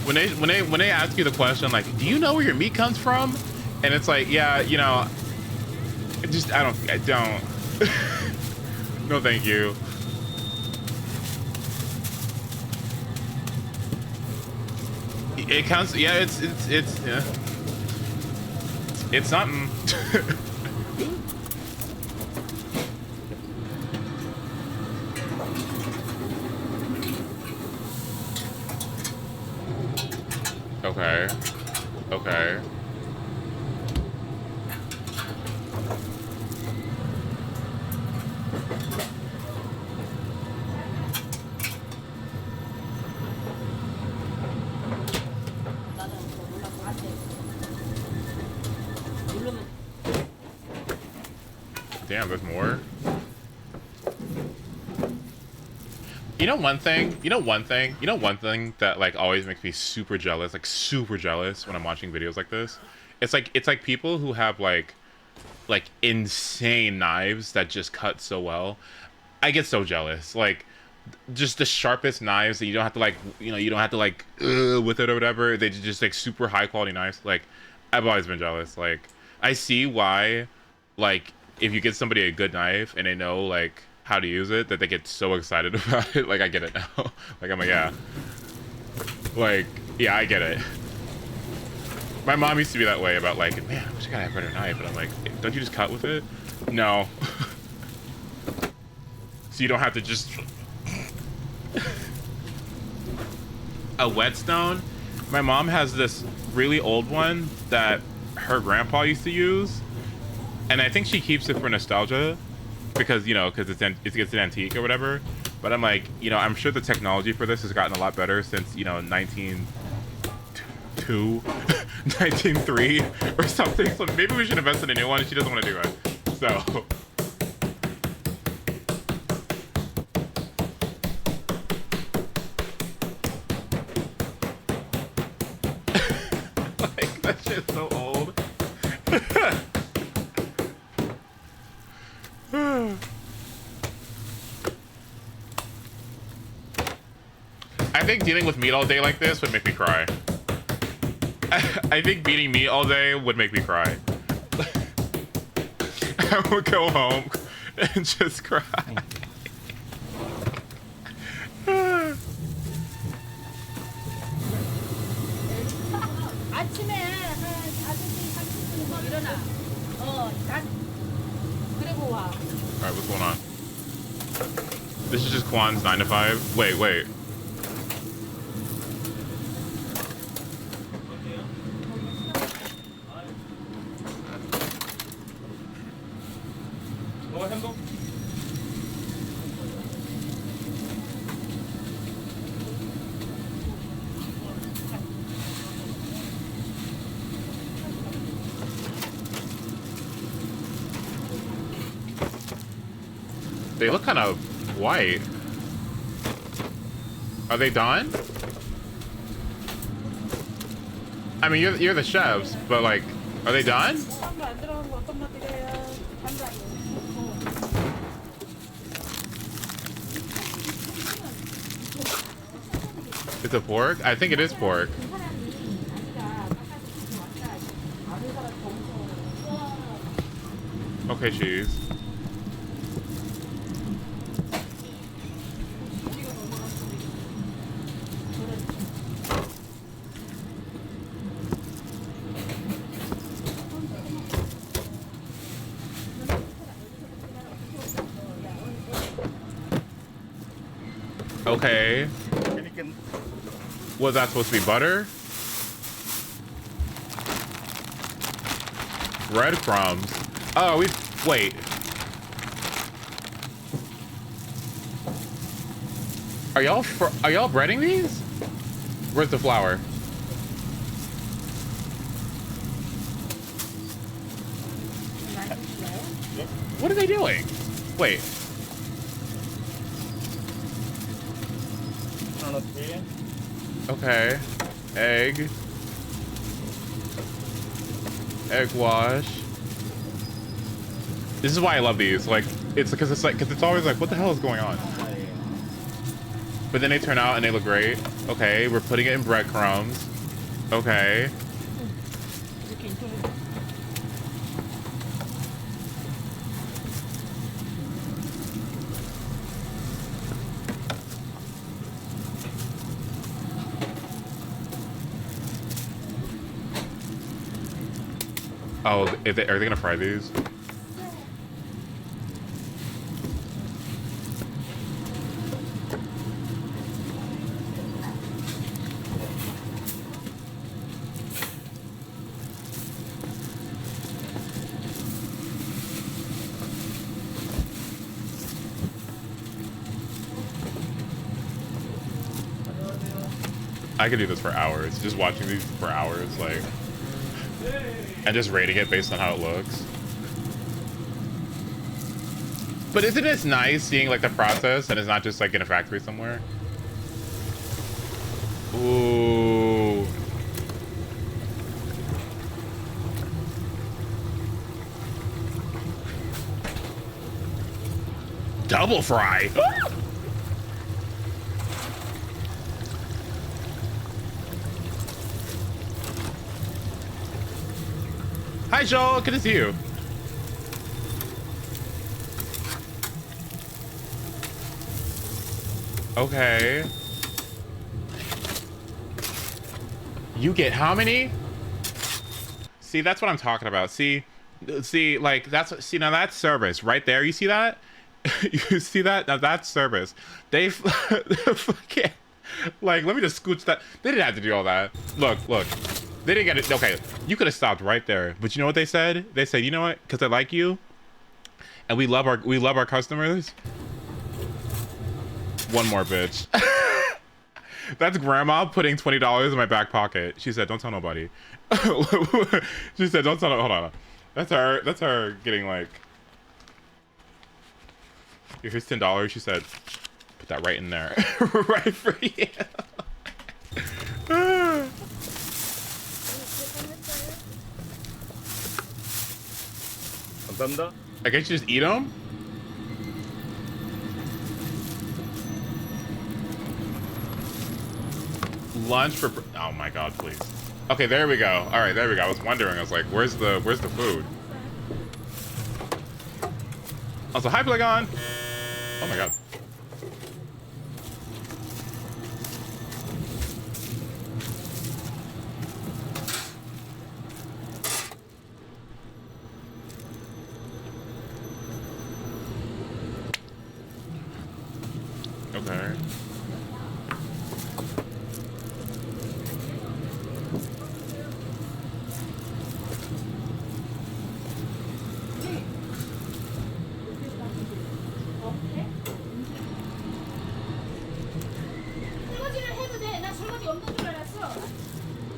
when they ask you the question, like, do you know where your meat comes from? And it's like, yeah, you know, I don't. No, thank you. It counts. Yeah, it's yeah. It's something. Okay. Okay. Damn, there's more. You know one thing that like always makes me super jealous, like super jealous when I'm watching videos like this? It's like people who have like insane knives that just cut so well. I get so jealous. Like just the sharpest knives that you don't have to like, you know, you don't have to like with it or whatever. They just like super high quality knives. Like I've always been jealous. Like I see why, like if you get somebody a good knife and they know like how to use it, that they get so excited about it. Like I get it now. Like I'm like, yeah. Like, yeah, I get it. My mom used to be that way about like, man, I wish I could have a better knife. But I'm like, don't you just cut with it? No. So you don't have to just... A whetstone? My mom has this really old one that her grandpa used to use. And I think she keeps it for nostalgia. Because, you know, because it's an antique or whatever. But I'm like, you know, I'm sure the technology for this has gotten a lot better since, you know, 1903 or something. So maybe we should invest in a new one. She doesn't want to do it. So... like, that shit's so old. I think dealing with meat all day like this would make me cry. I think beating meat all day would make me cry. I would go home and just cry. 아침에 한 5시 30분이면 일어나. 그리고 와. Alright, what's going on? This is just Kwan's 9 to 5. Wait. They look kind of white. Are they done? I mean, you're the chefs, but like, are they done? It's a pork? I think it is pork. Okay, cheese. Okay. Was that supposed to be butter? Breadcrumbs. Oh, wait. Are y'all breading these? Where's the flour? What are they doing? Wait. Okay. Egg wash. This is why I love these. Like, it's because it's always like, what the hell is going on? But then they turn out and they look great. Okay, we're putting it in breadcrumbs. Okay. Oh, are they gonna fry these? I could do this for hours. Just watching these for hours, like, and just rating it based on how it looks. But isn't it nice seeing like the process and it's not just like in a factory somewhere? Ooh. Double fry. Hi, Joel. Good to see you. Okay. You get how many? See, that's what I'm talking about. See, like now that's service right there. You see that? You see that? Now that's service. They fucking like. Let me just scooch that. They didn't have to do all that. Look. They didn't get it. Okay, you could have stopped right there. But you know what they said? They said, you know what? Because I like you, and we love our customers. One more bitch. That's grandma putting $20 in my back pocket. She said, don't tell nobody. She said, don't tell, hold on. That's her getting like, here's $10. She said, put that right in there. Right for you. I guess you just eat them? Lunch for, oh my god, please. Okay, there we go. All right, there we go. I was wondering. I was like, where's the food? Also, hi, Plagon. Oh my god. Okay.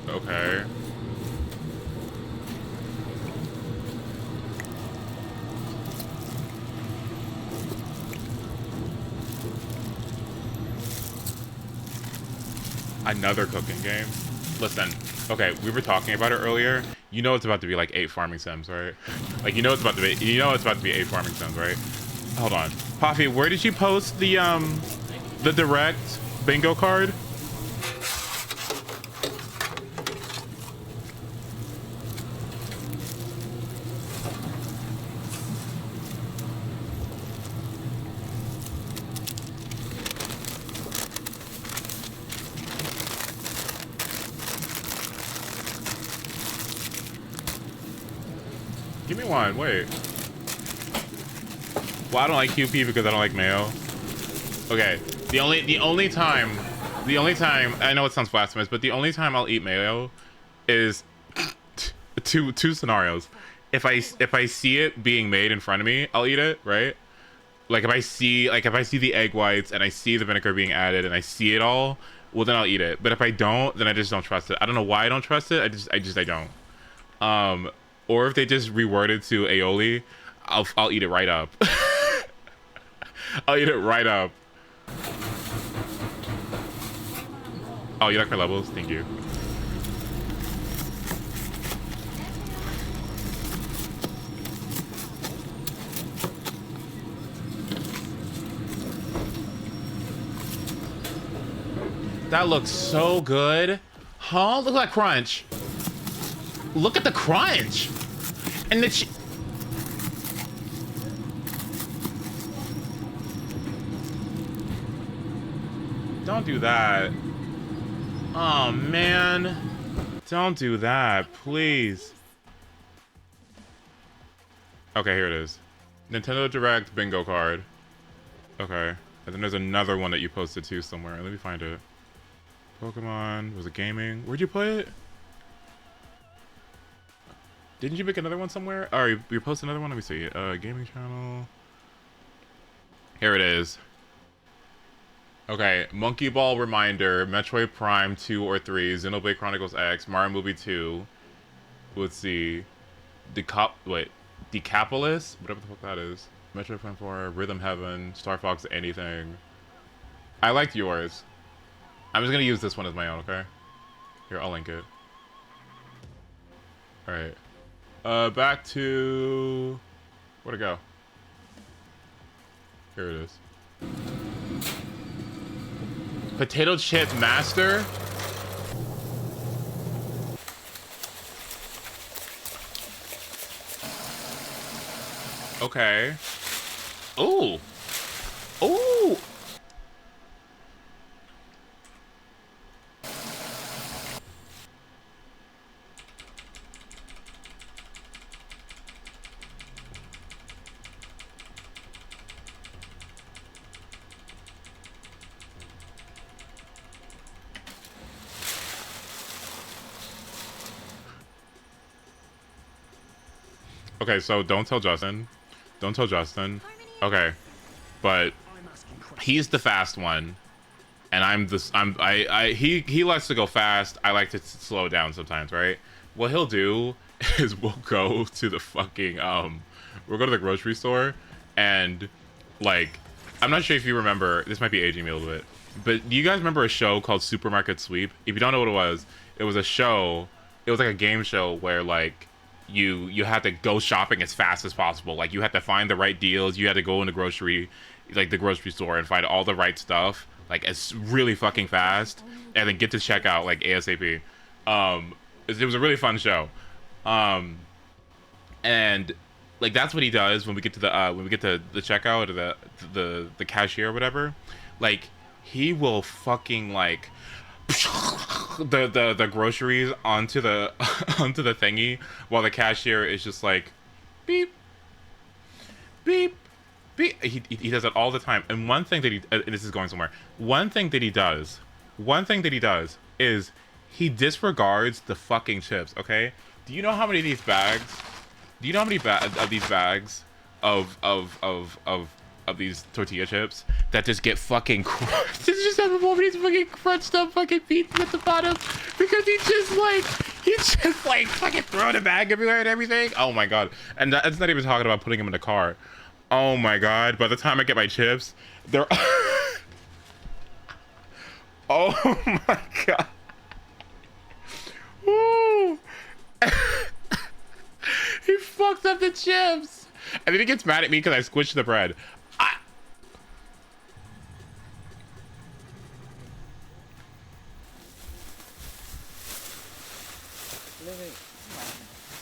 Okay. Another cooking game? Listen, okay, we were talking about it earlier. You know it's about to be like 8 farming sims, right? Like you know it's about to be 8 farming sims, right? Hold on. Poffy, where did you post the direct bingo card? Give me one, wait. Well, I don't like QP because I don't like mayo. Okay, the only time, I know it sounds blasphemous, but the only time I'll eat mayo is two scenarios. If I see it being made in front of me, I'll eat it, right? Like if I see the egg whites and I see the vinegar being added and I see it all, well then I'll eat it. But if I don't, then I just don't trust it. I don't know why I don't trust it. I don't. Or if they just reword it to aioli, I'll eat it right up. I'll eat it right up. Oh, you like my levels? Thank you. That looks so good. Huh? Look at that crunch. Look at the crunch. And the don't do that. Oh, man. Don't do that, please. Okay, here it is. Nintendo Direct bingo card. Okay. And then there's another one that you posted too somewhere. Let me find it. Pokemon. Was it gaming? Where'd you play it? Didn't you make another one somewhere? Oh, you posted another one? Let me see. Gaming channel. Here it is. Okay, Monkey Ball Reminder, Metroid Prime 2 or 3, Xenoblade Chronicles X, Mario Movie 2. Let's see. Decapolis? Whatever the fuck that is. Metroid Prime 4, Rhythm Heaven, Star Fox Anything. I liked yours. I'm just gonna use this one as my own, okay? Here, I'll link it. Alright. Back to... Where'd it go? Here it is. Potato Chip Master? Okay. Ooh! Ooh! Okay, so don't tell Justin. Don't tell Justin. Okay, but he's the fast one, and he likes to go fast. I like to slow down sometimes, right? What he'll do is we'll go to the fucking we'll go to the grocery store, and like, I'm not sure if you remember, this might be aging me a little bit, but do you guys remember a show called Supermarket Sweep? If you don't know what it was a show, it was like a game show where like you had to go shopping as fast as possible. Like, you had to find the right deals, you had to go in the grocery store and find all the right stuff, like, as really fucking fast, and then get to checkout like ASAP. It was a really fun show. And like, that's what he does when we get to the checkout, or the cashier or whatever. Like, he will fucking like the groceries onto the onto the thingy, while the cashier is just like beep beep beep. He does it all the time. And one thing that this is going somewhere. One thing that he does is he disregards the fucking chips. Okay, do you know how many of these bags? Do you know how many of these bags of these tortilla chips that just get fucking crushed? It's just have all these fucking crunched up fucking pieces at the bottom, because he just like fucking throwing a bag everywhere and everything. Oh my god. And that's not even talking about putting them in the car. Oh my god. By the time I get my chips, they're oh my god. Woo. He fucked up the chips, and then he gets mad at me because I squished the bread.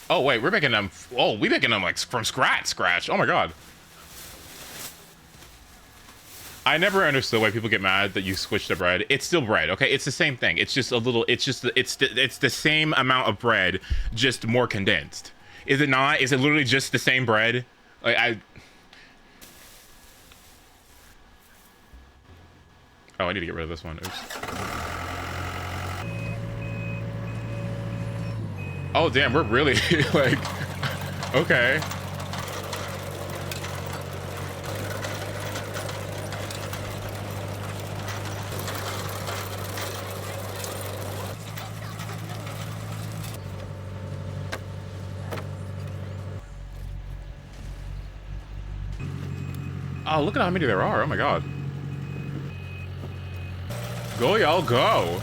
Oh wait, we're making them. Oh, we making them like from scratch. Oh my god. I never understood why people get mad that you squish the bread. It's still bread, okay? It's the same thing. It's just a little. It's the same amount of bread, just more condensed. Is it not? Is it literally just the same bread? Like oh, I need to get rid of this one. Oops. Oh damn, we're really like okay. Oh, look at how many there are. Oh my god. Go, y'all, go.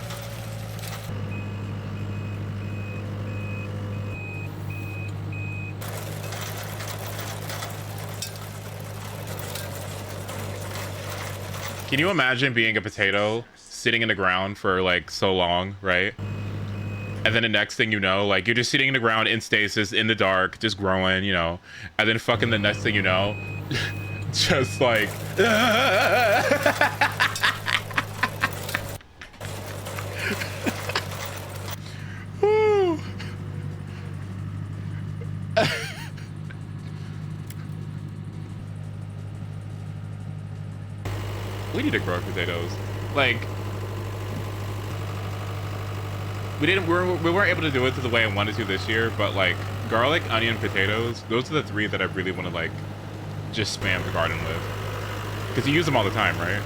Can you imagine being a potato sitting in the ground for like so long, right? And then the next thing you know, like, you're just sitting in the ground in stasis in the dark, just growing, you know, and then fucking the next thing you know, just like we need to grow potatoes. Like, we weren't able to do it the way I wanted to this year, but like garlic, onion, potatoes, those are the three that I really want to like just spam the garden with, because you use them all the time, right?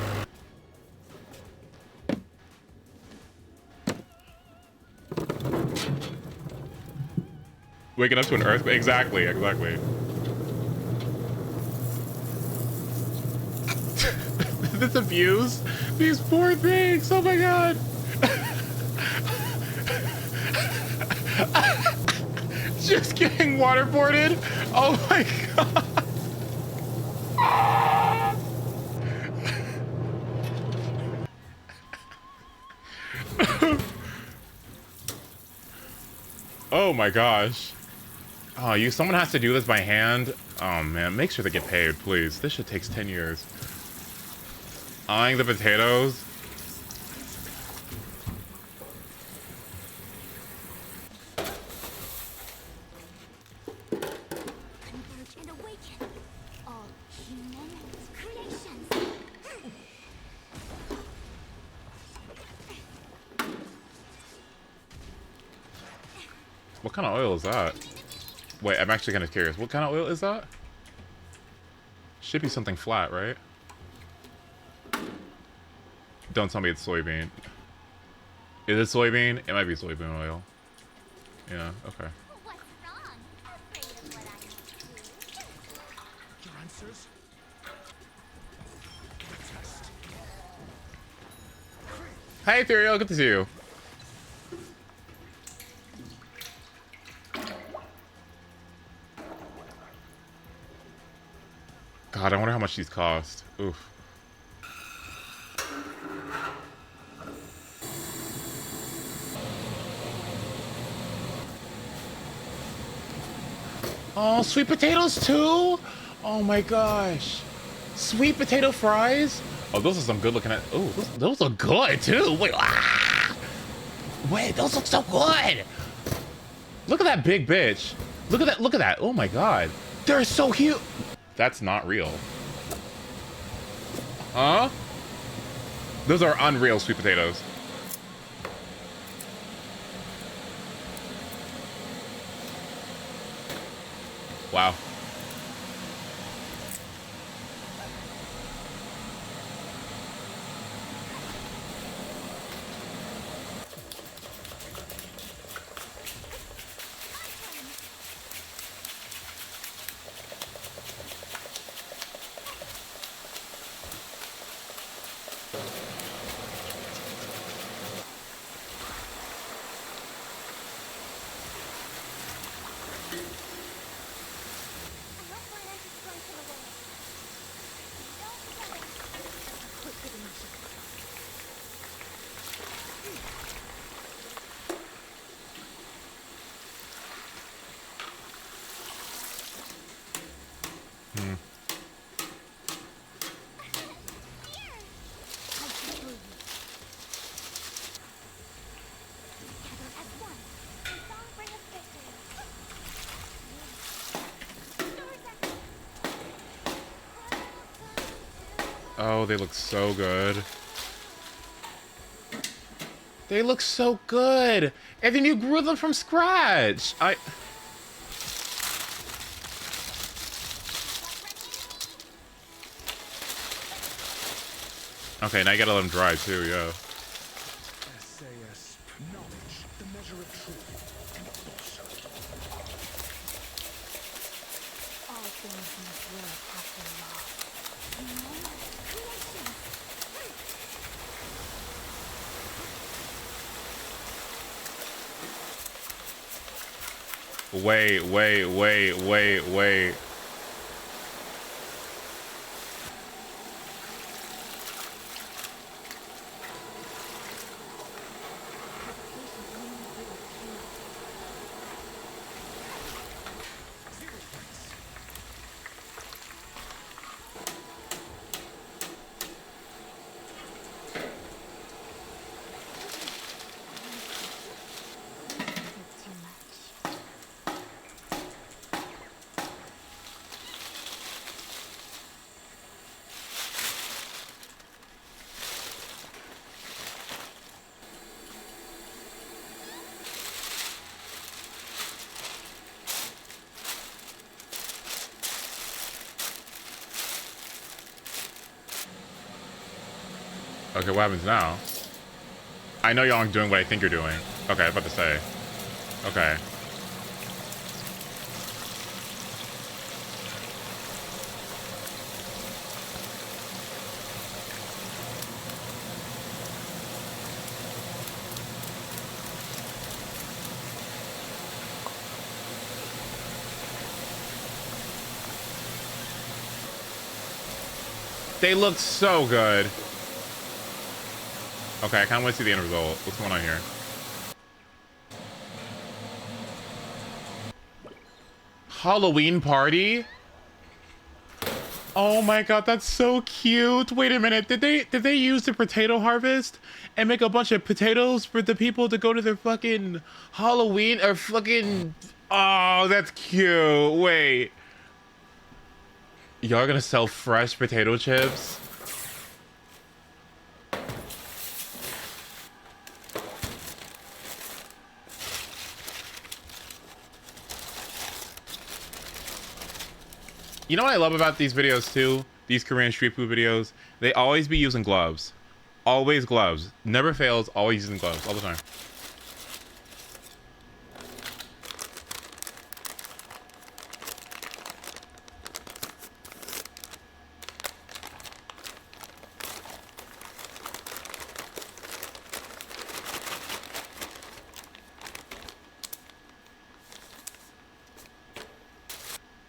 Waking up to an earthquake. Exactly. This abuse, these poor things. Oh my god. Just getting waterboarded. Oh my god. Oh my gosh. Oh, someone has to do this by hand? Oh man, make sure they get paid, please. This shit takes 10 years. Eyeing the potatoes. What kind of oil is that? Wait, I'm actually kind of curious. What kind of oil is that? Should be something flat, right? Don't tell me it's soybean. Is it soybean? It might be soybean oil. Yeah, okay. Your answers? Hey, Ethereal, good to see you. God, I wonder how much these cost. Oof. Oh, sweet potatoes too? Oh my gosh. Sweet potato fries? Oh, those are some good looking at. Oh, those look good too. Wait, wait, those look so good. Look at that big bitch. Look at that. Oh my god. They're so huge. That's not real. Huh? Those are unreal sweet potatoes. Wow. Oh, they look so good. They look so good. And then you grew them from scratch. Okay, now you gotta let them dry too, yeah. SAS, knowledge, the measure of truth, and falsehood. All things must work after law. Creation. Wait. Okay, what happens now? I know y'all aren't doing what I think you're doing. Okay, I was about to say. Okay. They look so good. Okay, I kind of want to see the end result. What's going on here? Halloween party? Oh my god, that's so cute. Wait a minute. Did they use the potato harvest and make a bunch of potatoes for the people to go to their fucking Halloween or fucking... Oh, that's cute. Wait. Y'all gonna sell fresh potato chips? You know what I love about these videos too? These Korean street food videos? They always be using gloves. Always gloves. Never fails, always using gloves. All the time.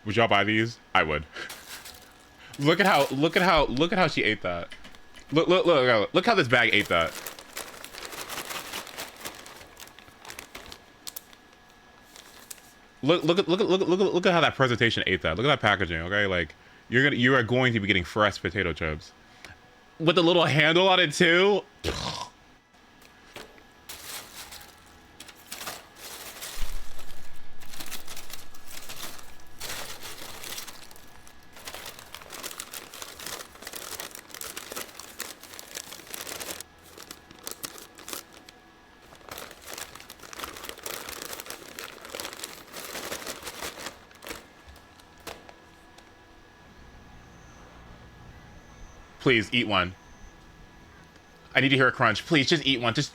Would y'all buy these? I would. Look at how she ate that. Look how this bag ate that. Look at how that presentation ate that. Look at that packaging, okay? Like you are going to be getting fresh potato chips. With the little handle on it too. Please eat one. I need to hear a crunch. Please just eat one. Just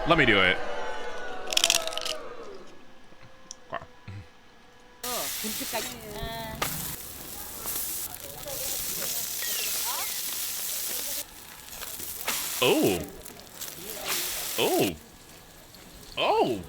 Let me do it. Oh. Oh. Oh.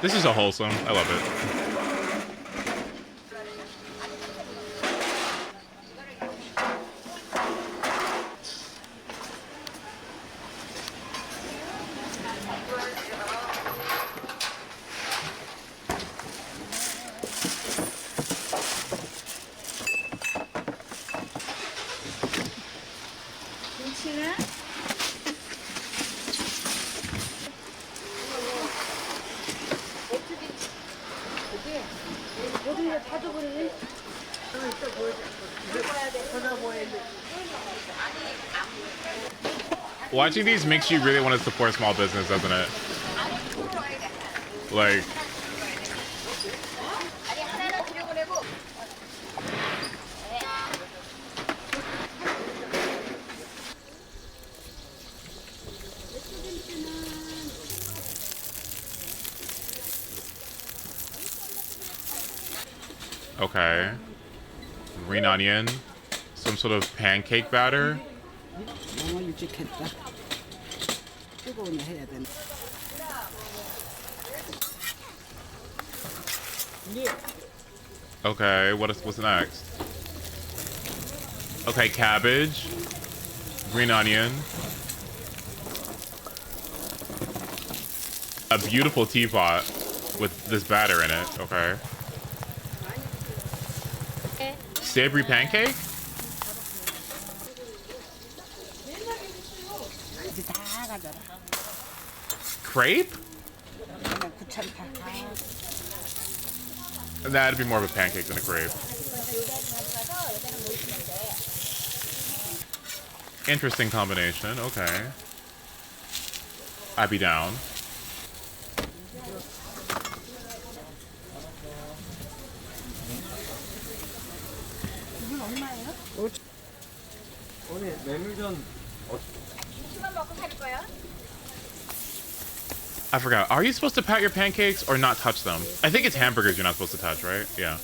This is so wholesome. I love it. Watching these makes you really want to support small business, doesn't it? Like, okay. Green onion. Some sort of pancake batter. Okay, what's next? Okay, cabbage, green onion, a beautiful teapot with this batter in it. Okay. Savory pancake? Crepe? That'd be more of a pancake than a crepe. Interesting combination. Okay. I'd be down. I forgot. Are you supposed to pat your pancakes or not touch them? I think it's hamburgers you're not supposed to touch, right? Yeah.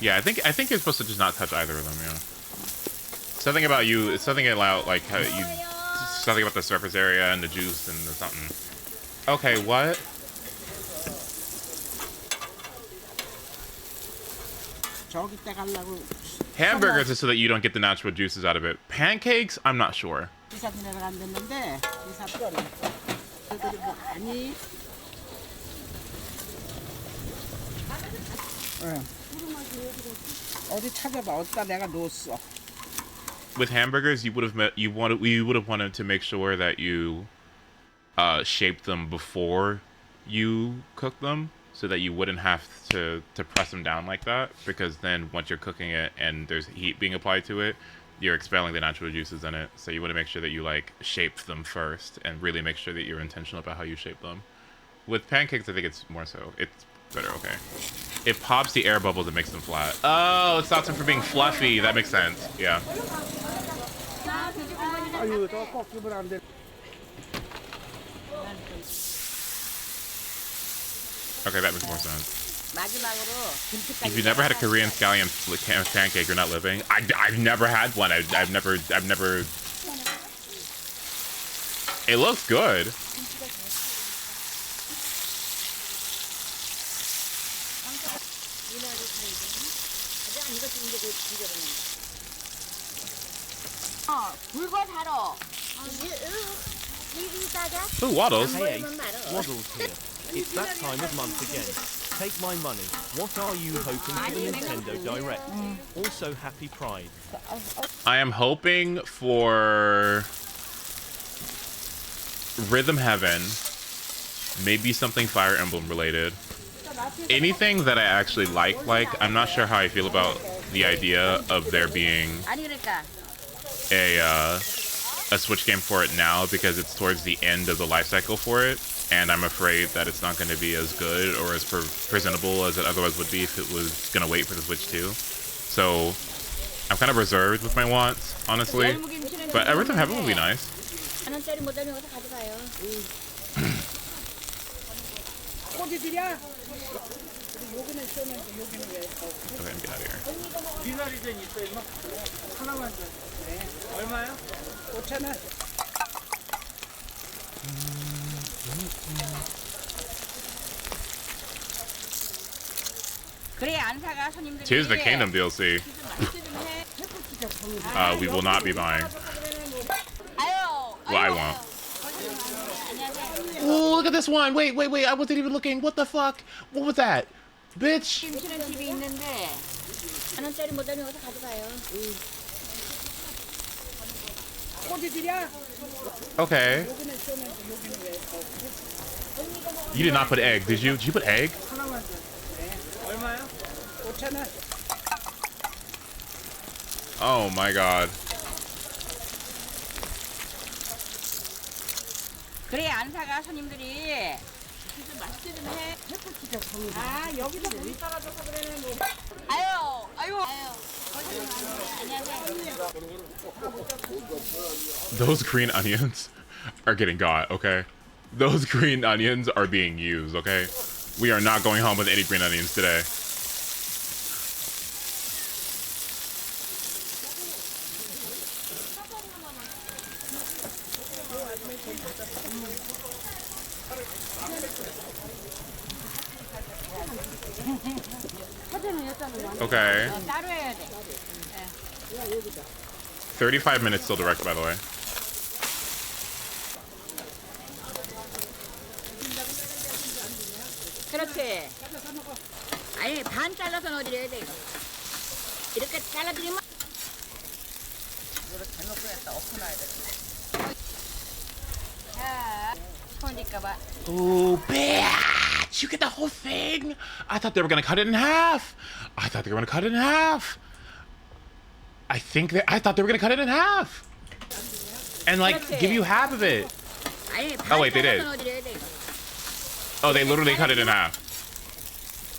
Yeah, I think you're supposed to just not touch either of them, yeah. Something about you, something about like how you something about the surface area and the juice and the something. Okay, what? Hamburgers is so that you don't get the natural juices out of it. Pancakes, I'm not sure. With hamburgers, you would have wanted to make sure that you shape them before you cook them, so that you wouldn't have to press them down like that, because then once you're cooking it and there's heat being applied to it, you're expelling the natural juices in it. So you want to make sure that you like shape them first and really make sure that you're intentional about how you shape them. With pancakes, I think it's more so. It's better, okay. It pops the air bubbles and makes them flat. Oh, it stops them from being fluffy. That makes sense. Yeah. Okay, that makes more sense. If you've never had a Korean scallion pancake, you're not living. I've never had one. I've never. It looks good. Ooh, waddles. Hey, Waddles here. It's that time of month again. Take my money. What are you hoping for the Nintendo Direct? Also, happy Pride. I am hoping for Rhythm Heaven, maybe something Fire Emblem related. Anything that I actually like. I'm not sure how I feel about the idea of there being a Switch game for it now, because it's towards the end of the life cycle for it, and I'm afraid that it's not going to be as good or as presentable as it otherwise would be if it was going to wait for the Switch 2. So I'm kind of reserved with my wants, honestly, but Rhythm Heaven would be nice. Okay, get out of here. Tears of the Kingdom DLC. We will not be buying. Well, I won't. Oh, look at this one. Wait. I wasn't even looking. What the fuck? What was that? Bitch. Okay. You did not put egg, did you? Did you put egg? Oh my god. 그래 안 사가 손님들이. 아 여기서 물이 떨어져서 그러네 뭐. 아유. Those green onions are getting got, okay? Those green onions are being used, okay? We are not going home with any green onions today. Okay. 35 minutes till direct, by the way. 그렇지. 아니 반 잘라서 넣어드려야 돼 이거. 이렇게 잘라드리면 이거를 잘못 끓였다 엎어놔야 돼. 자, 손질까봐. Ooh, bitch! You get the whole thing? I thought they were gonna cut it in half. I thought they were gonna cut it in half. I thought they were gonna cut it in half. And like give you half of it. Oh wait, they did. Oh, they literally cut it in half.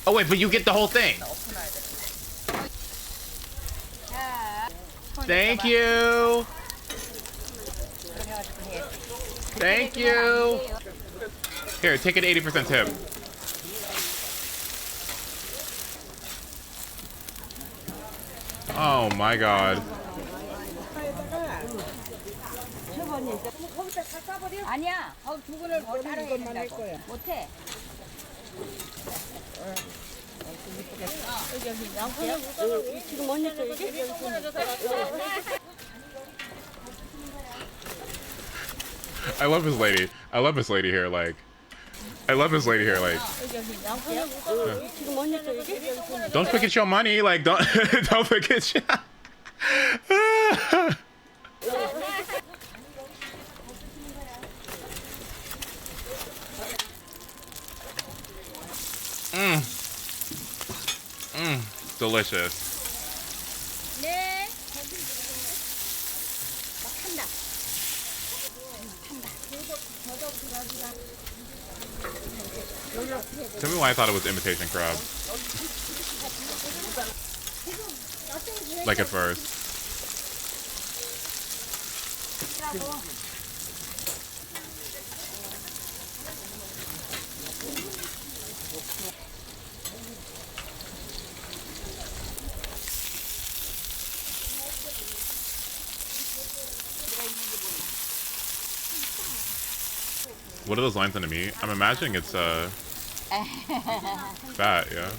Oh wait, but you get the whole thing. Thank you. Thank you. Here, take an 80% tip. Oh my god. 아니야. 거기 두 분을 더 따로 해야 된다고. 못해. 지금 뭔 일이야 이게? I love this lady. I love this lady here. Like, I love this lady here. Like, don't forget your money. Like, don't don't forget your. Delicious. 네. 막 탄다. Tell me why I thought it was imitation crab. Like at first. What are those lines under me? I'm imagining it's fat, yeah.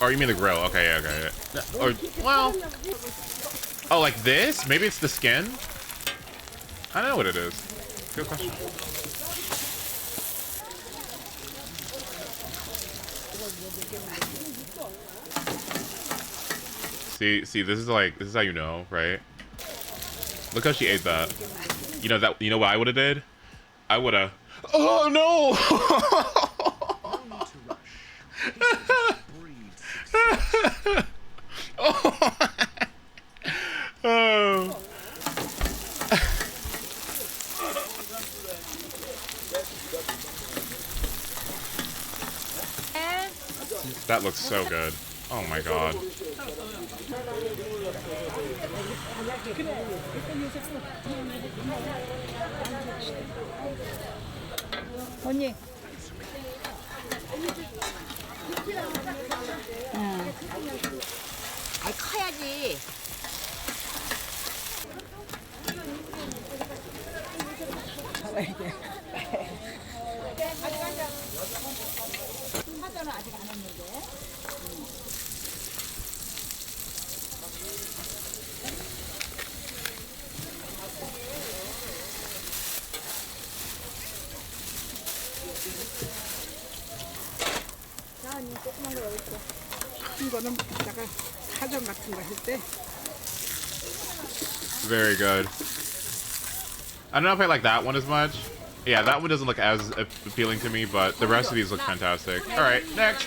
Oh, you mean the grill? Okay, yeah, okay. Yeah. Or, well, oh, like this? Maybe it's the skin. I don't know what it is. Good question. See, this is how you know, right? Look how she ate that. You know what I would have did? I would have. Oh no! Oh. That looks so good. Oh my god. 언니. 아, 커야지. 사전은 아직 안 했는데. 자, 언니 조그만 거 여기 있어. 큰 거는 이따가 사전 같은 거 할 때. Very good. I don't know if I like that one as much. Yeah, that one doesn't look as appealing to me, but the rest of these look fantastic. All right, next.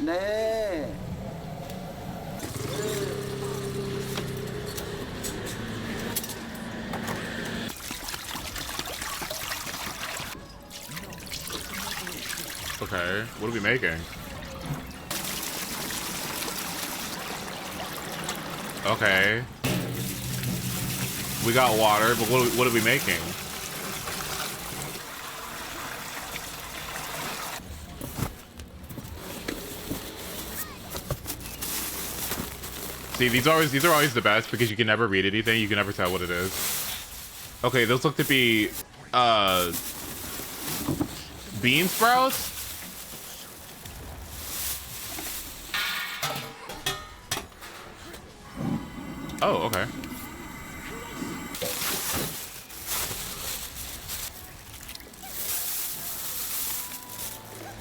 네. Okay, what are we making? Okay. We got water, but what are we making? See, these are always the best because you can never read anything, you can never tell what it is. Okay, those look to be bean sprouts? Oh, okay.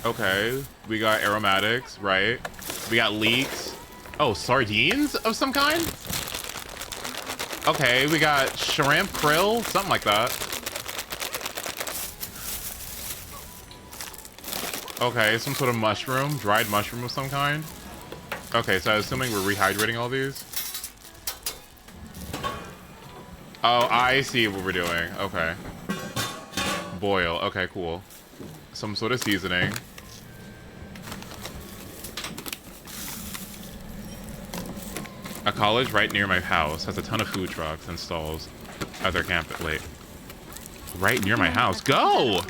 Okay, we got aromatics, right? We got leeks. Oh, sardines of some kind? Okay, we got shrimp, krill, something like that. Okay, some sort of mushroom, dried mushroom of some kind. Okay, so I'm assuming we're rehydrating all these. Oh, I see what we're doing. Okay. Boil. Okay, cool. Some sort of seasoning. A college right near my house has a ton of food trucks and stalls at their campus. Wait. Right near my house. Go!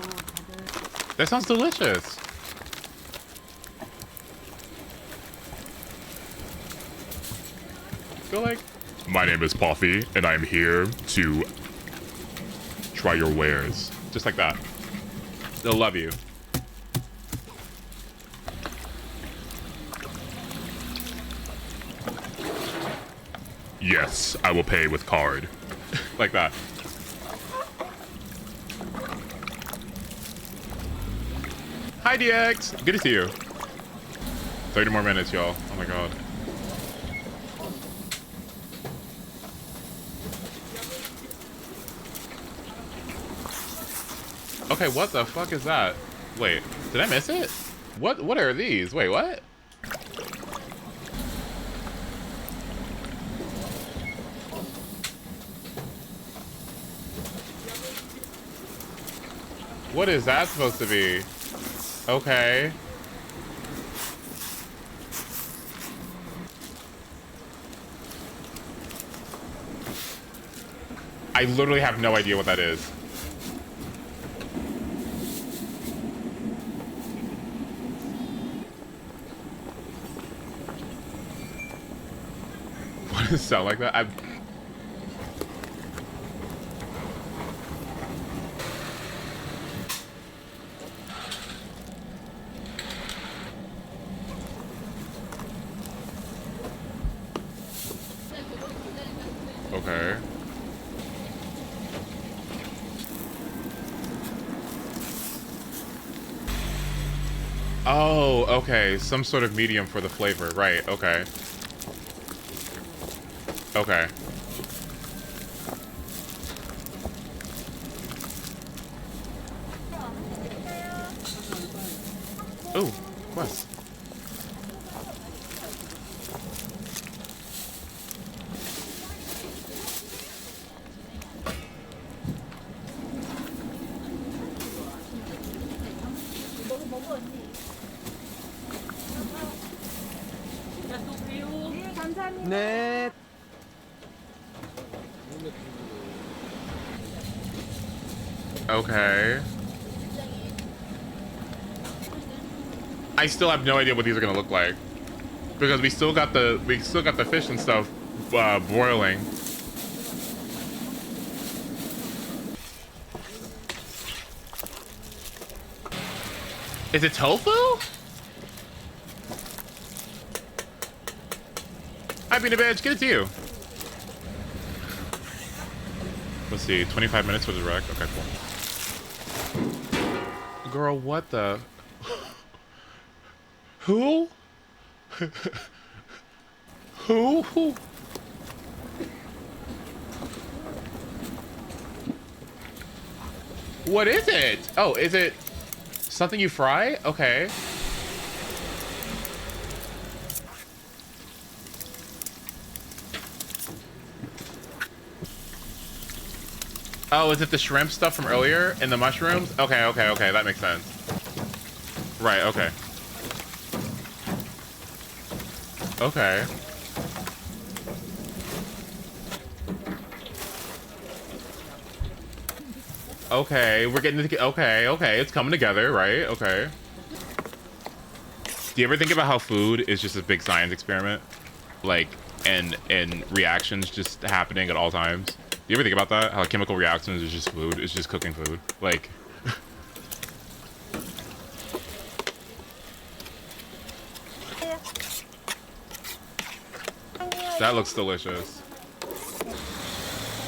That sounds delicious. Go like, my name is Poffy, and I'm here to try your wares. Just like that. They'll love you. Yes, I will pay with card. Like that. Hi, DX. Good to see you. 30 more minutes, y'all. Oh my god. Okay, what the fuck is that? Wait, did I miss it? What are these? Wait, what? What is that supposed to be? Okay. I literally have no idea what that is. What does it sound like that? Okay. Oh, okay. Some sort of medium for the flavor. Right, okay. Okay. Oh, quest. 네. Okay. I still have no idea what these are gonna look like because we still got the fish and stuff broiling. Is it tofu? Hi, Beanie Badge. Good to see you. Let's see. 25 minutes for the wreck. Okay, cool. Girl, what the? Who? Who? What is it? Oh, is it something you fry? Okay. Oh, is it the shrimp stuff from earlier and the mushrooms? Okay, that makes sense. Right, okay. Okay. Okay, we're getting to, okay, it's coming together, right? Okay. Do you ever think about how food is just a big science experiment? Like, and reactions just happening at all times? Do you ever think about that? How chemical reactions is just food, it's just cooking food. Like... That looks delicious.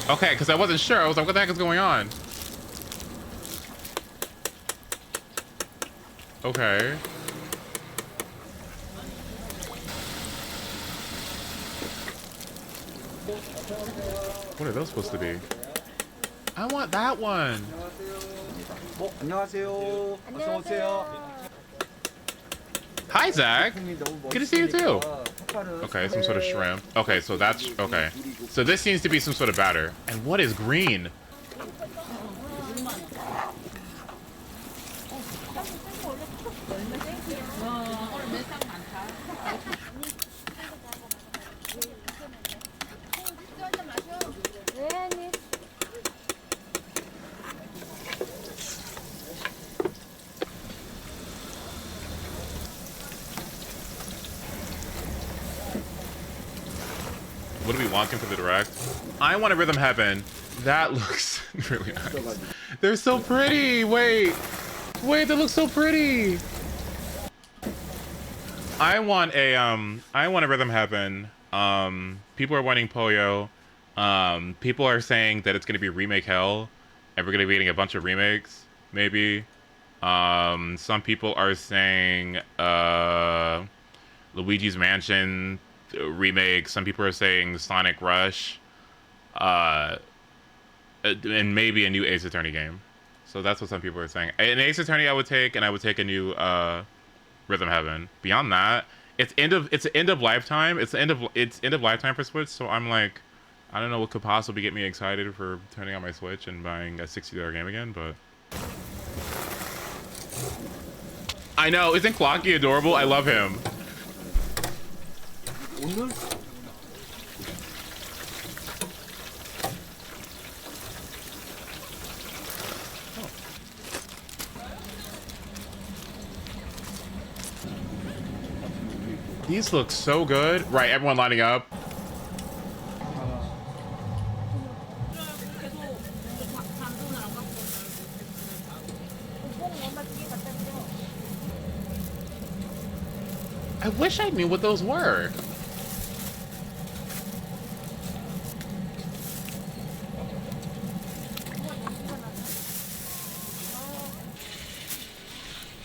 Okay, because I wasn't sure. I was like, what the heck is going on? Okay. What are those supposed to be? I want that one. 안녕하세요. 어서 오세요. Hi, Zach. Good to see you too. Okay, some sort of shrimp. Okay, so that's okay. So this seems to be some sort of batter. And what is green? What are we wanting for the direct? I want a Rhythm Heaven. That looks really nice. They're so pretty. Wait, they look so pretty. I want a Rhythm Heaven. People are wanting Poyo. People are saying that it's gonna be remake hell, and we're gonna be getting a bunch of remakes, maybe. Some people are saying Luigi's Mansion remake. Some people are saying Sonic Rush, and maybe a new Ace Attorney game. So that's what some people are saying. An Ace Attorney I would take, and I would take a new Rhythm Heaven. Beyond that, it's end of lifetime. It's end of lifetime for Switch. So I'm like, I don't know what could possibly get me excited for turning on my Switch and buying a $60 game again, but I know, isn't Clocky adorable? I love him. These look so good. Right, everyone lining up. I wish I knew what those were.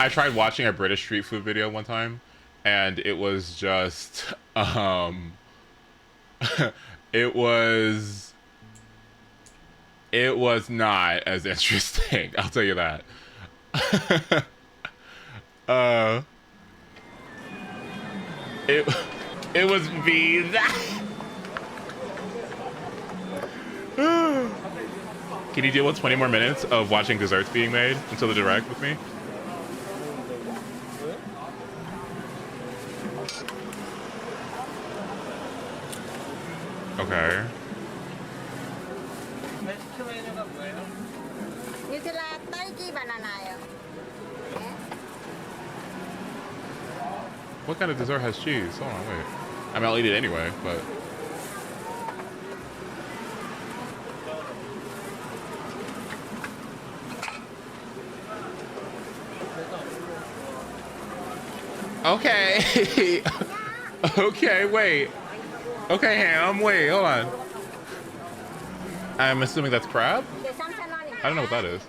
I tried watching a British street food video one time, and it was just, it was not as interesting. I'll tell you that. It was me. Can you deal with 20 more minutes of watching desserts being made until the direct with me? Okay. 뉴텔라 딸기 바나나요. What kind of dessert has cheese? Hold on, wait. I mean, I'll eat it anyway, but... Okay. Okay, wait. Okay, Ham, wait, hold on. I'm assuming that's crab? I don't know what that is.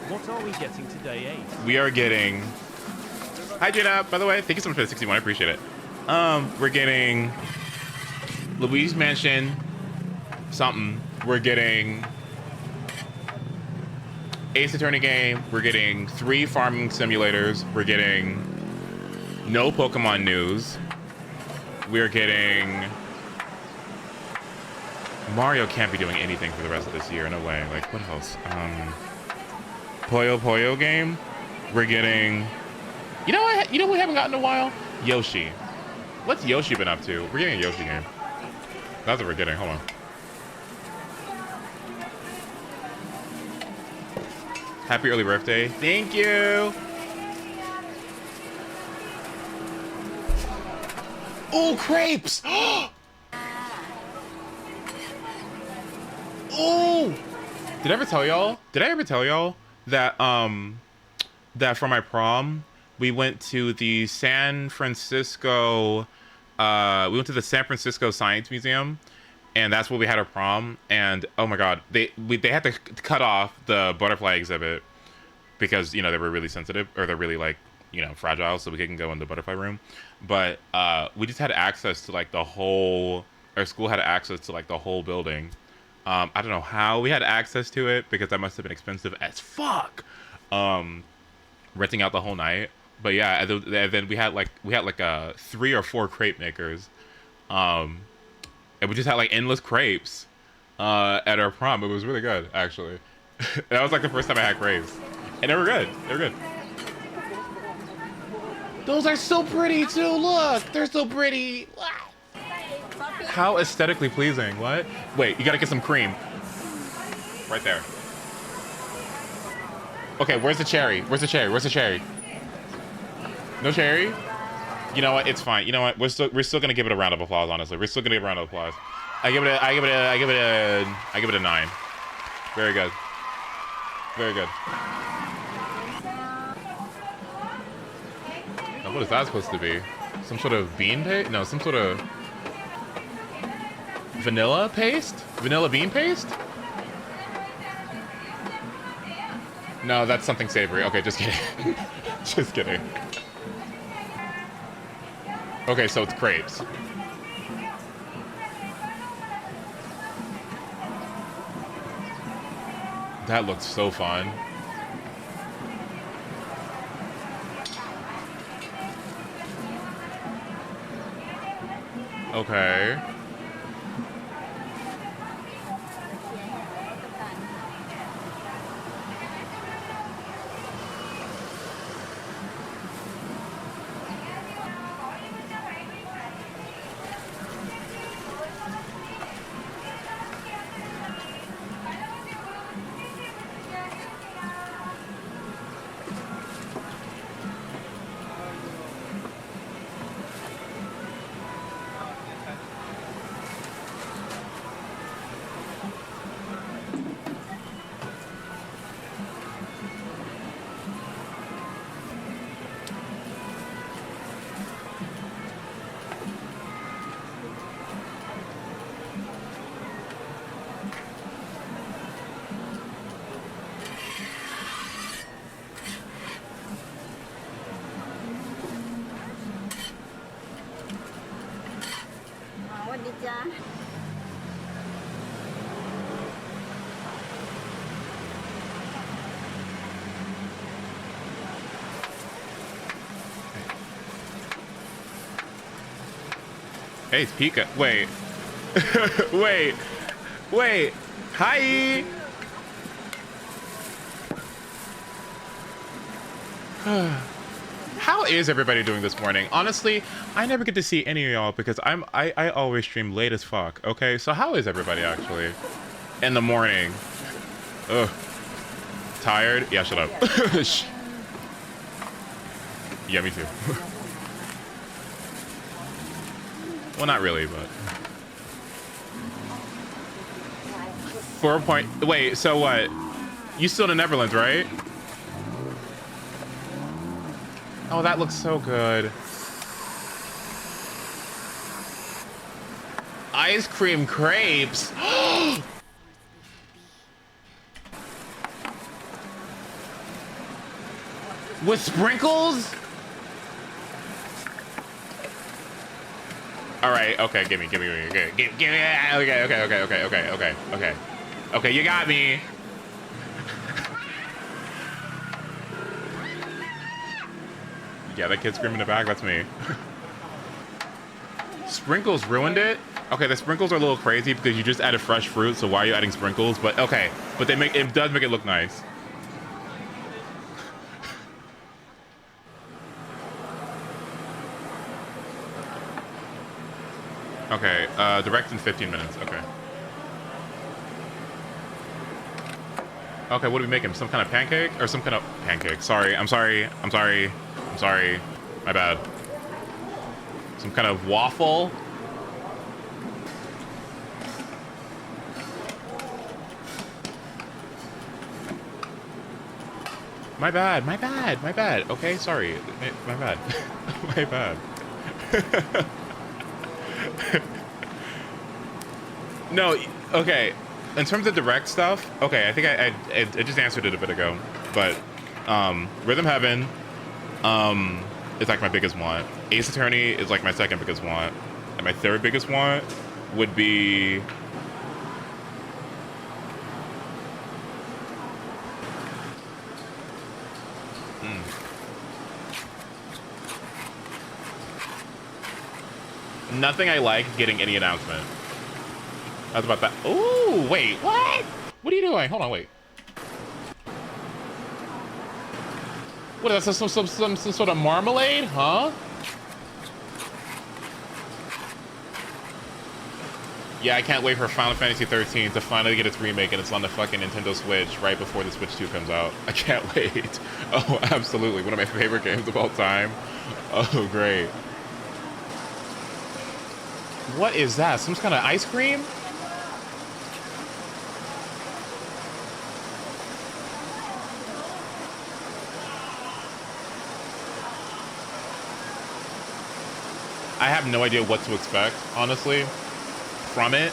What are we getting today, Ace? We are getting... Hi, Jenna, by the way. Thank you so much for the 61. I appreciate it. We're getting... Luigi's Mansion... something. We're getting... Ace Attorney game. We're getting 3 farming simulators. We're getting... no Pokemon news. We're getting... Mario can't be doing anything for the rest of this year. No way. Like, what else? Puyo game. We're getting... You know what we haven't gotten in a while? Yoshi. What's Yoshi been up to? We're getting a Yoshi game. That's what we're getting. Hold on. Happy early birthday. Thank you. Oh, crepes! Oh! Did I ever tell y'all that that for my prom we went to the San Francisco we went to the San Francisco Science Museum, and that's where we had our prom. And oh my god, they had to cut off the butterfly exhibit because, you know, they were really sensitive, or they're really, like, you know, fragile, so we couldn't go in the butterfly room. But we just had access to, like, the whole, our school had access to, like, the whole building. I don't know how we had access to it, because that must have been expensive as fuck. Renting out the whole night. But yeah, and then we had like 3 or 4 crepe makers, and we just had like endless crepes at our prom. It was really good, actually. That was like the first time I had crepes, and they were good. They were good. Those are so pretty too. Look, they're so pretty. How aesthetically pleasing. What? Wait, you gotta get some cream. Right there. Okay, where's the cherry? Where's the cherry? Where's the cherry? No cherry? You know what? It's fine. You know what? We're still gonna give it a round of applause. Honestly, we're still gonna give it a round of applause. I give it a 9. Very good. Very good. Now, what is that supposed to be? Some sort of bean paste? No, some sort of vanilla paste? Vanilla bean paste? No, that's something savory. Okay, just kidding. Just kidding. Okay, so it's crepes. That looks so fun. Okay. Hey, it's Pika. Wait. Wait. Hi. How is everybody doing this morning? Honestly, I never get to see any of y'all because I always stream late as fuck. Okay, so how is everybody actually in the morning? Ugh. Tired? Yeah, shut up. Yeah, me too. Well, not really, but 4 point. Wait, so what? You still in the Netherlands, right? Oh, that looks so good. Ice cream crepes. With sprinkles? All right, okay, give me, okay, give me, okay, you got me. Yeah, that kid screaming in the back, that's me. Sprinkles ruined it? Okay, the sprinkles are a little crazy because you just added fresh fruit, so why are you adding sprinkles? But okay, but it does make it look nice. Okay, direct in 15 minutes, okay. Okay, what do we make him? Some kind of pancake? Or some kind of pancake? Sorry, I'm sorry. My bad. Some kind of waffle? My bad. Okay, sorry. My bad. My bad. No, okay. In terms of direct stuff, okay, I think I just answered it a bit ago. But Rhythm Heaven is like my biggest want. Ace Attorney is like my second biggest want. And my third biggest want would be nothing I like getting any announcement. That's about that. Ooh, wait, what? What are you doing? Hold on, wait. What is that, some sort of marmalade, huh? Yeah, I can't wait for Final Fantasy 13 to finally get its remake and it's on the fucking Nintendo Switch right before the Switch 2 comes out. I can't wait. Oh, absolutely. One of my favorite games of all time. Oh, great. What is that? Some kind of ice cream? I have no idea what to expect, honestly, from it.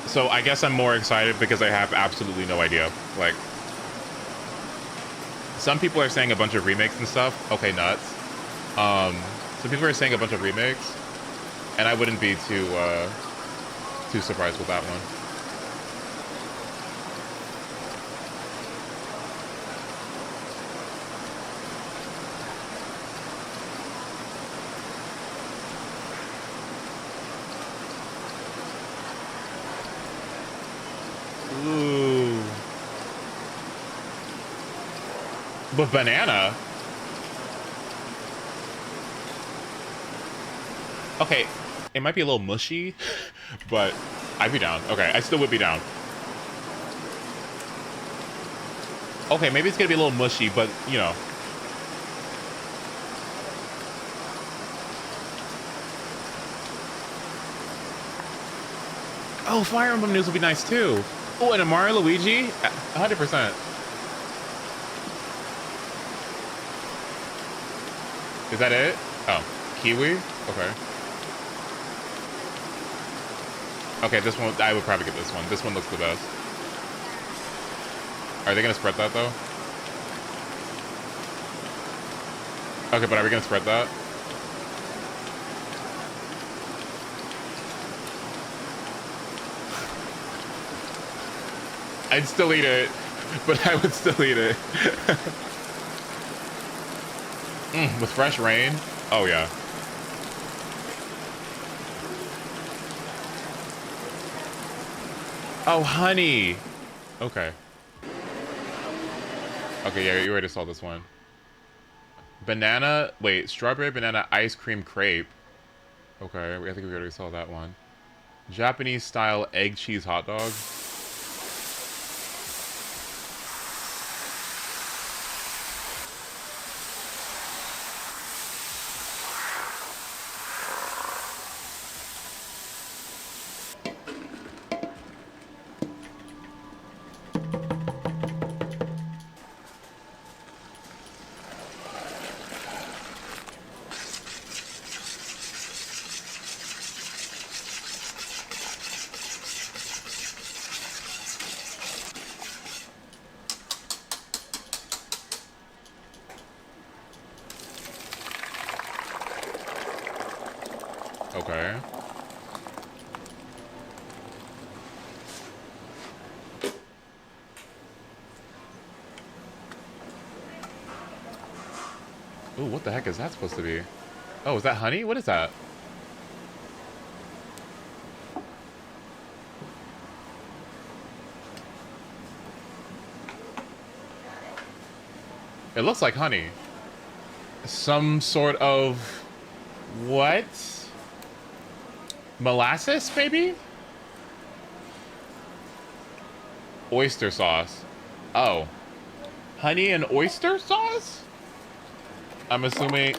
So I guess I'm more excited because I have absolutely no idea. Like, some people are saying a bunch of remakes and stuff. Okay, nuts. Some people are saying a bunch of remakes, and I wouldn't be too surprised with that one. Ooh. But banana? Okay, it might be a little mushy, but I'd be down. Okay, I still would be down. Okay, maybe it's gonna be a little mushy, but, you know. Oh, Fire Emblem news will be nice, too. Oh, and a Mario Luigi? 100%. Is that it? Oh, Kiwi? Okay. Okay, this one, I would probably get this one. This one looks the best. Are they gonna spread that, though? Okay, but are we gonna spread that? I'd still eat it, but I would still eat it. With fresh rain? Oh, yeah. Oh, honey. Okay. Okay, yeah, you already saw this one. Banana, wait, strawberry banana ice cream crepe. Okay, I think we already saw that one. Japanese style egg cheese hot dog. Okay. Ooh, what the heck is that supposed to be? Oh, is that honey? What is that? It looks like honey. Some sort of... what? Molasses, maybe? Oyster sauce. Oh. Honey and oyster sauce? I'm assuming...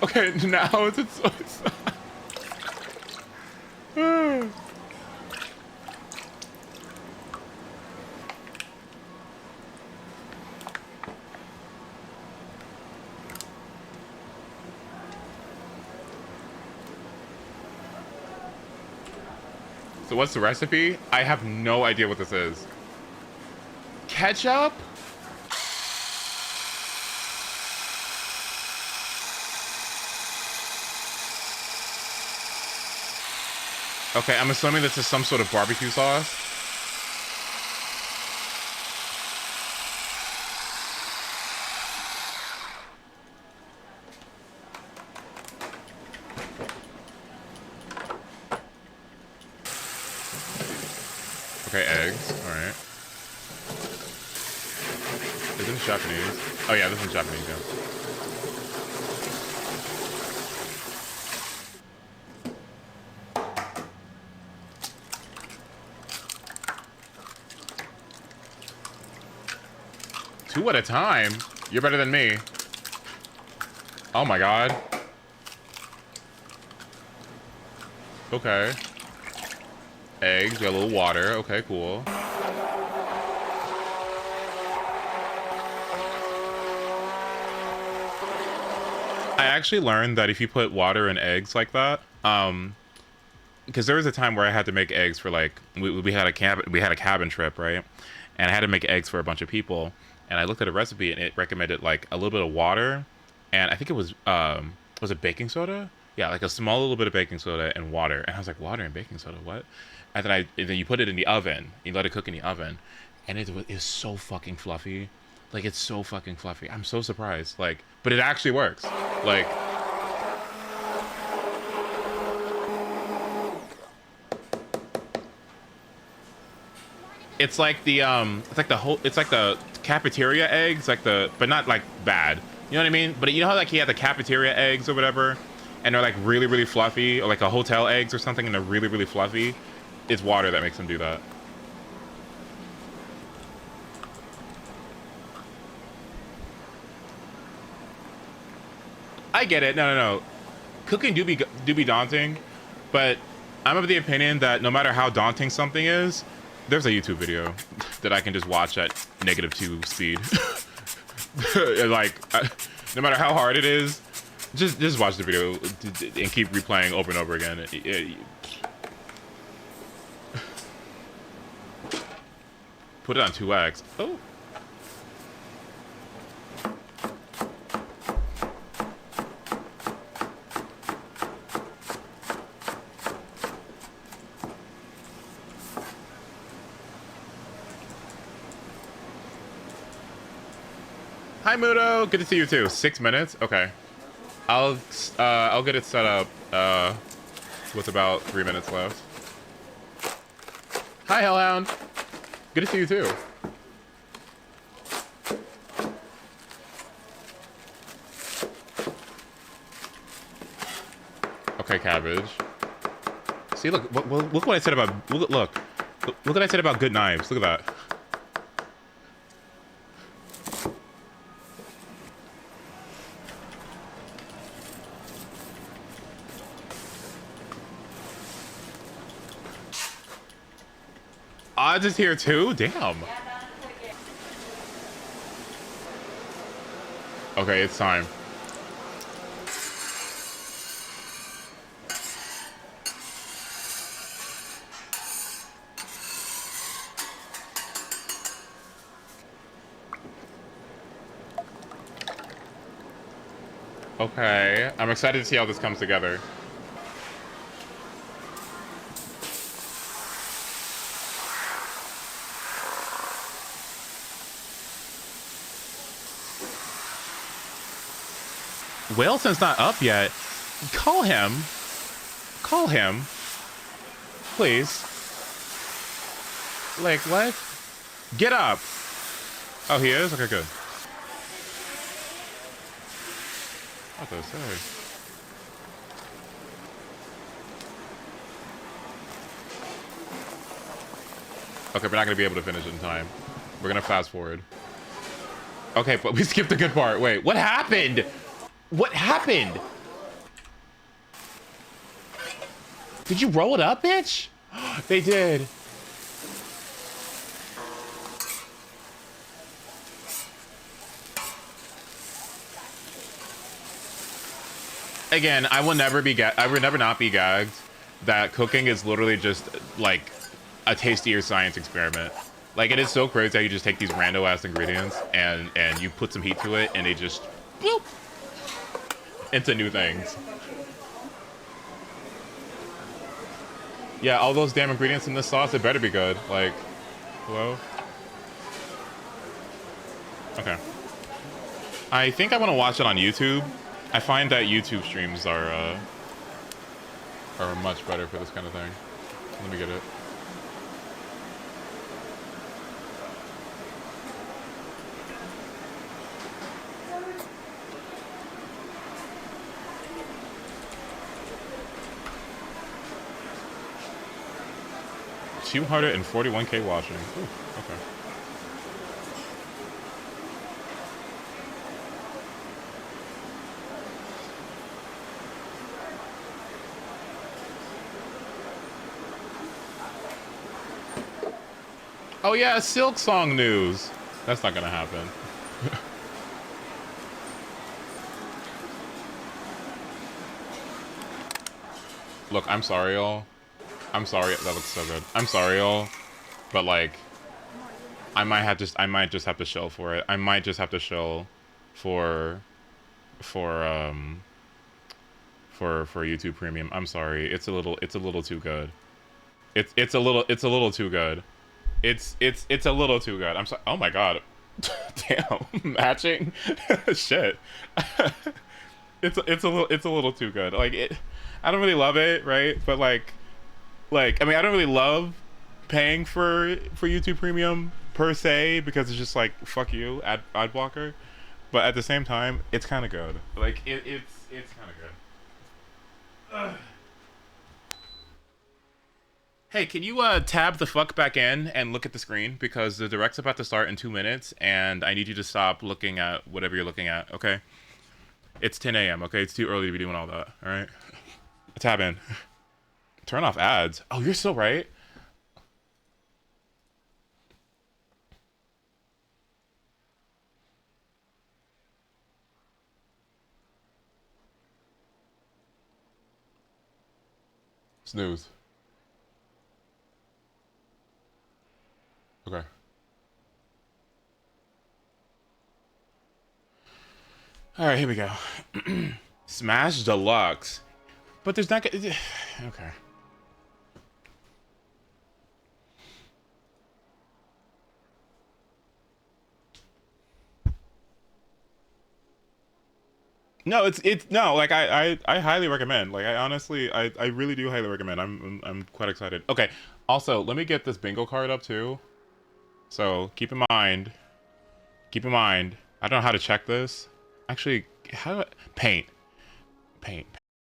Okay, now it's soy sauce. So what's the recipe? I have no idea what this is. Ketchup? Okay, I'm assuming this is some sort of barbecue sauce. Okay, eggs. Alright. Is this Japanese? Oh yeah, this is Japanese, yeah. Two at a time? You're better than me. Oh my god. Okay. Eggs, got a little water. Okay, cool. I actually learned that if you put water in eggs like that, because there was a time where I had to make eggs for like we had a cabin trip, right? And I had to make eggs for a bunch of people, and I looked at a recipe and it recommended like a little bit of water, and I think it was it baking soda? Yeah, like a small little bit of baking soda and water. And I was like, water and baking soda, what? And then you put it in the oven. You let it cook in the oven, and it is so fucking fluffy. Like, it's so fucking fluffy. I'm so surprised. Like, but it actually works. Like, it's like the cafeteria eggs, like but not like bad. You know what I mean? But you know how like he had the cafeteria eggs or whatever, and they're like really, really fluffy, or like a hotel eggs or something, and they're really, really fluffy. It's water that makes them do that. I get it. No. Cooking do be daunting, but I'm of the opinion that no matter how daunting something is, there's a YouTube video that I can just watch at -2 speed. Like, no matter how hard it is, just watch the video and keep replaying over and over again. Put it on 2x. Oh. Hi Mudo, good to see you too. 6 minutes? Okay. I'll get it set up with about 3 minutes left. Hi Hellhound. Good to see you too. Okay, cabbage. See, look what I said about look what I said about good knives. Look at that. Odds is here too? Damn. Okay, it's time. Okay, I'm excited to see how this comes together. Wilson's not up yet. Call him. Call him. Please. Like, what? Get up. Oh, he is? Okay, good. What the say? Okay, we're not gonna be able to finish it in time. We're gonna fast forward. Okay, but we skipped a good part. Wait, what happened? What happened? Did you roll it up, bitch? They did. Again, I will never be I would never not be gagged that cooking is literally just like a tastier science experiment. Like, it is so crazy how you just take these rando ass ingredients and you put some heat to it and they just bloop into new things. Yeah, all those damn ingredients in this sauce, it better be good. Like, hello? Okay. I think I want to watch it on YouTube. I find that YouTube streams are much better for this kind of thing. Let me get it. $241K watching. Ooh, okay. Oh yeah, Silk Song news. That's not gonna happen. Look, I'm sorry, y'all. I'm sorry. That looks so good. I'm sorry, y'all. But like, I might just have to shell for it. I might just have to shell for YouTube Premium. I'm sorry. It's a little too good. It's a little too good. It's a little too good. I'm sorry. Oh my god. Damn. Matching. Shit. it's a little too good. Like, I don't really love it, right? But like I mean, I don't really love paying for YouTube Premium per se, because it's just like, fuck you, ad blocker. But at the same time, it's kind of good. Like, it's kind of good. Ugh. Hey, can you tab the fuck back in and look at the screen, because the direct's about to start in 2 minutes, and I need you to stop looking at whatever you're looking at. Okay, it's 10 a.m. Okay, it's too early to be doing all that. All right, tab in. Turn off ads. Oh, you're so right. Snooze. Okay. All right, here we go. Smash Deluxe. But there's not... Okay. No, no, like I highly recommend. Like, I honestly, I really do highly recommend. I'm quite excited. Okay. Also, let me get this bingo card up too. So keep in mind, I don't know how to check this. Actually, how do I, paint.